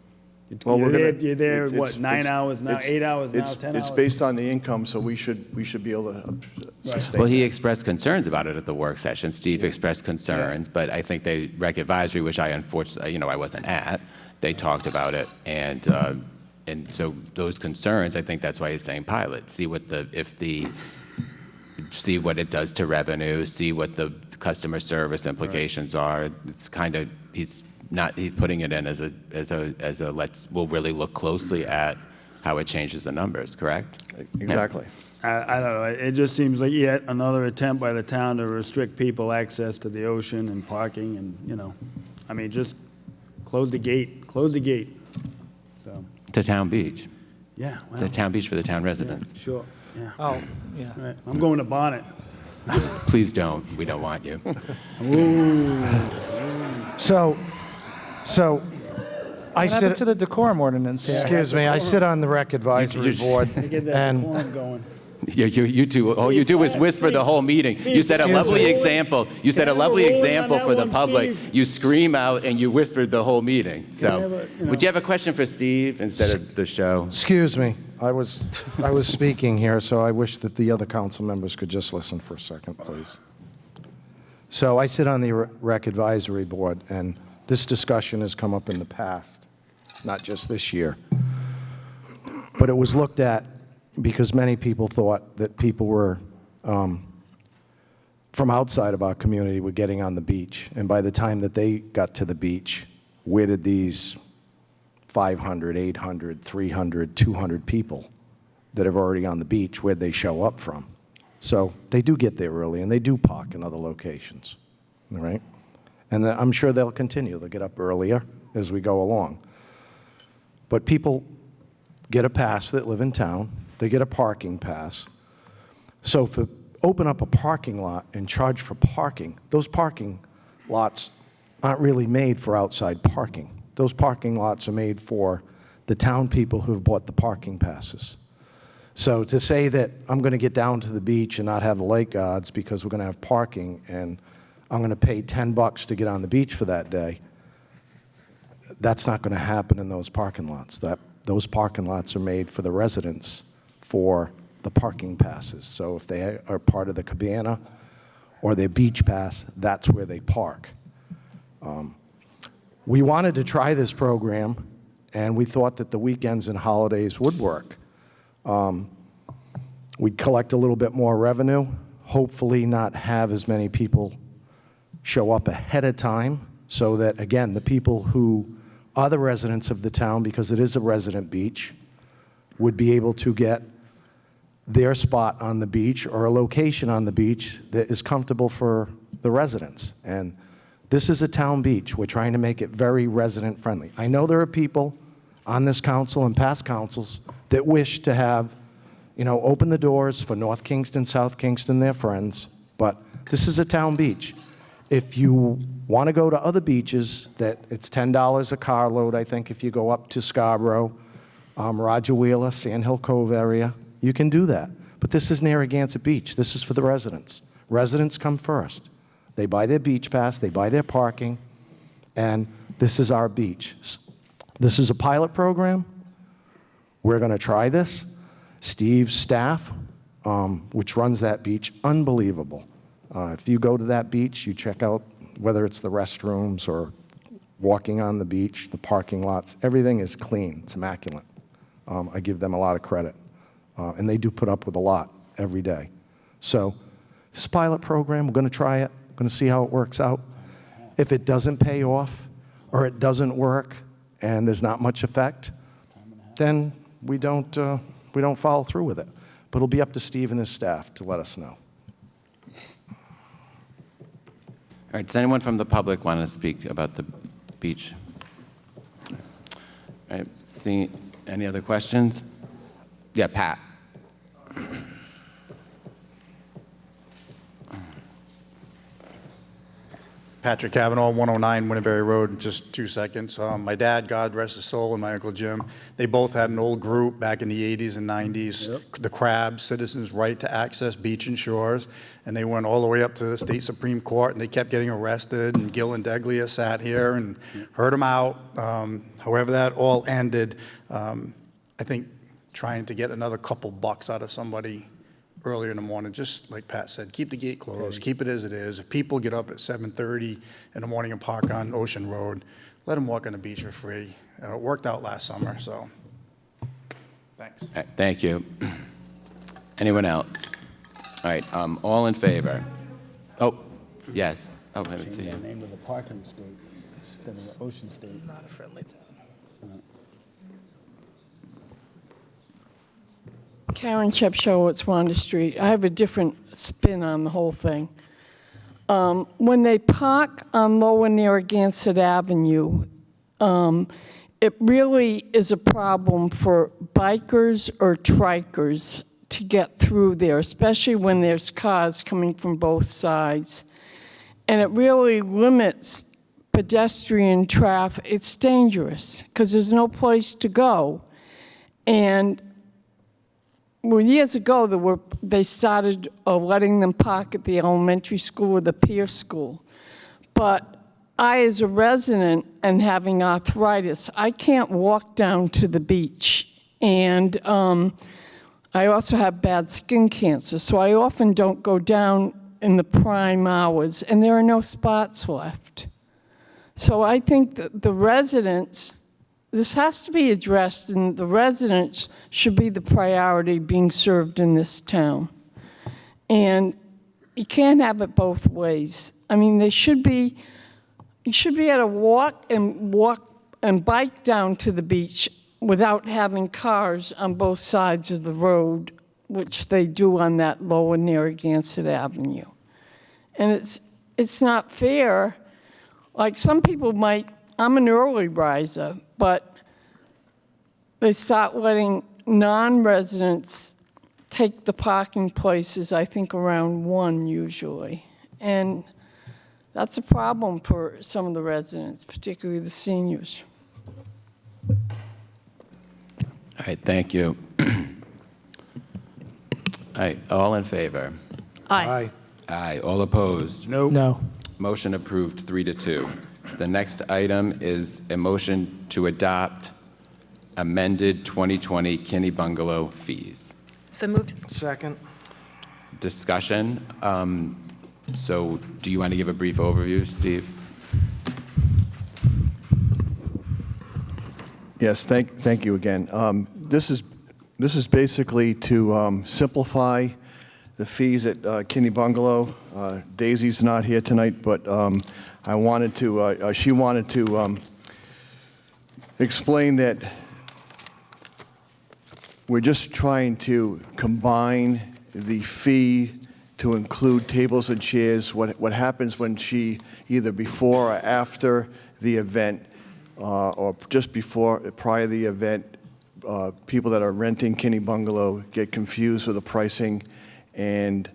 you're there, what, 9 hours now, 8 hours now, 10 hours? It's based on the income, so we should be able to sustain. Well, he expressed concerns about it at the work session. Steve expressed concerns, but I think the Rec Advisory, which I unfortunately, I wasn't at, they talked about it, and so those concerns, I think that's why he's saying pilot. See what it does to revenue. See what the customer service implications are. It's kind of he's putting it in as a we'll really look closely at how it changes the numbers, correct? Exactly. I don't know, it just seems like yet another attempt by the town to restrict people access to the ocean and parking and, you know, I mean, just close the gate, so. It's a town beach. Yeah, well. The town beach for the town residents. Sure, yeah. Oh, yeah. Right. I'm going to Bonnet. Please don't. We don't want you. So I What happened sit, to the decorum ordinance here? excuse me, I sit on the rec advisory board, Get that and decorum going. You two, all you do is whisper the whole meeting. You set a Excuse lovely me. example. You set a Can I have a lovely ruling on example that for the one, public. Steve? You scream out and you whispered the whole meeting. I So, have a, you know- would you have a question for Steve instead of the show? excuse me, I was speaking here, so I wish that the other council members could just listen for a second, please. So I sit on the rec advisory board, and this discussion has come up in the past, not just this year. But it was looked at because many people thought that people were from outside of our community were getting on the beach. And by the time that they got to the beach, where did these 500, 800, 300, 200 people that are already on the beach, where'd they show up from? So they do get there early, and they do park in other locations, all right? And I'm sure they'll continue. They'll get up earlier as we go along. But people get a pass that live in town. They get a parking pass. So if open up a parking lot and charge for parking, those parking lots aren't really made for outside parking. Those parking lots are made for the town people who've bought the parking passes. So to say that I'm going to get down to the beach and not have the lifeguards because we're going to have parking and I'm going to pay $10 to get on the beach for that day, that's not going to happen in those parking lots. Those parking lots are made for the residents for the parking passes. So if they are part of the cabana or their beach pass, that's where they park. We wanted to try this program, and we thought that the weekends and holidays would work. We'd collect a little bit more revenue, hopefully not have as many people show up ahead of time, so that, again, the people who are the residents of the town, because it is a resident beach, would be able to get their spot on the beach or a location on the beach that is comfortable for the residents. And this is a town beach. We're trying to make it very resident friendly. I know there are people on this council and past councils that wish to have, open the doors for North Kingston, South Kingston, their friends, but this is a town beach. If you want to go to other beaches, that it's $10 a carload, I think, if you go up to Scarborough, Roger Wheeler, Sand Hill Cove area, you can do that. But this is Narragansett Beach. This is for the residents. Residents come first. They buy their beach pass, they buy their parking, and this is our beach. This is a pilot program. We're going to try this. Steve's staff, which runs that beach, unbelievable. If you go to that beach, you check out whether it's the restrooms or walking on the beach, the parking lots, everything is clean. It's immaculate. I give them a lot of credit. And they do put up with a lot every day. So this pilot program, we're going to try it. We're going to see how it works out. If it doesn't pay off or it doesn't work and there's not much effect, then we don't follow through with it. But it'll be up to Steve and his staff to let us know. All right, does anyone from the public want to speak about the beach? All right, see any other questions? Yeah, Pat. Patrick Cavanaugh, 109 Winterberry Road, just 2 seconds. My dad, God rest his soul, and my Uncle Jim, they both had an old group back in the 80s and 90s, the CRAB, Citizens' Right to Access Beach and Shores, and they went all the way up to the state Supreme Court, and they kept getting arrested, and Gil and Deglia sat here and heard them out. However that all ended, I think trying to get another couple bucks out of somebody earlier in the morning, just like Pat said, keep the gate closed, keep it as it is. If people get up at 7:30 in the morning and park on Ocean Road, let them walk on the beach for free. It worked out last summer, so thanks. All right, thank you. Anyone else? All right, all in favor? Oh, yes. Oh, let me Change see. the name of the parking state instead of the ocean state. Not a friendly town. Karen Chepshowitz, Wanda Street. I have a different spin on the whole thing. When they park on Lower Narragansett Avenue, it really is a problem for bikers or trikers to get through there, especially when there's cars coming from both sides. And it really limits pedestrian traffic. It's dangerous because there's no place to go. And well, years ago, they started letting them park at the elementary school or the peer school. But I, as a resident and having arthritis, I can't walk down to the beach. And I also have bad skin cancer, so I often don't go down in the prime hours, and there are no spots left. So I think that the residents, this has to be addressed, and the residents should be the priority being served in this town. And you can't have it both ways. I mean, you should be able to walk and bike down to the beach without having cars on both sides of the road, which they do on that Lower Narragansett Avenue. And it's not fair. Like some people might, I'm an early riser, but they start letting non-residents take the parking places, I think around 1 usually. And that's a problem for some of the residents, particularly the seniors. All right, thank you. All right, all in favor? Aye. Aye. All opposed? No. Motion approved 3-2. The next item is a motion to adopt amended 2020 Kinney Bungalow fees. So moved. Second. Discussion. So do you want to give a brief overview, Steve? Yes, thank you again. This is basically to simplify the fees at Kinney Bungalow. Daisy's not here tonight, but I wanted to. She wanted to explain that we're just trying to combine the fee to include tables and chairs. What happens when she, either before or after the event, or just prior to the event, people that are renting Kinney Bungalow get confused with the pricing, and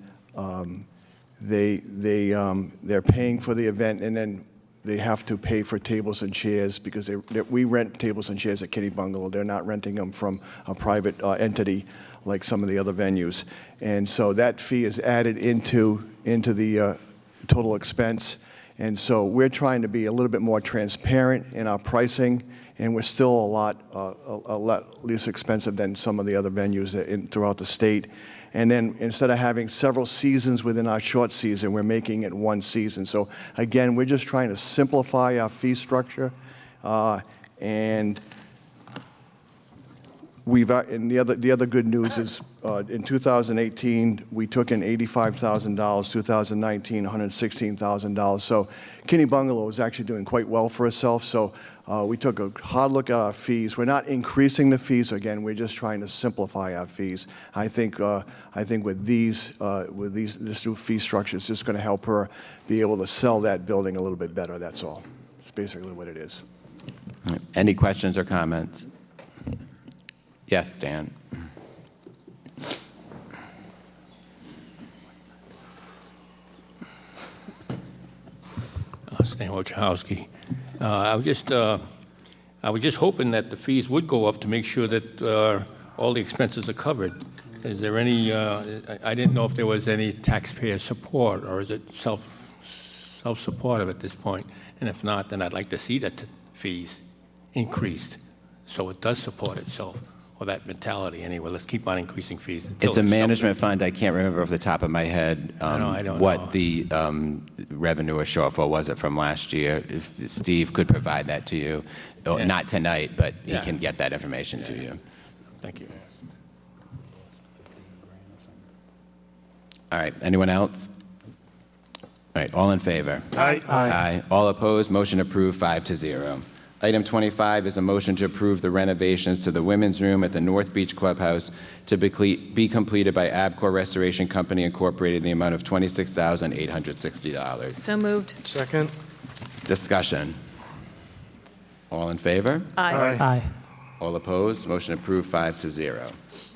they're paying for the event, and then they have to pay for tables and chairs because we rent tables and chairs at Kinney Bungalow. They're not renting them from a private entity like some of the other venues. And so that fee is added into the total expense. And so we're trying to be a little bit more transparent in our pricing, and we're still a lot less expensive than some of the other venues throughout the state. And then instead of having several seasons within our short season, we're making it one season. So again, we're just trying to simplify our fee structure, and and the other good news is in 2018 we took in $85,000, 2019 $116,000. So Kinney Bungalow is actually doing quite well for itself. So we took a hard look at our fees. We're not increasing the fees again. We're just trying to simplify our fees. I think with this new fee structure, it's just going to help her be able to sell that building a little bit better. That's all. It's basically what it is. Any questions or comments? Yes, Dan. Stan Wojciechowski. I was just hoping that the fees would go up to make sure that all the expenses are covered. Is there any? I didn't know if there was any taxpayer support, or is it self-supportive at this point? And if not, then I'd like to see that fees increased so it does support itself. Or that mentality, anyway. Let's keep on increasing fees. It's a management fund. I can't remember off the top of my head I don't what know. the revenue or shortfall was it from last year. If Steve could provide that to you, not tonight, but he can get that information to you. Thank you. All right. Anyone else? All right. All in favor? Aye. Aye. All opposed? Motion approved 5-0. Item 25 is a motion to approve the renovations to the women's room at the North Beach Clubhouse to be completed by Abcor Restoration Company Incorporated in the amount of $26,860. So moved. Second. Discussion. All in favor? Aye. Aye. All opposed? Motion approved 5-0.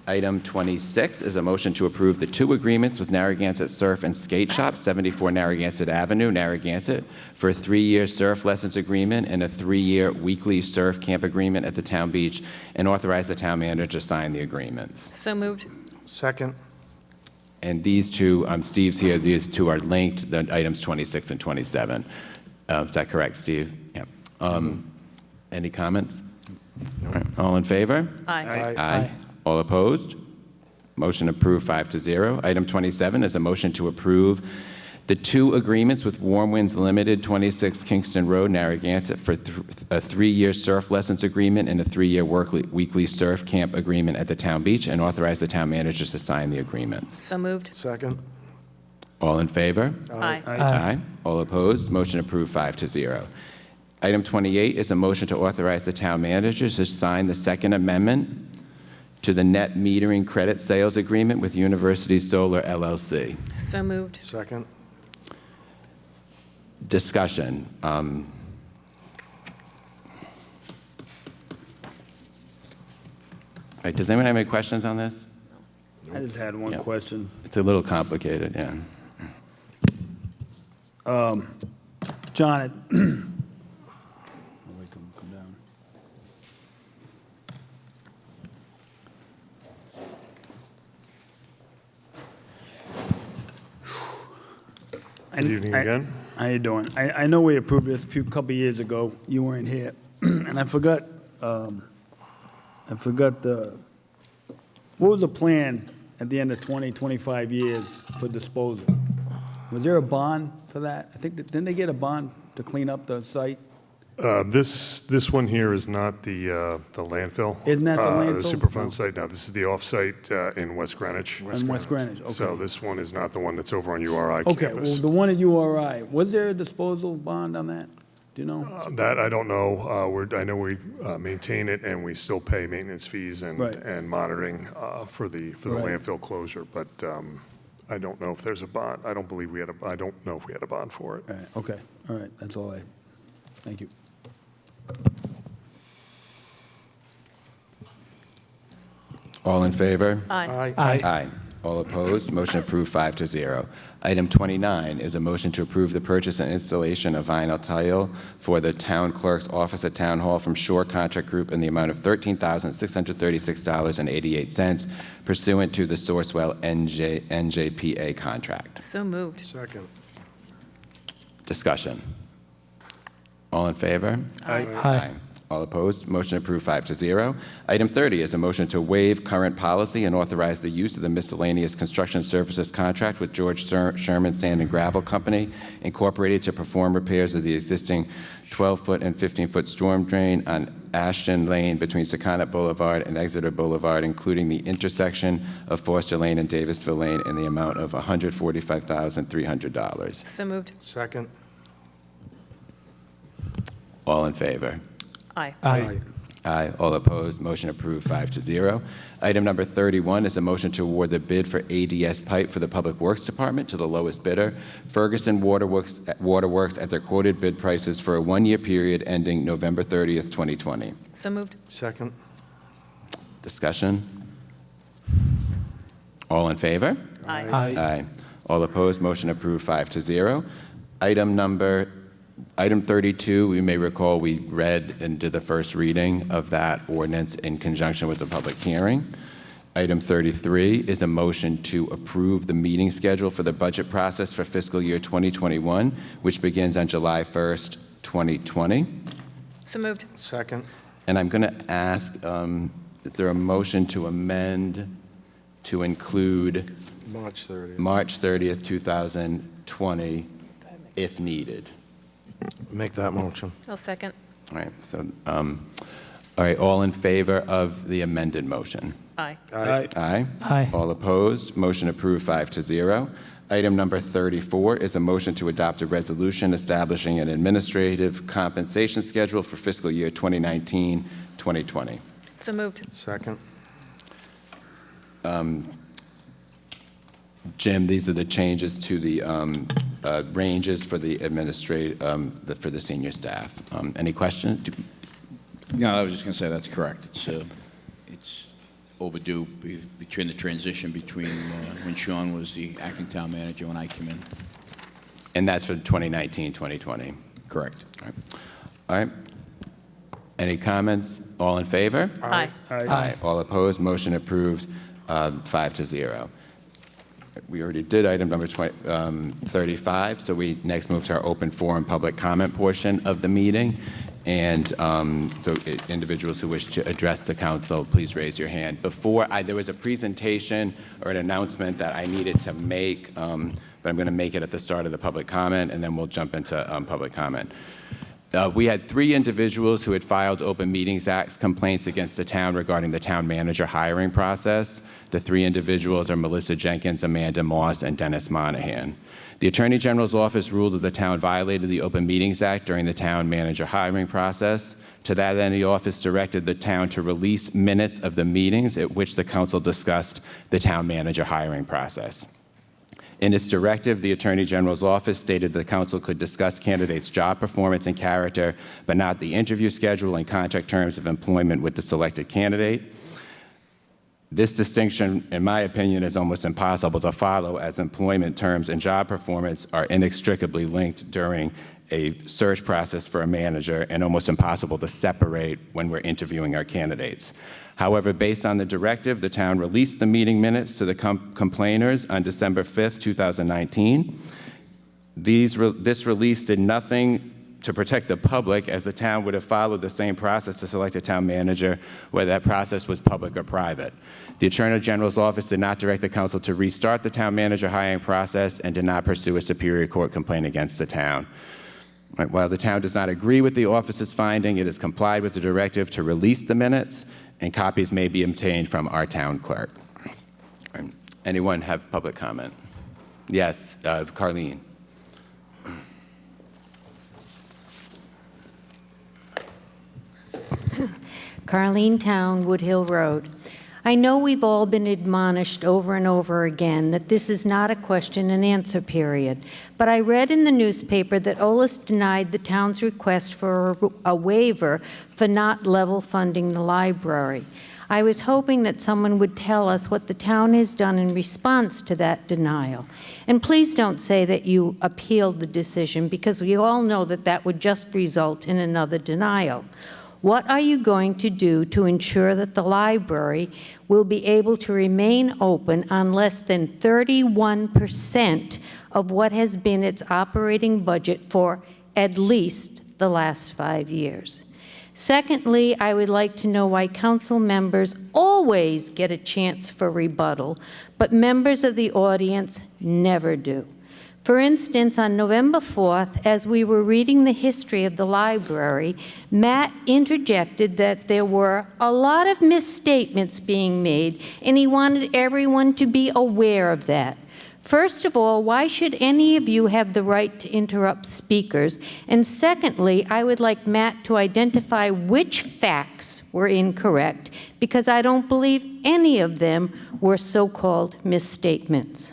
Item 26 is a motion to approve the 2 agreements with Narragansett Surf and Skate Shop, 74 Narragansett Avenue, Narragansett, for a 3-year surf lessons agreement and a 3-year weekly surf camp agreement at the town beach, and authorize the town manager to sign the agreements. So moved. Second. And these two, Steve's here, these two are linked, the items 26 and 27. Is that correct, Steve? Yeah. Any comments? All right. All in favor? Aye. Aye. All opposed? Motion approved 5-0. Item 27 is a motion to approve the 2 agreements with Warm Winds Limited, 26 Kingston Road, Narragansett, for a 3-year surf lessons agreement and a 3-year weekly surf camp agreement at the town beach, and authorize the town managers to sign the agreements. So moved. Second. All in favor? Aye. Aye. All opposed? Motion approved 5-0. Item 28 is a motion to authorize the town managers to sign the Second Amendment to the net metering credit sales agreement with University Solar LLC. So moved. Second. Discussion. Right, does anyone have any questions on this? I just had one question. It's a little complicated, yeah. John, wait till him come down. Good evening again. How you doing? I know we approved this couple years ago. You weren't here, and I forgot. What was the plan at the end of 20, 25 years for disposal? Was there a bond for that? I think didn't they get a bond to clean up the site? This one here is not the landfill. Isn't that the landfill? The Superfund site. No, this is the off-site in West Greenwich. In West Greenwich, okay. So this one is not the one that's over on URI Okay, campus. well, the one at URI, was there a disposal bond on that? Do you know? That I don't know. I know we maintain it and we still pay maintenance fees and Right. and monitoring for the Right. landfill closure, but I don't know if there's a bond. I don't believe we had I don't know if we had a bond for it. All right, okay, all right, that's all thank you. All in favor? Aye. Aye. All opposed? Motion approved 5-0. Item 29 is a motion to approve the purchase and installation of vinyl tile for the town clerk's office at Town Hall from Shore Contract Group in the amount of $13,636.88 pursuant to the Sourcewell NJPA contract. So moved. Second. Discussion. All in favor? Aye. All opposed? Motion approved 5-0. Item 30 is a motion to waive current policy and authorize the use of the miscellaneous construction services contract with George Sherman Sand and Gravel Company, Incorporated, to perform repairs of the existing 12-foot and 15-foot storm drain on Ashton Lane between Secana Boulevard and Exeter Boulevard, including the intersection of Foster Lane and Davisville Lane, in the amount of $145,300. So moved. Second. All in favor? Aye. Aye. Aye. All opposed? Motion approved 5-0. Item number 31 is a motion to award the bid for ADS pipe for the Public Works Department to the lowest bidder, Ferguson Waterworks at their quoted bid prices for a 1-year period ending November 30th, 2020. So moved. Second. Discussion? All in favor? Aye. Aye. All opposed? Motion approved 5-0. Item 32, we may recall we read and did the first reading of that ordinance in conjunction with the public hearing. Item 33 is a motion to approve the meeting schedule for the budget process for fiscal year 2021, which begins on July 1st, 2020. So moved. Second. And I'm going to ask, is there a motion to amend to include March 30th. March 30th, 2020, if needed? Make that motion. I'll second. All right, so, all right, all in favor of the amended motion? Aye. Aye. Aye? Aye. All opposed? Motion approved 5-0. Item number 34 is a motion to adopt a resolution establishing an administrative compensation schedule for fiscal year 2019-2020. So moved. Second. Jim, these are the changes to the ranges for the for the senior staff. Any questions? No, I was just going to say that's correct. It's overdue between the transition between when Sean was the acting town manager when I came in. And that's for 2019-2020? Correct. All right. Any comments? All in favor? Aye. Aye. All opposed? Motion approved, 5-0. We already did item number 35, so we next move to our open forum public comment portion of the meeting. And so individuals who wish to address the council, please raise your hand. There was a presentation or an announcement that I needed to make, but I'm going to make it at the start of the public comment, and then we'll jump into public comment. We had 3 individuals who had filed Open Meetings Act complaints against the town regarding the town manager hiring process. The 3 individuals are Melissa Jenkins, Amanda Moss, and Dennis Monahan. The Attorney General's office ruled that the town violated the Open Meetings Act during the town manager hiring process. To that end, the office directed the town to release minutes of the meetings at which the council discussed the town manager hiring process. In its directive, the Attorney General's office stated the council could discuss candidates' job performance and character, but not the interview schedule and contract terms of employment with the selected candidate. This distinction, in my opinion, is almost impossible to follow, as employment terms and job performance are inextricably linked during a search process for a manager and almost impossible to separate when we're interviewing our candidates. However, based on the directive, the town released the meeting minutes to the complainers on December 5th, 2019. This release did nothing to protect the public, as the town would have followed the same process to select a town manager, whether that process was public or private. The Attorney General's office did not direct the council to restart the town manager hiring process and did not pursue a Superior Court complaint against the town. While the town does not agree with the office's finding, it has complied with the directive to release the minutes, and copies may be obtained from our town clerk. Anyone have public comment? Yes, Carlene. Carlene Town, Wood Hill Road. I know we've all been admonished over and over again that this is not a question and answer period, but I read in the newspaper that OLIS denied the town's request for a waiver for not level funding the library. I was hoping that someone would tell us what the town has done in response to that denial. And please don't say that you appealed the decision, because we all know that that would just result in another denial. What are you going to do to ensure that the library will be able to remain open on less than 31% of what has been its operating budget for at least the last 5 years? Secondly, I would like to know why council members always get a chance for rebuttal, but members of the audience never do. For instance, on November 4th, as we were reading the history of the library, Matt interjected that there were a lot of misstatements being made, and he wanted everyone to be aware of that. First of all, why should any of you have the right to interrupt speakers? And secondly, I would like Matt to identify which facts were incorrect, because I don't believe any of them were so-called misstatements.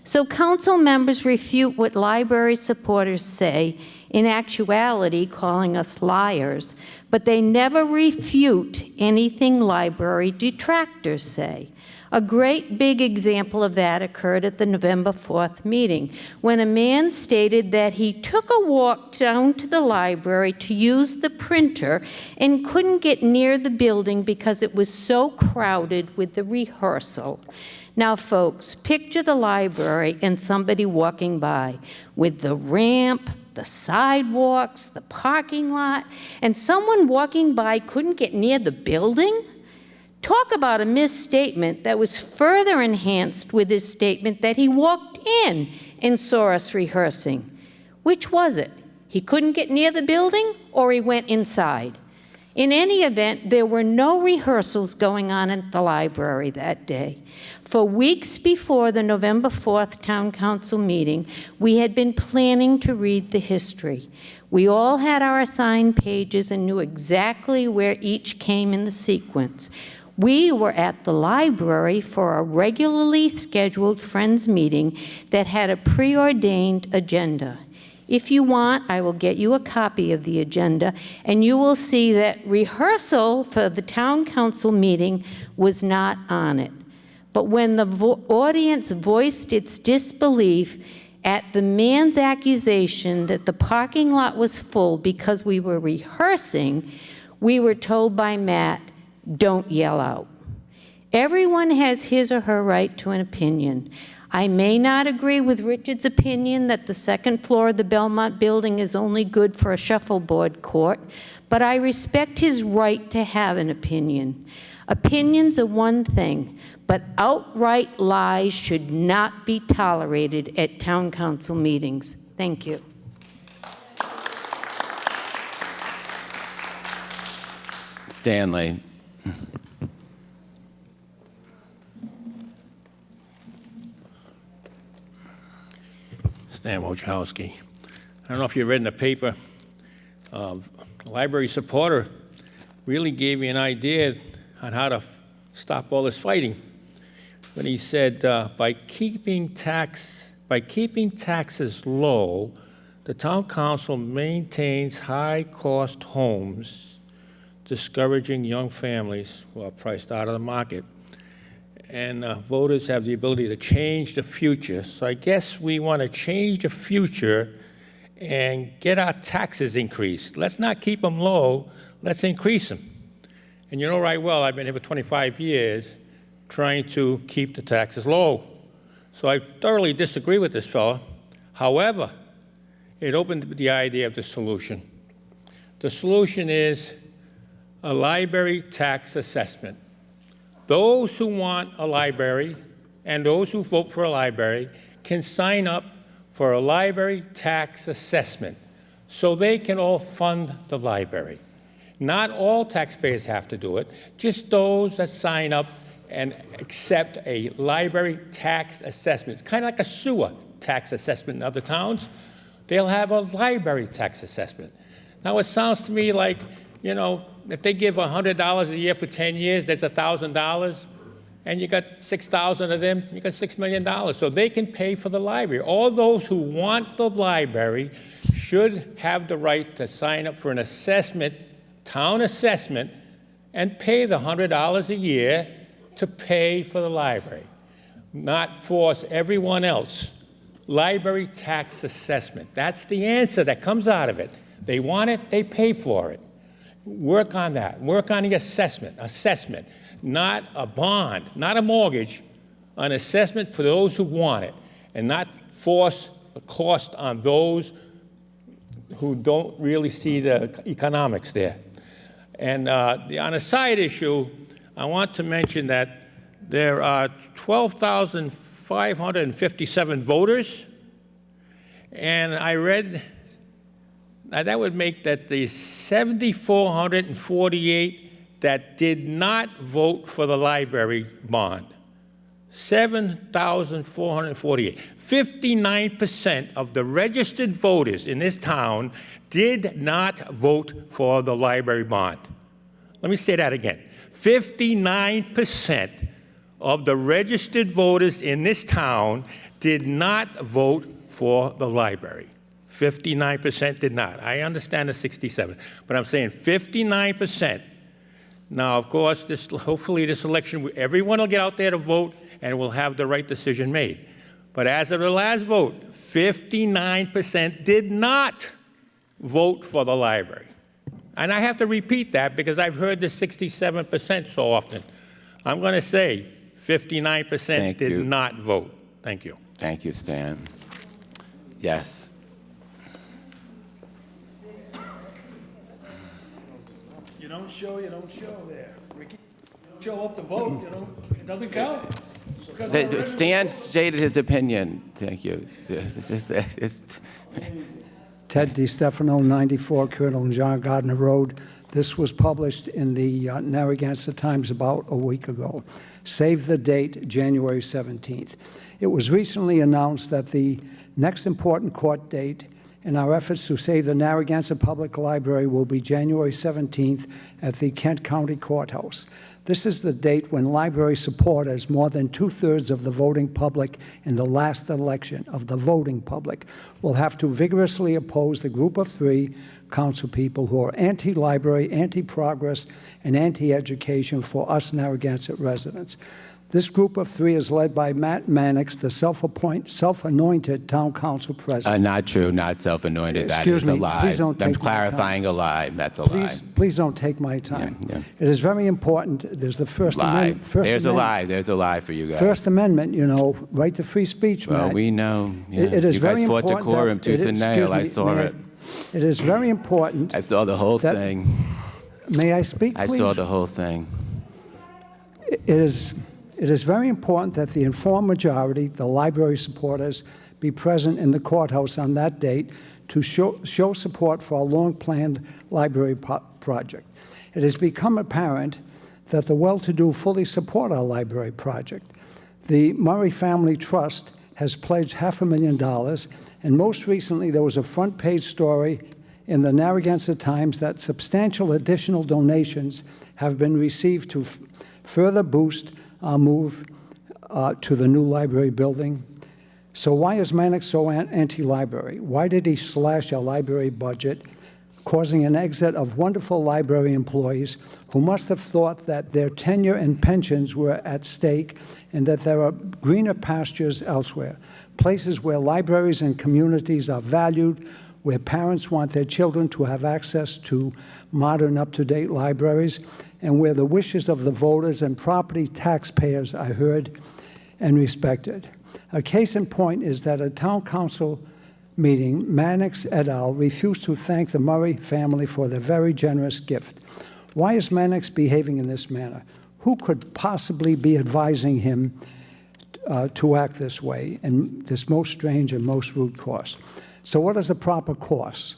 So council members refute what library supporters say, in actuality calling us liars, but they never refute anything library detractors say. A great big example of that occurred at the November 4th meeting, when a man stated that he took a walk down to the library to use the printer and couldn't get near the building because it was so crowded with the rehearsal. Now, folks, picture the library and somebody walking by with the ramp, the sidewalks, the parking lot, and someone walking by couldn't get near the building? Talk about a misstatement that was further enhanced with his statement that he walked in and saw us rehearsing. Which was it? He couldn't get near the building, or he went inside? In any event, there were no rehearsals going on at the library that day. For weeks before the November 4th Town Council meeting, we had been planning to read the history. We all had our assigned pages and knew exactly where each came in the sequence. We were at the library for a regularly scheduled Friends meeting that had a preordained agenda. If you want, I will get you a copy of the agenda, and you will see that rehearsal for the town council meeting was not on it. But when the audience voiced its disbelief at the man's accusation that the parking lot was full because we were rehearsing, we were told by Matt, "Don't yell out." Everyone has his or her right to an opinion. I may not agree with Richard's opinion that the second floor of the Belmont building is only good for a shuffleboard court, but I respect his right to have an opinion. Opinions are one thing, but outright lies should not be tolerated at town council meetings. Thank you. Stanley. Stan Wojciechowski. I don't know if you read in the paper, library supporter really gave me an idea on how to stop all this fighting. When he said, by keeping taxes low, the town council maintains high-cost homes, discouraging young families who are priced out of the market. And voters have the ability to change the future. So I guess we want to change the future and get our taxes increased. Let's not keep them low, let's increase them. And you know right well, I've been here for 25 years trying to keep the taxes low. So I thoroughly disagree with this fellow. However, it opened the idea of the solution. The solution is a library tax assessment. Those who want a library and those who vote for a library can sign up for a library tax assessment so they can all fund the library. Not all taxpayers have to do it, just those that sign up and accept a library tax assessment. It's kind of like a sewer tax assessment in other towns. They'll have a library tax assessment. Now, it sounds to me like, you know, if they give $100 a year for 10 years, that's $1,000, and you got 6,000 of them, you got $6 million. So they can pay for the library. All those who want the library should have the right to sign up for an assessment, town assessment, and pay the $100 a year to pay for the library, not force everyone else. Library tax assessment. That's the answer that comes out of it. They want it, they pay for it. Work on that. Work on the assessment, not a bond, not a mortgage, an assessment for those who want it, and not force a cost on those who don't really see the economics there. And on a side issue, I want to mention that there are 12,557 voters, and I read that would make that the 7,448 that did not vote for the library bond. 7,448. 59% of the registered voters in this town did not vote for the library bond. Let me say that again. 59% of the registered voters in this town did not vote for the library. 59% did not. I understand the 67, but I'm saying 59%. Now, of course, hopefully this election, everyone will get out there to vote and we'll have the right decision made. But as of the last vote, 59% did not vote for the library. And I have to repeat that because I've heard the 67% so often. I'm going to say 59% did not vote. Thank you. Thank you, Stan. Yes. You don't show there. Ricky, you don't show up to vote, it doesn't count. Stan stated his opinion. Thank you. Ted DiStefano, 94 Colonel and John Gardner Road, This was published in the Narragansett Times about a week ago. Save the date, January 17th. It was recently announced that the next important court date in our efforts to save the Narragansett Public Library will be January 17th at the Kent County Courthouse. This is the date when library supporters, more than 2/3 of the voting public in the last election of the voting public, will have to vigorously oppose the group of 3 council people who are anti-library, anti-progress, and anti-education for us Narragansett residents. This group of 3 is led by Matt Mannix, the self-anointed town council president. Not true, not self-anointed. That Excuse is a me, lie. please don't I'm take my clarifying a lie. That's a lie. Please don't take my time. Yeah. It is very important. There's the First Lie. Amendment. There's a lie. There's a lie for you guys. First Amendment, you know, right to free speech, Well, Matt. we know. Yeah. It is you very guys fought important decorum that- tooth and nail. I excuse saw me, it. It is very important. I saw the whole thing. May I speak, I please? saw the whole thing. It is very important that the informed majority, the library supporters, be present in the courthouse on that date to show support for our long-planned library project. It has become apparent that the well-to-do fully support our library project. The Murray Family Trust has pledged $500,000, and most recently there was a front-page story in the Narragansett Times that substantial additional donations have been received to further boost our move to the new library building. So why is Mannix so anti-library? Why did he slash our library budget, causing an exit of wonderful library employees who must have thought that their tenure and pensions were at stake and that there are greener pastures elsewhere, places where libraries and communities are valued, where parents want their children to have access to modern, up-to-date libraries, and where the wishes of the voters and property taxpayers are heard and respected. A case in point is that at a town council meeting, Mannix et al. Refused to thank the Murray family for their very generous gift. Why is Mannix behaving in this manner? Who could possibly be advising him to act this way in this most strange and most rude course? So what is the proper course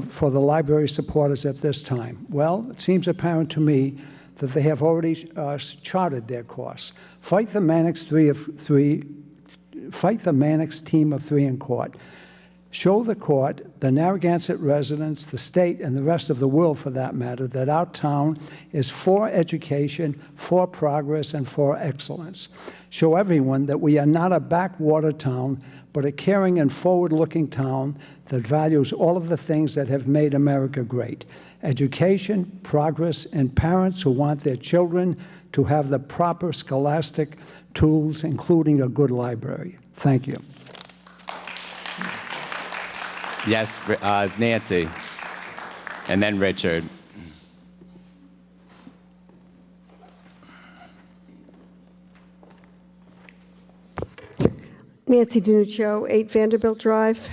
for the library supporters at this time? Well, it seems apparent to me that they have already charted their course. Fight the Mannix team of 3 in court. Show the court, the Narragansett residents, the state, and the rest of the world, for that matter, that our town is for education, for progress, and for excellence. Show everyone that we are not a backwater town, but a caring and forward-looking town that values all of the things that have made America great: education, progress, and parents who want their children to have the proper scholastic tools, including a good library. Thank you. Yes, Nancy. And then Richard. Nancy DiNuccio, 8 Vanderbilt Drive.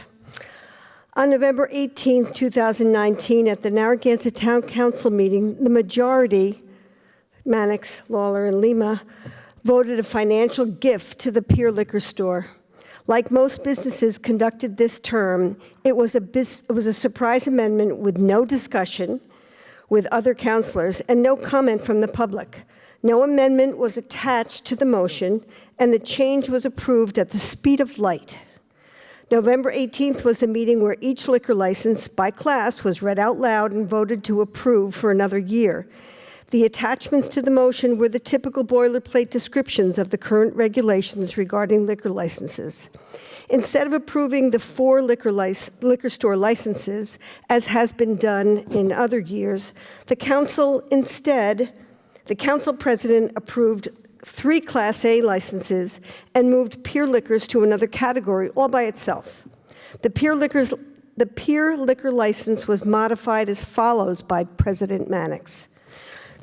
On November 18, 2019, at the Narragansett Town Council meeting, the majority, Mannix, Lawler, and Lima, voted a financial gift to the Pier Liquor Store. Like most businesses conducted this term, it was a surprise amendment with no discussion with other councilors and no comment from the public. No amendment was attached to the motion, and the change was approved at the speed of light. November 18th was the meeting where each liquor license by class was read out loud and voted to approve for another year. The attachments to the motion were the typical boilerplate descriptions of the current regulations regarding liquor licenses. Instead of approving the 4 liquor store licenses, as has been done in other years, the council president approved 3 Class A licenses and moved Pier Liquors to another category all by itself. The Pier Liquor license was modified as follows by President Mannix.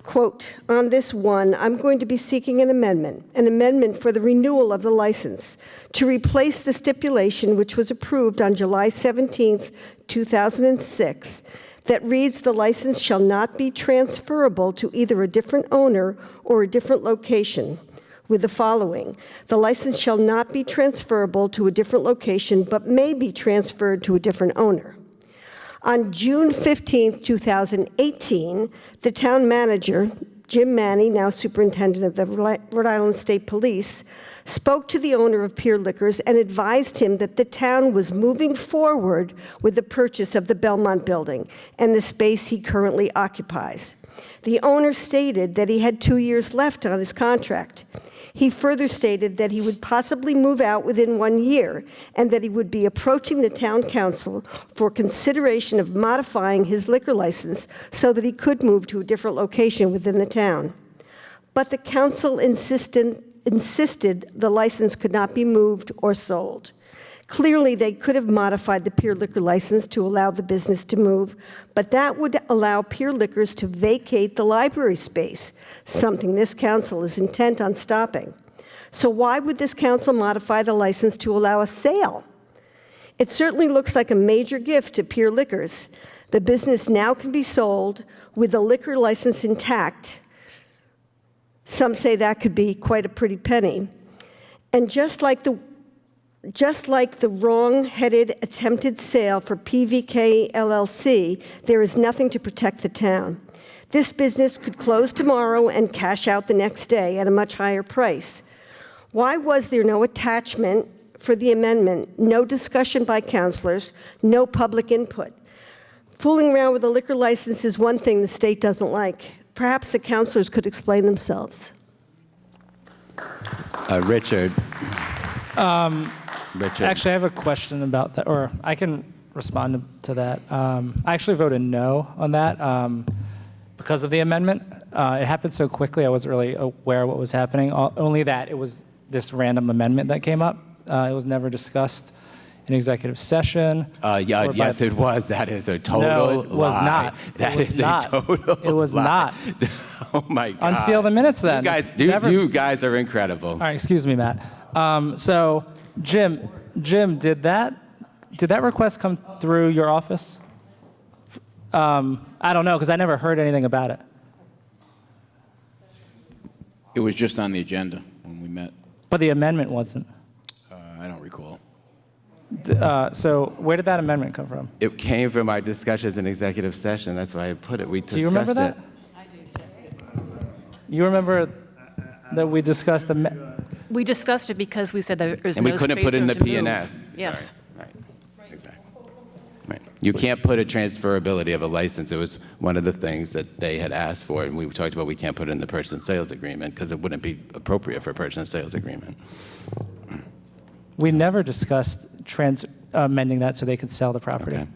Quote, on this one, I'm going to be seeking an amendment for the renewal of the license to replace the stipulation which was approved on July 17, 2006, that reads the license shall not be transferable to either a different owner or a different location, with the following: the license shall not be transferable to a different location but may be transferred to a different owner. On June 15, 2018, the town manager, Jim Manny, now superintendent of the Rhode Island State Police, spoke to the owner of Pier Liquors and advised him that the town was moving forward with the purchase of the Belmont building and the space he currently occupies. The owner stated that he had 2 years left on his contract. He further stated that he would possibly move out within 1 year and that he would be approaching the town council for consideration of modifying his liquor license so that he could move to a different location within the town. But the council insisted the license could not be moved or sold. Clearly, they could have modified the Pier Liquor license to allow the business to move, but that would allow Pier Liquors to vacate the library space, something this council is intent on stopping. So why would this council modify the license to allow a sale? It certainly looks like a major gift to Pier Liquors. The business now can be sold with the liquor license intact. Some say that could be quite a pretty penny. And just like the wrong-headed attempted sale for PVK LLC, there is nothing to protect the town. This business could close tomorrow and cash out the next day at a much higher price. Why was there no attachment for the amendment, no discussion by councilors, no public input? Fooling around with a liquor license is one thing the state doesn't like. Perhaps the councilors could explain themselves. Richard. Actually, I have a question about that, or I can respond to that. I actually voted no on that because of the amendment. It happened so quickly, I wasn't really aware of what was happening. Only that it was this random amendment that came up. It was never discussed in executive session. Yes, it was. That is a total lie. No, it was not. That is a total It was lie. not. Oh, my God. Unseal the minutes then. You guys are incredible. All right, excuse me, Matt. So, Jim, did that request come through your office? I don't know, because I never heard anything about it. It was just on the agenda when we met. But the amendment wasn't. I don't recall. So where did that amendment come from? It came from our discussions in executive session. That's why I put it. We discussed it. Do you remember that? You remember that we discussed the... We discussed it because we said there was And no we couldn't space put in room the to P&S. move. Yes. Sorry. Right. Exactly. Right. You can't put a transferability of a license. It was one of the things that they had asked for, and we talked about we can't put it in the purchase and sales agreement because it wouldn't be appropriate for a purchase and sales agreement. We never discussed amending that so they could sell the property. Okay.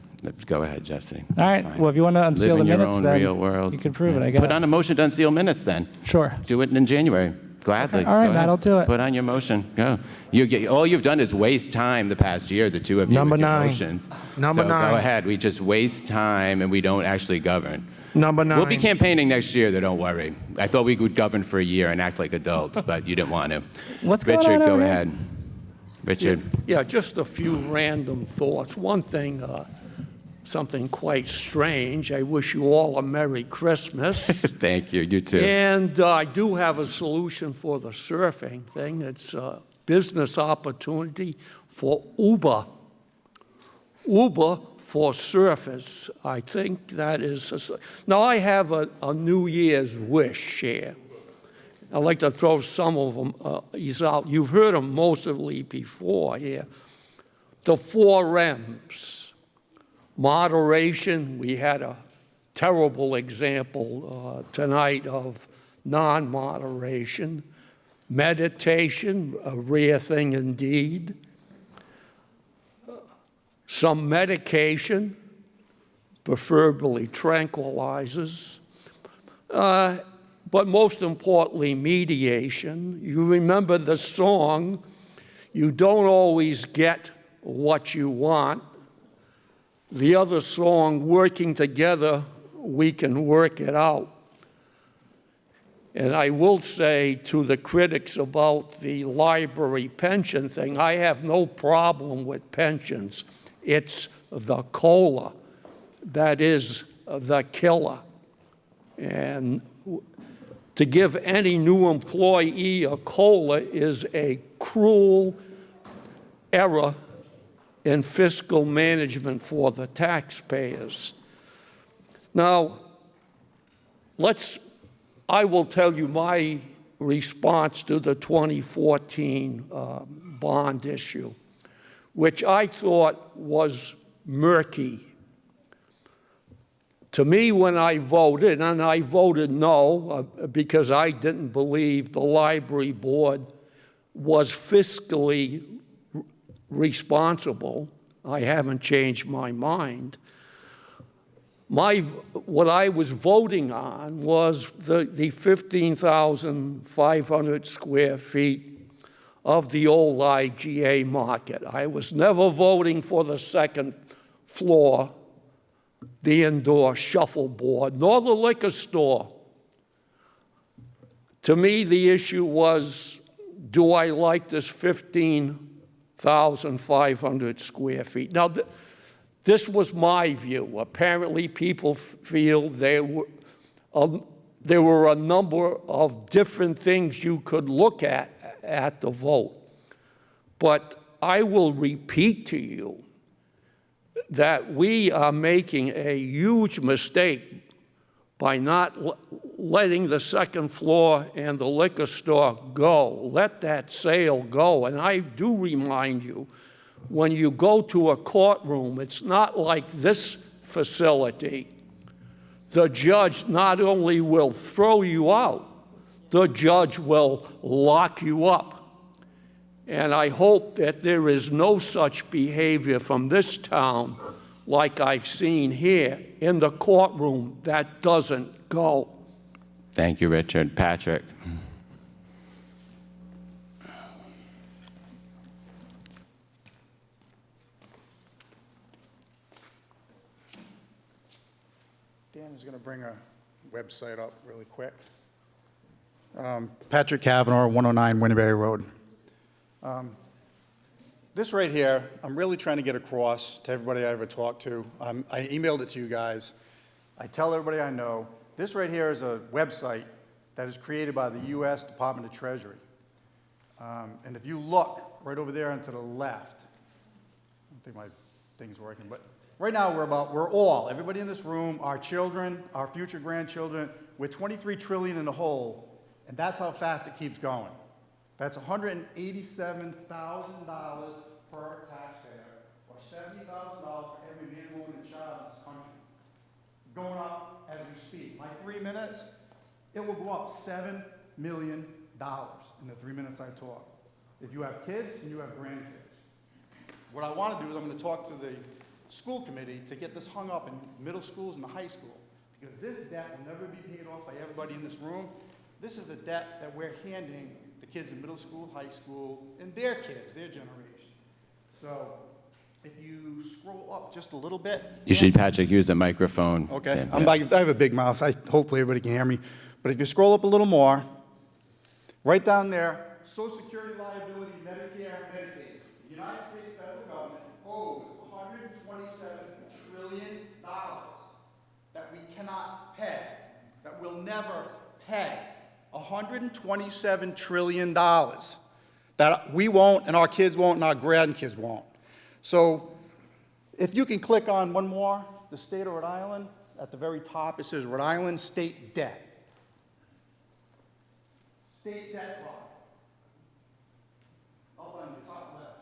Go ahead, Jesse. All right. Fine. Well, if you want to unseal Live the in minutes, your own then real world. you can prove it, I guess. Put on a motion to unseal minutes then. Sure. Do it in January. Gladly. Okay. All right, Go Matt, ahead. I'll do it. Put on your motion. Go. All you've done is waste time the past year, the two of you, Number with your 9. motions. Number so 9. Go ahead. We just waste time and we don't actually govern. Number 9. We'll be campaigning next year, though, don't worry. I thought we would govern for a year and act like adults, but you didn't want to. What's Richard, going on go over here? ahead. Richard. Yeah, just a few random thoughts. One thing, something quite strange. I wish you all a Merry Christmas. Thank you. You too. And I do have a solution for the surfing thing. It's a business opportunity for Uber. Uber for surfers. I think that is... Now, I have a New Year's wish here. I'd like to throw some of them out. You've heard them mostly before here. The 4 M's. Moderation. We had a terrible example tonight of non-moderation. Meditation, a rare thing indeed. Some medication, preferably tranquilizers. But most importantly, mediation. You remember the song, you don't always get what you want. The other song, working together, we can work it out. And I will say to the critics about the library pension thing, I have no problem with pensions. It's the COLA that is the killer. And to give any new employee a COLA is a cruel error and fiscal management for the taxpayers. Now, I will tell you my response to the 2014 bond issue, which I thought was murky. To me, when I voted, and I voted no because I didn't believe the library board was fiscally responsible. I haven't changed my mind. What I was voting on was the 15,500 square feet of the old IGA market. I was never voting for the second floor, the indoor shuffleboard, nor the liquor store. To me, the issue was, do I like this 15,500 square feet? Now, this was my view. Apparently, people feel there were a number of different things you could look at the vote. But I will repeat to you that we are making a huge mistake by not letting the second floor and the liquor store go. Let that sale go. And I do remind you, when you go to a courtroom, it's not like this facility. The judge not only will throw you out, the judge will lock you up. And I hope that there is no such behavior from this town like I've seen here in the courtroom. That doesn't go. Thank you, Richard. Patrick. Dan is going to bring a website up really quick. Patrick Kavanaugh, 109 Winterberry Road. This right here, I'm really trying to get across to everybody I ever talked to. I emailed it to you guys. I tell everybody I know. This right here is a website that is created by the U.S. Department of Treasury. And if you look right over there and to the left, I don't think my thing's working, but right now everybody in this room, our children, our future grandchildren, we're 23 trillion in the hole, and that's how fast it keeps going. That's $187,000 per taxpayer, or $70,000 for every man, woman, and child in this country. Going up as we speak. My 3 minutes, it will go up $7 million in the 3 minutes I talk. If you have kids and you have grandkids. What I want to do is I'm going to talk to the school committee to get this hung up in middle schools and the high school. Because this debt will never be paid off by everybody in this room. This is the debt that we're handing the kids in middle school, high school, and their kids, their generation. So if you scroll up just a little bit. You should, Patrick, use the microphone. Okay. I have a big mouth. Hopefully everybody can hear me. But if you scroll up a little more, right down there, Social Security liability, Medicare, Medicaid. The United States federal government owes $127 trillion that we cannot pay, that we'll never pay. $127 trillion that we won't, and our kids won't, and our grandkids won't. So if you can click on one more, the state of Rhode Island, at the very top, it says Rhode Island state debt. State debt card. Up on the top left.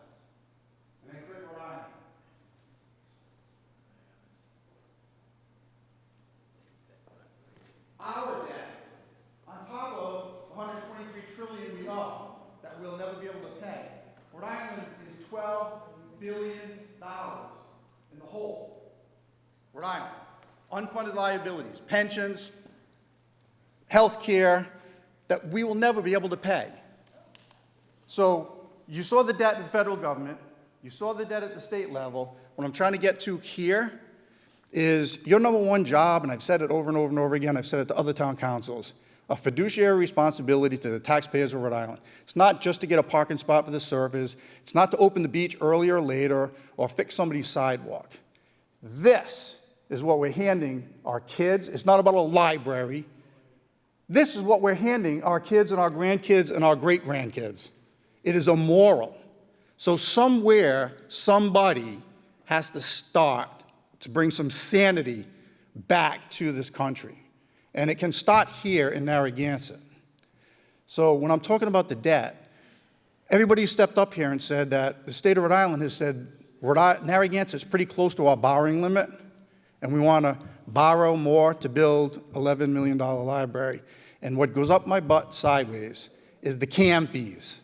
And then click Rhode Island. Our debt, on top of 123 trillion we owe that we'll never be able to pay. Rhode Island is $12 billion in the hole. Rhode Island. Unfunded liabilities, pensions, health care that we will never be able to pay. So you saw the debt in the federal government. You saw the debt at the state level. What I'm trying to get to here is your number one job, and I've said it over and over and over again, I've said it to other town councils, a fiduciary responsibility to the taxpayers of Rhode Island. It's not just to get a parking spot for the surfers. It's not to open the beach earlier or later or fix somebody's sidewalk. This is what we're handing our kids. It's not about a library. This is what we're handing our kids and our grandkids and our great-grandkids. It is immoral. So somewhere, somebody has to start to bring some sanity back to this country. And it can start here in Narragansett. So when I'm talking about the debt, everybody stepped up here and said that the state of Rhode Island has said Narragansett is pretty close to our borrowing limit, and we want to borrow more to build $11 million library. And what goes up my butt sideways is the CAM fees.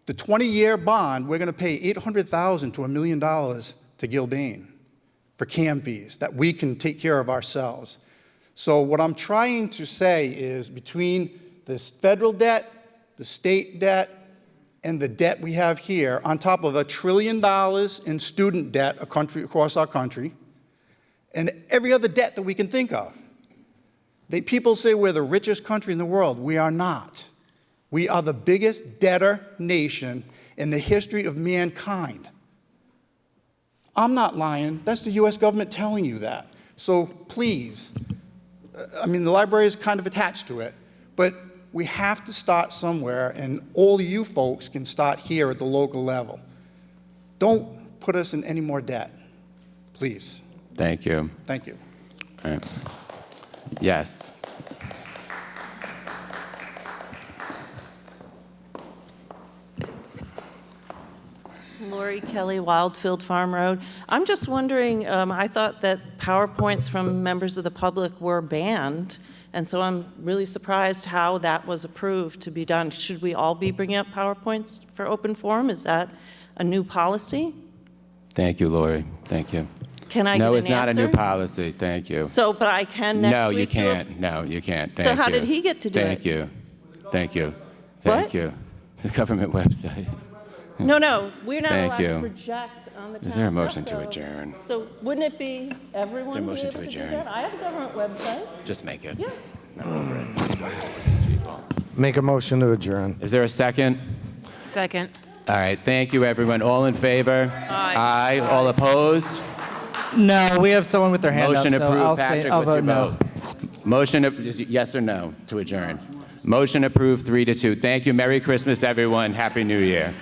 The 20-year bond, we're going to pay $800,000 to $1 million to Gilbane for CAM fees that we can take care of ourselves. So what I'm trying to say is between this federal debt, the state debt, and the debt we have here, on top of $1 trillion in student debt across our country, and every other debt that we can think of. People say we're the richest country in the world. We are not. We are the biggest debtor nation in the history of mankind. I'm not lying. That's the U.S. government telling you that. So please, I mean, the library is kind of attached to it, but we have to start somewhere, and all you folks can start here at the local level. Don't put us in any more debt, please. Thank you. Thank you. All right. Yes. Lori Kelly, Wildfield Farm Road. I'm just wondering, I thought that PowerPoints from members of the public were banned, and so I'm really surprised how that was approved to be done. Should we all be bringing up PowerPoints for open forum? Is that a new policy? Thank you, Lori. Thank you. Can I No, get it's an not a new answer? policy. Thank you. So, but I can next No, week you do can't. No, you can't. Thank So how you. did he get to do it? Thank you. Thank you. Thank What? you. It's a government website. No, we're not Thank allowed you. to project on the town. Is there a motion to website. adjourn? So wouldn't it be everyone Is there a be motion able to to do adjourn? that? I have a government website. Just make it. Yeah. No, over it. These people. Make a motion to adjourn. Is there a second? Second. All right. Thank you, everyone. All in favor? Aye. All opposed? No, we have someone with their hand Motion up, so approved. I'll Patrick, say, I'll what's your vote no. vote? Motion, is it yes or no to adjourn? Motion approved 3-2. Thank you. Merry Christmas, everyone. Happy New Year.